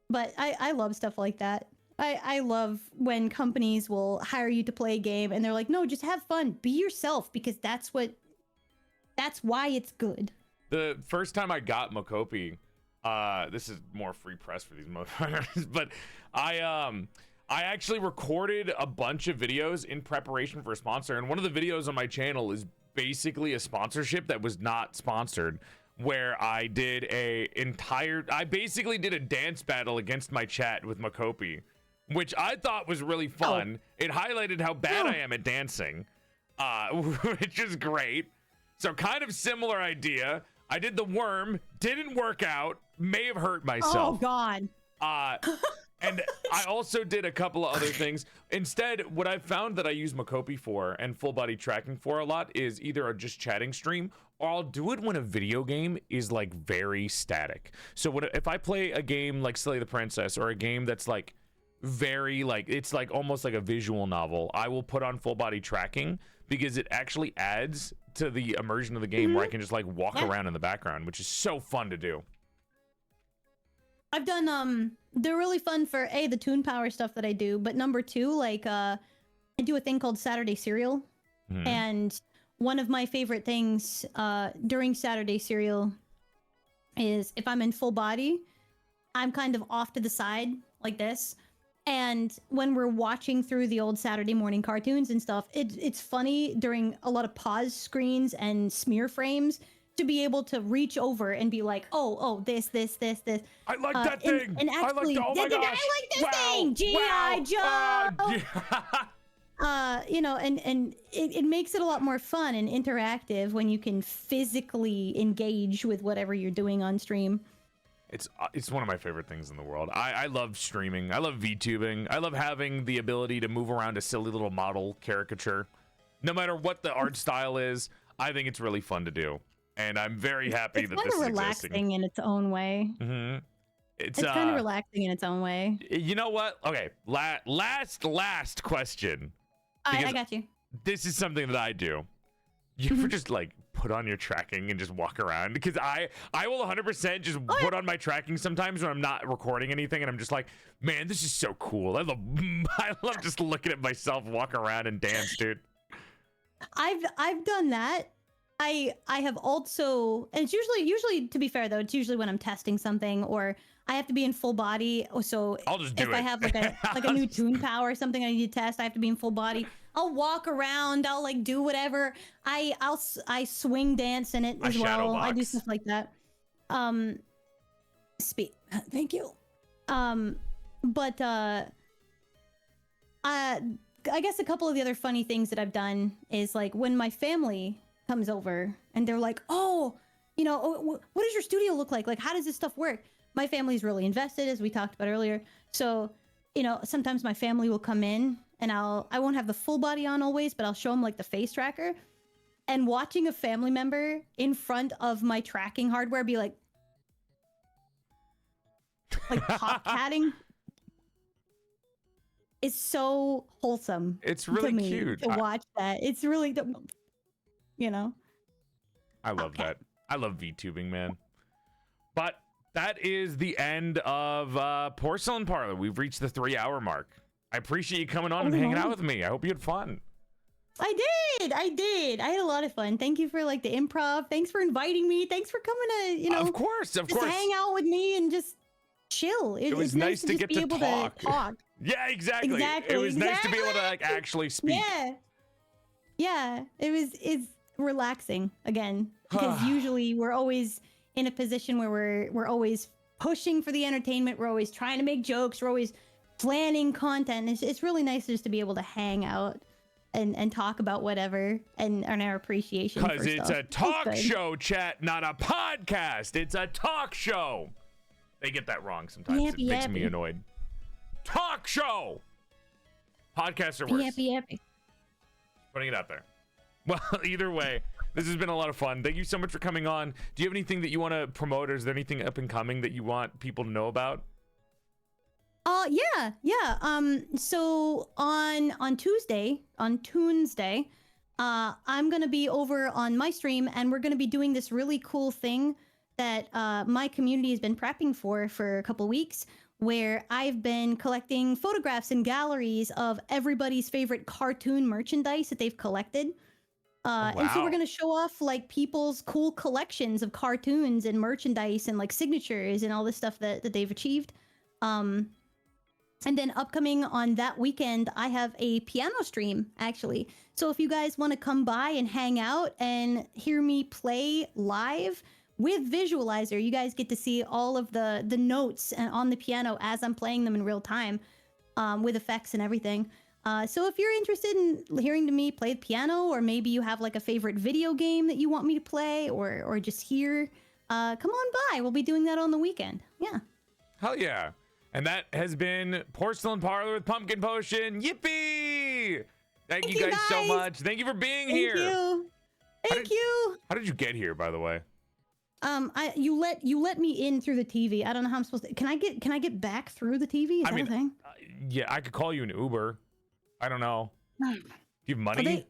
But I love stuff like that. I love when companies will hire you to play a game and they're like, no, just have fun. Be yourself, because that's why it's good. The first time I got Mokopi, this is more free press for these motherfuckers, but I actually recorded a bunch of videos in preparation for a sponsor, and one of the videos on my channel is basically a sponsorship that was not sponsored, where I basically did a dance battle against my chat with Mokopi, which I thought was really fun. Oh. It highlighted how bad I am at dancing, which is great. So kind of similar idea. I did the worm, didn't work out, may have hurt myself. Oh God. And I also did a couple of other things. Instead, what I've found that I use Mokopi for and full body tracking for a lot is either a just chatting stream, or I'll do it when a video game is like very static. So if I play a game like Slay the Princess, or a game that's like very it's like almost like a visual novel, I will put on full body tracking, because it actually adds to the immersion of the game, where I can just like walk around in the background, which is so fun to do. I've done they're really fun for the Toon Power stuff that I do, but number two, like I do a thing called Saturday Serial. And one of my favorite things during Saturday Serial is if I'm in full body, I'm kind of off to the side like this. And when we're watching through the old Saturday morning cartoons and stuff, it's funny during a lot of pause screens and smear frames to be able to reach over and be like, oh, this. I like that thing. And actually, I like this thing. G.I. Joe. And it makes it a lot more fun and interactive when you can physically engage with whatever you're doing on stream. It's one of my favorite things in the world. I love streaming. I love VTubing. I love having the ability to move around a silly little model caricature. No matter what the art style is, I think it's really fun to do. And I'm very happy that this is It's kind of existing. relaxing in its own way. Mm-hmm. It's kind of relaxing in its own way. You know what? Okay, last question. I got you. This is something that I do. You ever just like put on your tracking and just walk around? Because I will 100% just put on my tracking sometimes when I'm not recording anything, and I'm just like, man, this is so cool. I love just looking at myself walk around and dance, dude. I've done that. I have also, and it's usually to be fair though, it's usually when I'm testing something or I have to be in full body. So I'll just do if it. I have like a new tune power or something I need to test, I have to be in full body. I'll walk around. I'll like do whatever. I swing dance in it as well. I do stuff like that. Thank you. But I guess a couple of the other funny things that I've done is like when my family comes over and they're like, oh, you know, what does your studio look like? Like, how does this stuff work? My family's really invested, as we talked about earlier. So, you know, sometimes my family will come in and I won't have the full body on always, but I'll show them like the face tracker. And watching a family member in front of my tracking hardware be like top catting is so wholesome. It's really cute to watch that. It's really, you know. I love that. I love VTubing, man. But that is the end of Porcelain Parlor. We've reached the 3-hour mark. I appreciate you coming on and hanging out with me. I hope you had fun. I did. I had a lot of fun. Thank you for like the improv. Thanks for inviting me. Thanks for coming to, you know, of course, just hang out with me and just chill. It was nice to get to talk. Yeah, exactly. It was nice to be able to like actually speak. Yeah. It's relaxing again, because usually we're always in a position where we're always pushing for the entertainment. We're always trying to make jokes. We're always planning content. It's really nice just to be able to hang out and talk about whatever and our appreciation. Because it's a talk show, chat, not a podcast. It's a talk show. They get that wrong sometimes. It makes me annoyed. Talk show. Podcasts are worse. Yappy. Putting it out there. Well, either way, this has been a lot of fun. Thank you so much for coming on. Do you have anything that you want to promote, or is there anything up and coming that you want people to know about? Yeah. So on Tuesday, I'm gonna be over on my stream, and we're gonna be doing this really cool thing that my community has been prepping for a couple weeks, where I've been collecting photographs in galleries of everybody's favorite cartoon merchandise that they've collected. And so we're gonna show off like people's cool collections of cartoons and merchandise and like signatures and all this stuff that they've achieved. And then upcoming on that weekend, I have a piano stream, actually. So if you guys want to come by and hang out and hear me play live with Visualizer, you guys get to see all of the notes on the piano as I'm playing them in real time, with effects and everything. So if you're interested in hearing me play the piano, or maybe you have like a favorite video game that you want me to play or just hear, come on by. We'll be doing that on the weekend. Yeah. Hell yeah. And that has been Porcelain Parlor with Pumpkin Potion. Yippee! Thank you guys so much. Thank you for being here. Thank you. How did you get here, by the way? You let me in through the TV. I don't know how I'm supposed to. Can I get back through the TV? Is that a thing? Yeah, I could call you an Uber. I don't know. Do you have money?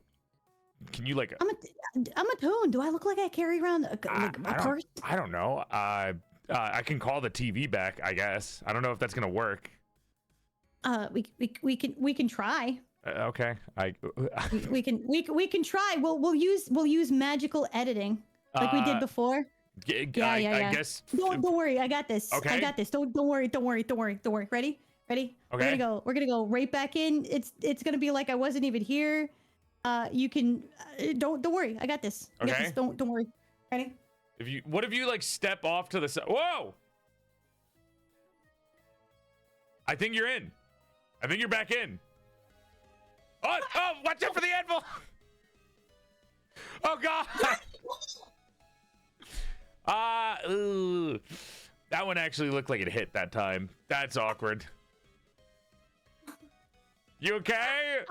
Can you like? I'm a toon. Do I look like I carry around a purse? I don't know. I can call the TV back, I guess. I don't know if that's gonna work. We can try. Okay. we can try. We'll use magical editing like we did before. Yeah. I guess. Don't worry. I got this. Okay. I got this. Don't worry. Ready? Okay. We're gonna go right back in. It's gonna be like I wasn't even here. You can don't worry. I got this. Okay. I got this. Don't worry. Ready? What if you like step off to the side? Whoa! I think you're in. I think you're back in. Oh! Watch out for the anvil! Oh God! That one actually looked like it hit that time. That's awkward. You okay?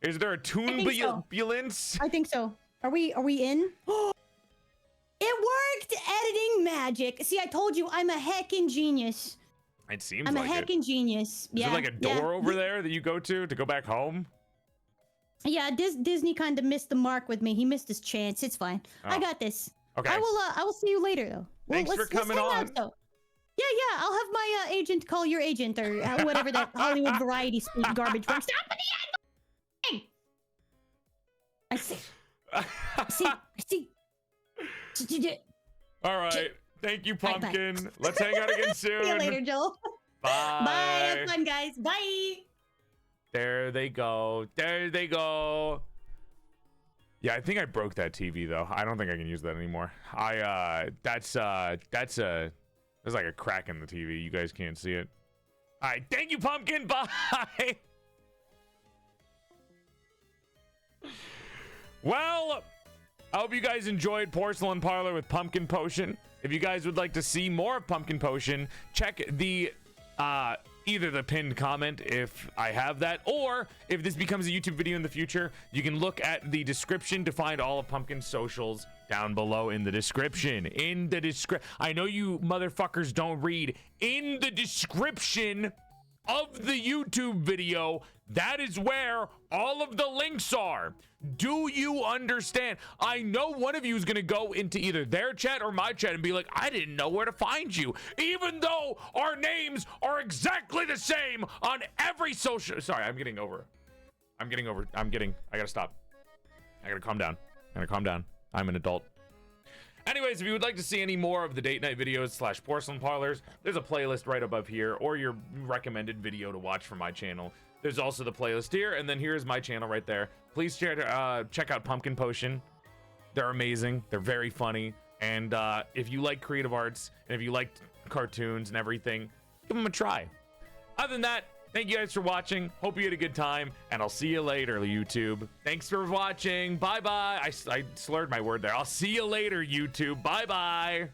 Is there a turbulence? I think so. Are we in? It worked! Editing magic. See, I told you I'm a heckin' genius. It seems I'm like a heckin' genius. Is there like a door over there that you go to go back home? Yeah, Disney kind of missed the mark with me. He missed his chance. It's fine. I got this. Okay. I will see you later though. Thanks for coming on. Yeah. I'll have my agent call your agent or whatever that Hollywood variety speak garbage works. Stop at the end. I see. All right. Thank you, Pumpkin. Let's hang out again soon. See you later, Joel. Bye. Bye. Have fun, guys. Bye. There they go. Yeah, I think I broke that TV though. I don't think I can use that anymore. There's like a crack in the TV. You guys can't see it. All right. Thank you, Pumpkin. Bye. Well, I hope you guys enjoyed Porcelain Parlor with Pumpkin Potion. If you guys would like to see more of Pumpkin Potion, check the either the pinned comment if I have that, or if this becomes a YouTube video in the future, you can look at the description to find all of Pumpkin's socials down below in the description. I know you motherfuckers don't read. In the description of the YouTube video, that is where all of the links are. Do you understand? I know one of you is going to go into either their chat or my chat and be like, I didn't know where to find you, even though our names are exactly the same on every social. Sorry, I gotta stop. I gotta calm down. I'm an adult. Anyways, if you would like to see any more of the date night videos / porcelain parlors, there's a playlist right above here, or your recommended video to watch from my channel. There's also the playlist here, and then here's my channel right there. Please check out Pumpkin Potion. They're amazing. They're very funny. And if you like creative arts, and if you like cartoons and everything, give them a try. Other than that, thank you guys for watching. Hope you had a good time, and I'll see you later, YouTube. Thanks for watching. Bye-bye. I slurred my word there. I'll see you later, YouTube. Bye-bye.